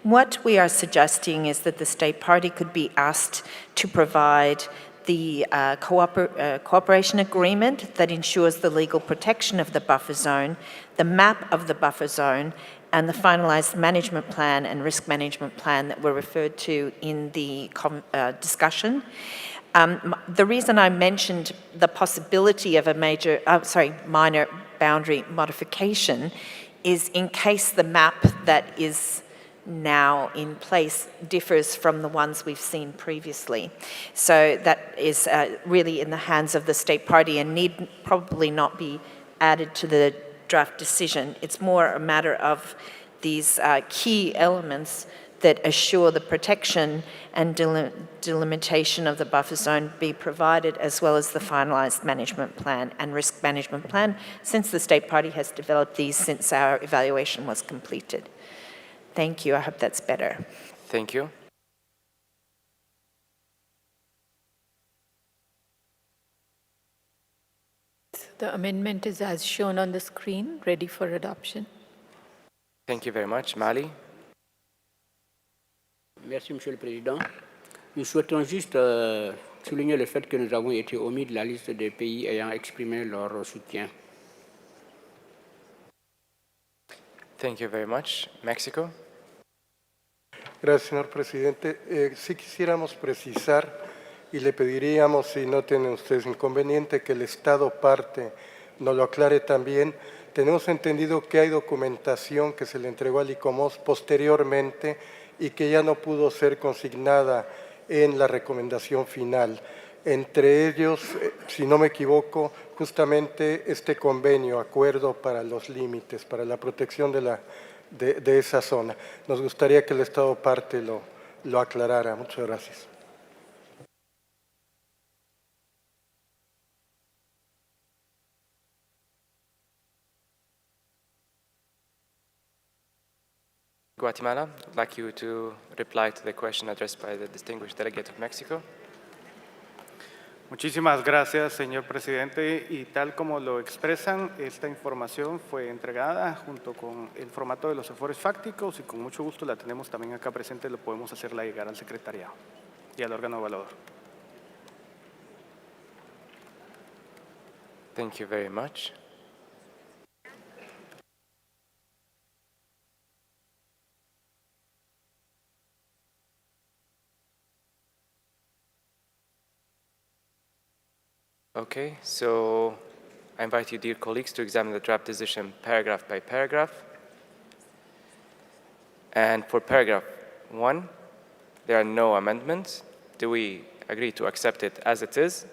What we are suggesting is that the state party could be asked to provide the cooperation agreement that ensures the legal protection of the buffer zone, the map of the buffer zone, and the finalized management plan and risk management plan that were referred to in the discussion. The reason I mentioned the possibility of a minor boundary modification is in case the map that is now in place differs from the ones we've seen previously. So that is really in the hands of the state party and need probably not be added to the draft decision. It's more a matter of these key elements that assure the protection and delimitation of the buffer zone be provided, as well as the finalised management plan and risk management plan, since the state party has developed these since our evaluation was completed. Thank you. I hope that's better. Thank you. The amendment is as shown on the screen, ready for adoption. Thank you very much. Mali? Merci, Monsieur le Président. Nous souhaitons juste souligner le fait que nous avons été omis de la liste des pays ayant exprimé leur soutien. Thank you very much. Mexico? Gracias, señor presidente. Sí quisiéramos precisar y le pediríamos, si no tienen ustedes inconveniente, que el Estado parte nos lo aclare también. Tenemos entendido que hay documentación que se le entregó al ICOMOS posteriormente y que ya no pudo ser consignada en la recomendación final. Entre ellos, si no me equivoco, justamente este convenio, acuerdo para los límites, para la protección de esa zona. Nos gustaría que el Estado parte lo aclarara. Muchas gracias. Guatemala, I'd like you to reply to the question addressed by the distinguished delegate of Mexico. Muchísimas gracias, señor presidente. Y tal como lo expresan, esta información fue entregada junto con el formato de los informes fácticos y con mucho gusto la tenemos también acá presente, lo podemos hacerla llegar al secretariado y al órgano evaluador. Thank you very much. Okay, so I invite you, dear colleagues, to examine the draft decision paragraph by paragraph. And for paragraph 1, there are no amendments. Do we agree to accept it as it is?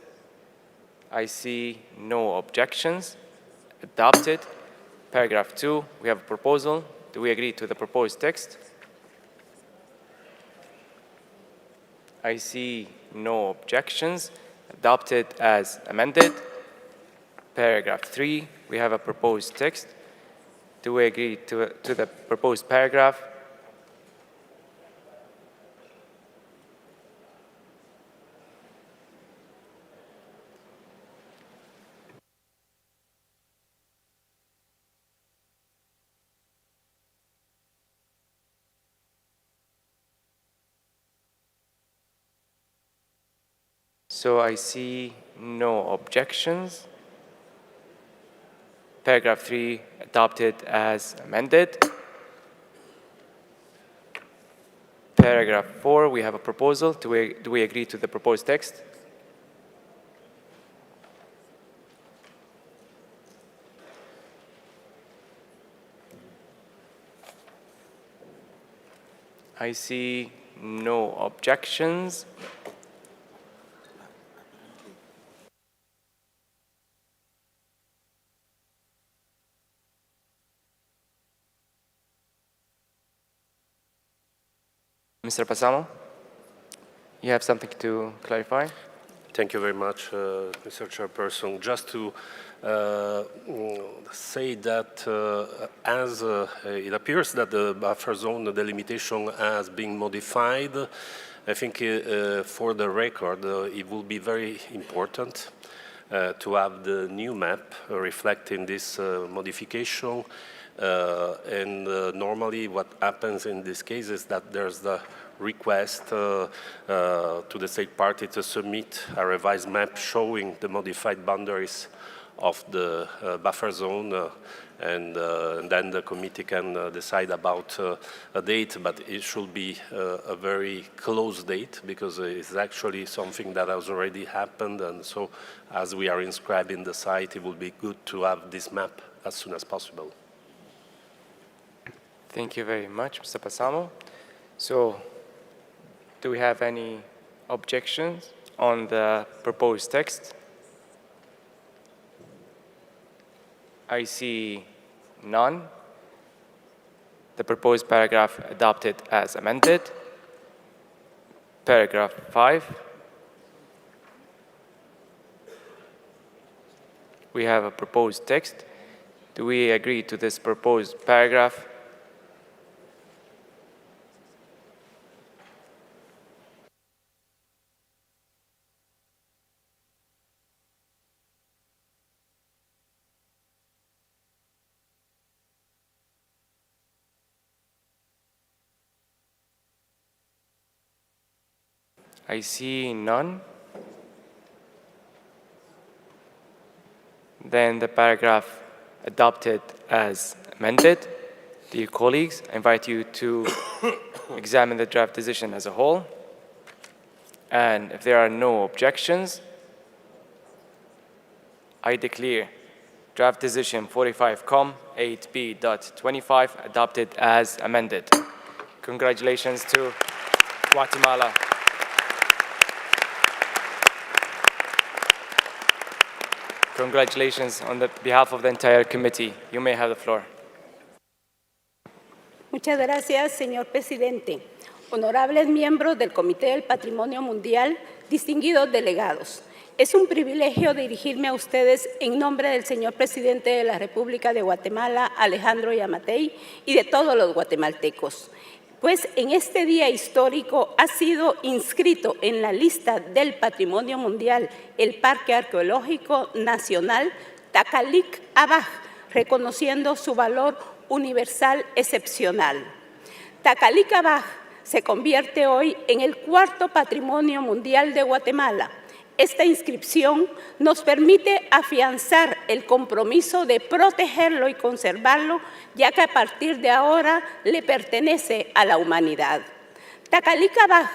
I see no objections. Adopted. Paragraph 2, we have a proposal. Do we agree to the proposed text? I see no objections. Adopted as amended. Paragraph 3, we have a proposed text. Do we agree to the proposed paragraph? So I see no objections. Paragraph 3 adopted as amended. Paragraph 4, we have a proposal. Do we agree to the proposed text? I see no objections. Mr. Pasamo, you have something to clarify? Thank you very much, Mr. Chairperson. Just to say that as it appears that the buffer zone delimitation has been modified, I think for the record it will be very important to have the new map reflecting this modification. Normally what happens in this case is that there's the request to the state party to submit a revised map showing the modified boundaries of the buffer zone and then the committee can decide about a date, but it should be a very close date because it's actually something that has already happened, and so as we are inscribing the site, it would be good to have this map as soon as possible. Thank you very much, Mr. Pasamo. So, do we have any objections on the proposed text? I see none. The proposed paragraph adopted as amended. Paragraph 5. We have a proposed text. Do we agree to this proposed paragraph? I see none. then the paragraph adopted as amended. Dear colleagues, I invite you to examine the draft decision as a whole. And if there are no objections, I declare draft decision 45.8b.25 adopted as amended. Congratulations to Guatemala. Congratulations on behalf of the entire committee. You may have the floor. Muchas gracias, señor presidente. Honorables miembros del Comité del Patrimonio Mundial, distinguidos delegados. Es un privilegio dirigirme a ustedes en nombre del señor presidente de la República de Guatemala, Alejandro Yamatei, y de todos los guatemaltecos. Pues en este día histórico ha sido inscrito en la lista del Patrimonio Mundial el Parque Arqueológico Nacional Takalik-Abaj, reconociendo su valor universal excepcional. Takalik-Abaj se convierte hoy en el cuarto Patrimonio Mundial de Guatemala. Esta inscripción nos permite afianzar el compromiso de protegerlo y conservarlo, ya que a partir de ahora le pertenece a la humanidad. Takalik-Abaj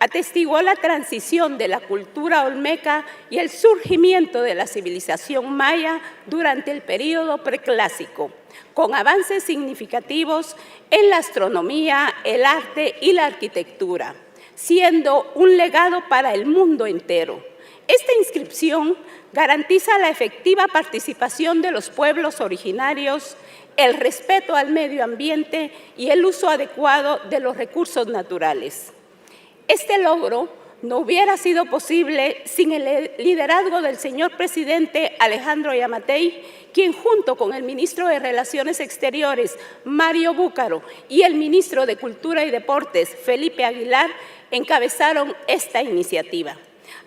atestiguó la transición de la cultura olmeca y el surgimiento de la civilización maya durante el período preclásico, con avances significativos en la astronomía, el arte y la arquitectura, siendo un legado para el mundo entero. Esta inscripción garantiza la efectiva participación de los pueblos originarios, el respeto al medio ambiente y el uso adecuado de los recursos naturales. Este logro no hubiera sido posible sin el liderazgo del señor presidente Alejandro Yamatei, quien junto con el ministro de Relaciones Exteriores, Mario Búcaro, y el ministro de Cultura y Deportes, Felipe Aguilar, encabezaron esta iniciativa.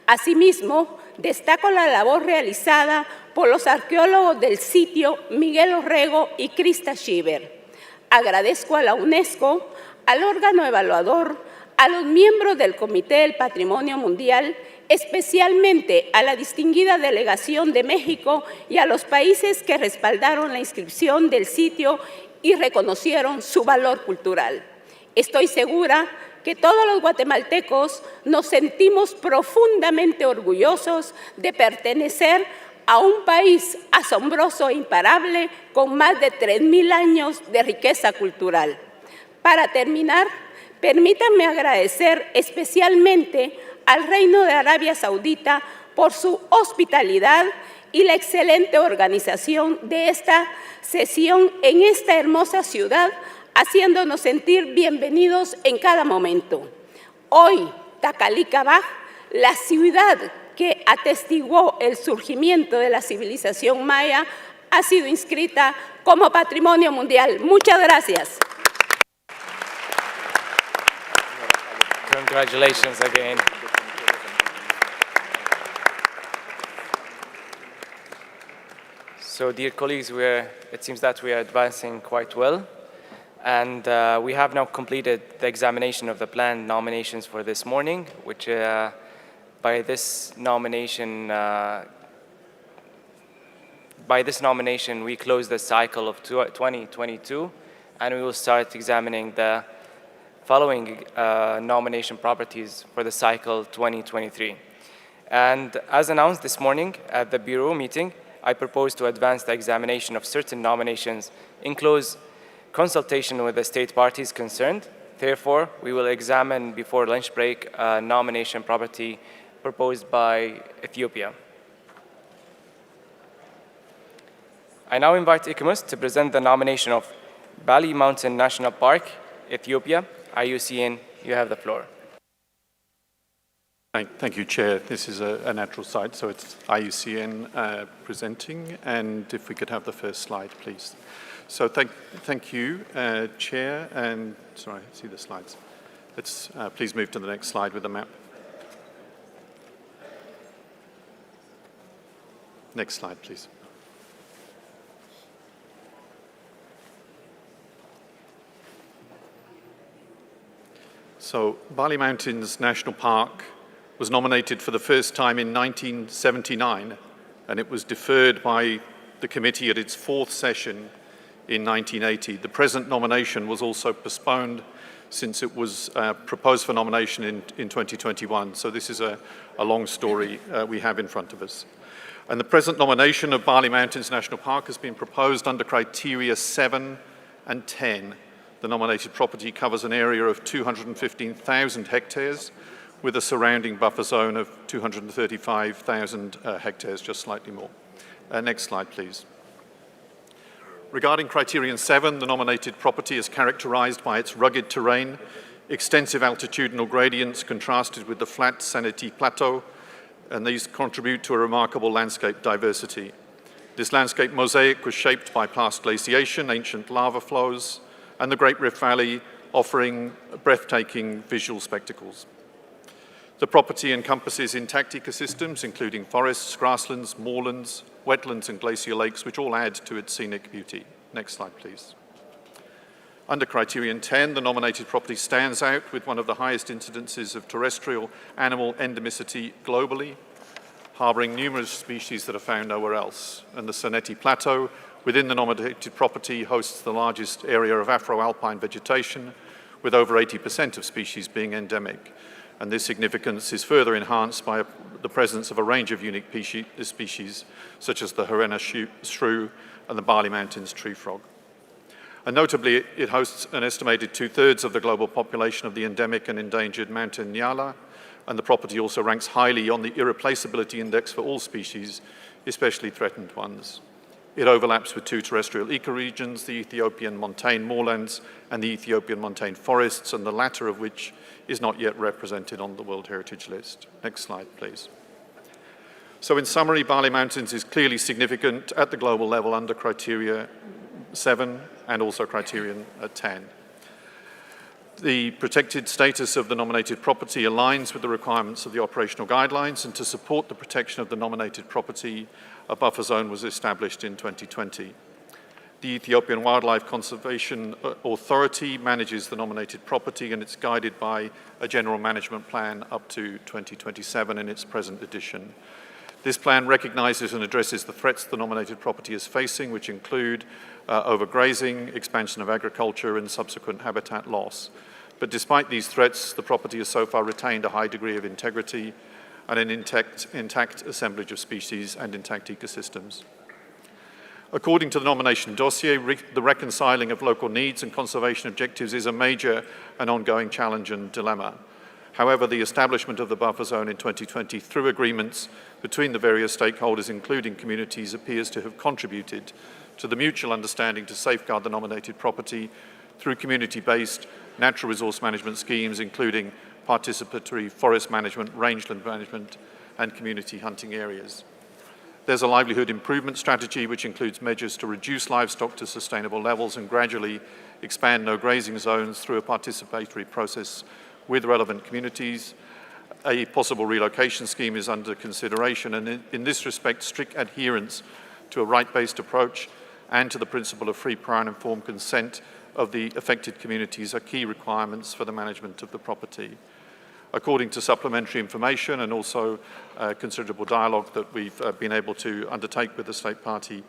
Asimismo, destaco la labor realizada por los arqueólogos del sitio Miguel Orrego y Krista Schieber. Agradezco a la UNESCO, al órgano evaluador, a los miembros del Comité del Patrimonio Mundial, especialmente a la distinguida delegación de México y a los países que respaldaron la inscripción del sitio y reconocieron su valor cultural. Estoy segura que todos los guatemaltecos nos sentimos profundamente orgullosos de pertenecer a un país asombroso e imparable con más de 3.000 años de riqueza cultural. Para terminar, permítanme agradecer especialmente al Reino de Arabia Saudita por su hospitalidad y la excelente organización de esta sesión en esta hermosa ciudad, haciéndonos sentir bienvenidos en cada momento. Hoy, Takalik-Abaj, la ciudad que atestiguó el surgimiento de la civilización maya, ha sido inscrita como Patrimonio Mundial. Muchas gracias. Congratulations again. So, dear colleagues, it seems that we are advancing quite well. And we have now completed the examination of the planned nominations for this morning, which by this nomination we close the cycle of 2022, and we will start examining the following nomination properties for the cycle 2023. And as announced this morning at the Bureau meeting, I propose to advance the examination of certain nominations in close consultation with the state parties concerned. Therefore, we will examine before lunch break a nomination property proposed by Ethiopia. I now invite ICOMOS to present the nomination of Bali Mountain National Park, Ethiopia. IUCN, you have the floor. Thank you, Chair. This is a natural site, so it's IUCN presenting. And if we could have the first slide, please. So thank you, Chair, and sorry, I see the slides. Let's please move to the next slide with the map. Next slide, please. So Bali Mountains National Park was nominated for the first time in 1979 and it was deferred by the committee at its 4th session in 1980. The present nomination was also postponed since it was proposed for nomination in 2021. So this is a long story we have in front of us. And the present nomination of Bali Mountains National Park has been proposed under criteria 7 and 10. The nominated property covers an area of 215,000 hectares with a surrounding buffer zone of 235,000 hectares, just slightly more. Next slide, please. Regarding criterion 7, the nominated property is characterized by its rugged terrain, extensive altitudinal gradients contrasted with the flat Saneti Plateau, and these contribute to a remarkable landscape diversity. This landscape mosaic was shaped by past glaciation, ancient lava flows, and the Great Rift Valley, offering breathtaking visual spectacles. The property encompasses intact ecosystems, including forests, grasslands, moorlands, wetlands, and glacial lakes, which all add to its scenic beauty. Next slide, please. Under criterion 10, the nominated property stands out with one of the highest incidences of terrestrial animal endemicity globally, harboring numerous species that are found nowhere else. And the Saneti Plateau, within the nominated property, hosts the largest area of Afro-alpine vegetation, with over 80% of species being endemic. And this significance is further enhanced by the presence of a range of unique species, such as the Harena shrew and the Bali Mountains tree frog. And notably, it hosts an estimated 2/3 of the global population of the endemic and endangered mountain nyala, and the property also ranks highly on the irreplaceability index for all species, especially threatened ones. It overlaps with 2 terrestrial ecoregions, the Ethiopian montane moorlands and the Ethiopian montane forests, and the latter of which is not yet represented on the World Heritage List. Next slide, please. So in summary, Bali Mountains is clearly significant at the global level under criteria 7 and also criterion 10. The protected status of the nominated property aligns with the requirements of the operational guidelines, and to support the protection of the nominated property, a buffer zone was established in 2020. The Ethiopian Wildlife Conservation Authority manages the nominated property, and it's guided by a general management plan up to 2027 in its present edition. This plan recognises and addresses the threats the nominated property is facing, which include overgrazing, expansion of agriculture, and subsequent habitat loss. But despite these threats, the property has so far retained a high degree of integrity and an intact assemblage of species and intact ecosystems. According to the nomination dossier, the reconciling of local needs and conservation objectives is a major and ongoing challenge and dilemma. However, the establishment of the buffer zone in 2020 through agreements between the various stakeholders, including communities, appears to have contributed to the mutual understanding to safeguard the nominated property through community-based natural resource management schemes, including participatory forest management, rangeland management, and community hunting areas. There's a livelihood improvement strategy which includes measures to reduce livestock to sustainable levels and gradually expand no grazing zones through a participatory process with relevant communities. A possible relocation scheme is under consideration, and in this respect, strict adherence to a right-based approach and to the principle of free, prior and informed consent of the affected communities are key requirements for the management of the property. According to supplementary information and also considerable dialogue that we've been able to undertake with the State Party,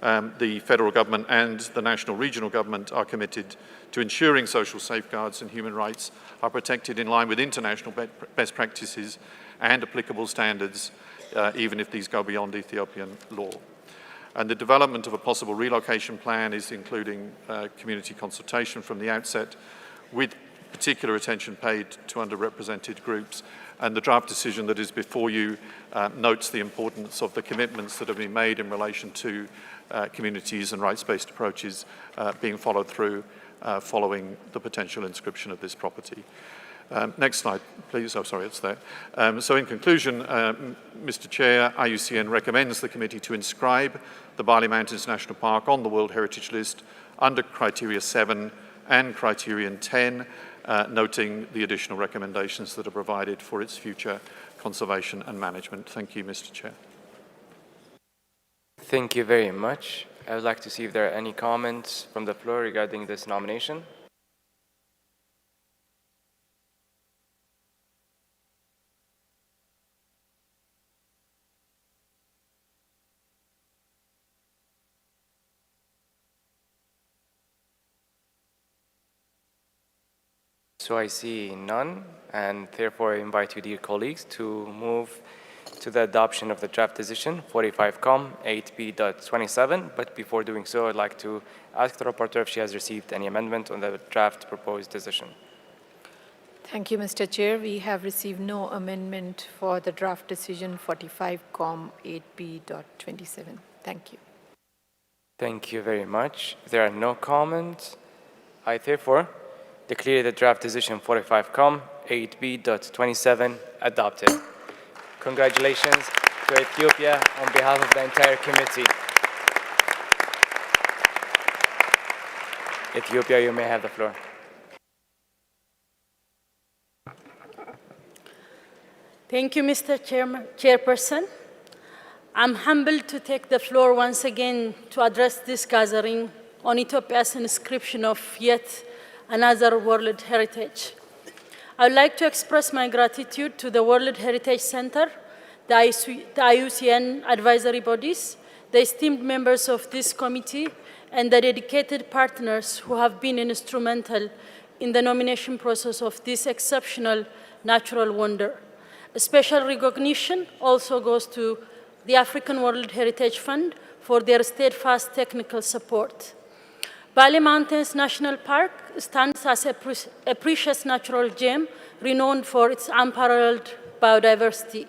the federal government and the national regional government are committed to ensuring social safeguards and human rights are protected in line with international best practices and applicable standards, even if these go beyond Ethiopian law. And the development of a possible relocation plan is including community consultation from the outset, with particular attention paid to underrepresented groups. And the draft decision that is before you notes the importance of the commitments that have been made in relation to communities and rights-based approaches being followed through following the potential inscription of this property. Next slide, please. Oh, sorry, it's there. So in conclusion, Mr. Chair, IUCN recommends the committee to inscribe the Bali Mountains National Park on the World Heritage List under criteria 7 and criterion 10, noting the additional recommendations that are provided for its future conservation and management. Thank you, Mr. Chair. Thank you very much. I would like to see if there are any comments from the floor regarding this nomination. So I see none, and therefore I invite you, dear colleagues, to move to the adoption of the draft decision 45Com 8B.27. But before doing so, I'd like to ask the rapporteur if she has received any amendment on the draft proposed decision. Thank you, Mr. Chair. We have received no amendment for the draft decision 45Com 8B.27. Thank you. Thank you very much. There are no comments. I therefore declare the draft decision 45Com 8B.27 adopted. Congratulations to Ethiopia on behalf of the entire committee. Ethiopia, you may have the floor. Thank you, Mr. Chairperson. I'm humbled to take the floor once again to address this gathering on Ethiopia's inscription of yet another World Heritage. I would like to express my gratitude to the World Heritage Center, the IUCN advisory bodies, the esteemed members of this committee, and the dedicated partners who have been instrumental in the nomination process of this exceptional natural wonder. A special recognition also goes to the African World Heritage Fund for their steadfast technical support. Bali Mountains National Park stands as a precious natural gem renowned for its unparalleled biodiversity.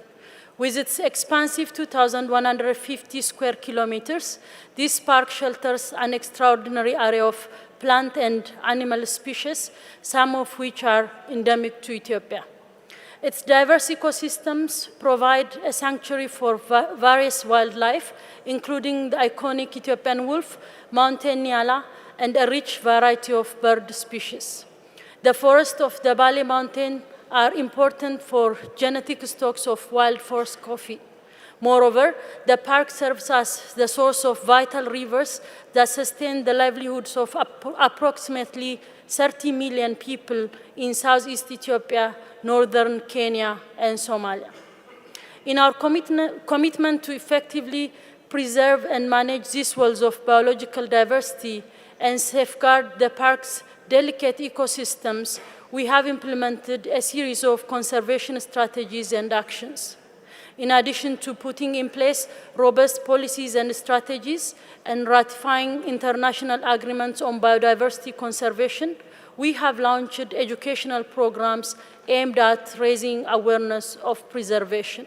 With its expansive 2,150 square kilometers, this park shelters an extraordinary area of plant and animal species, some of which are endemic to Ethiopia. Its diverse ecosystems provide a sanctuary for various wildlife, including the iconic Ethiopian wolf, mountain nyala, and a rich variety of bird species. The forests of the Bali Mountain are important for genetic stocks of wild forest coffee. Moreover, the park serves as the source of vital rivers that sustain the livelihoods of approximately 30 million people in Southeast Ethiopia, northern Kenya, and Somalia. In our commitment to effectively preserve and manage these wells of biological diversity and safeguard the park's delicate ecosystems, we have implemented a series of conservation strategies and actions. In addition to putting in place robust policies and strategies and ratifying international agreements on biodiversity conservation, we have launched educational programs aimed at raising awareness of preservation.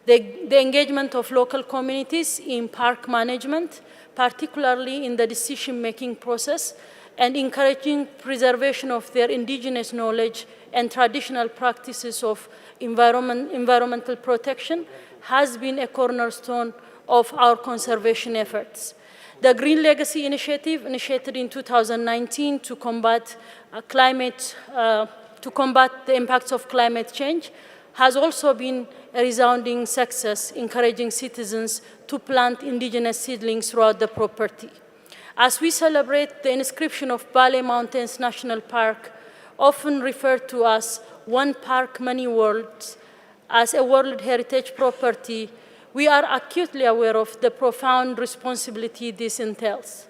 The engagement of local communities in park management, particularly in the decision-making process, and encouraging preservation of their indigenous knowledge and traditional practices of environmental protection has been a cornerstone of our conservation efforts. The Green Legacy Initiative, initiated in 2019 to combat the impacts of climate change, has also been a resounding success, encouraging citizens to plant indigenous seedlings throughout the property. As we celebrate the inscription of Bali Mountains National Park, often referred to as One Park, Many Worlds, as a World Heritage property, we are acutely aware of the profound responsibility this entails.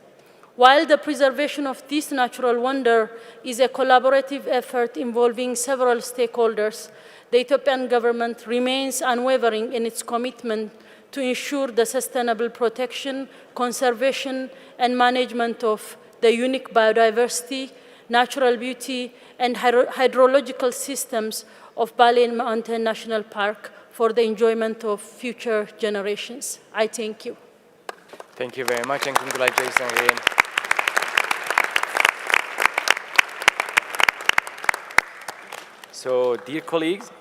While the preservation of this natural wonder is a collaborative effort involving several stakeholders, the Ethiopian government remains unwavering in its commitment to ensure the sustainable protection, conservation, and management of the unique biodiversity, natural beauty, and hydrological systems of Bali Mountain National Park for the enjoyment of future generations. I thank you. Thank you very much, and congratulations again. So, dear colleagues,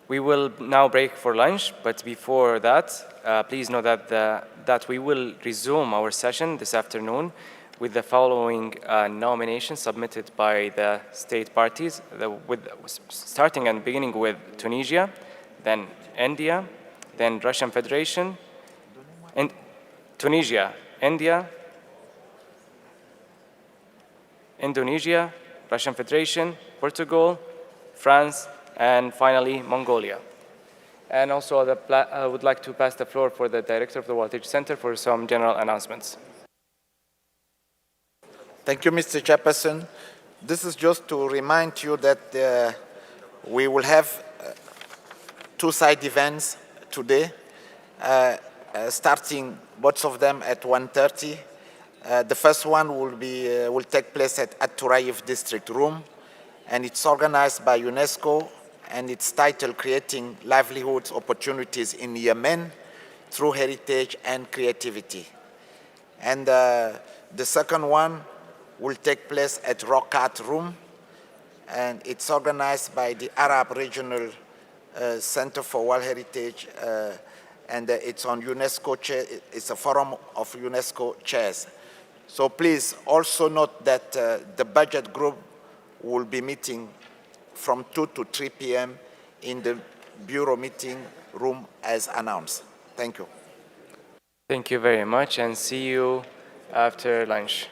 we will now break for lunch, but before that, please know that we will resume our session this afternoon with the following nominations submitted by the state parties, starting and beginning with Tunisia, then India, then Russian Federation, and Tunisia, India, Indonesia, Russian Federation, Portugal, France, and finally Mongolia. And also I would like to pass the floor for the Director of the World Heritage Center for some general announcements. Thank you, Mr. Chairperson. This is just to remind you that we will have two side events today, starting both of them at 1:30. The first one will take place at Turaif District Room, and it's organized by UNESCO, and it's titled Creating Livelihoods Opportunities in Yemen Through Heritage and Creativity. And the second one will take place at Rokat Room, and it's organized by the Arab Regional Center for World Heritage, and it's on UNESCO chair. It's a forum of UNESCO chairs. So please also note that the budget group will be meeting from 2 to 3 p.m. in the Bureau meeting room as announced. Thank you. Thank you very much, and see you after lunch.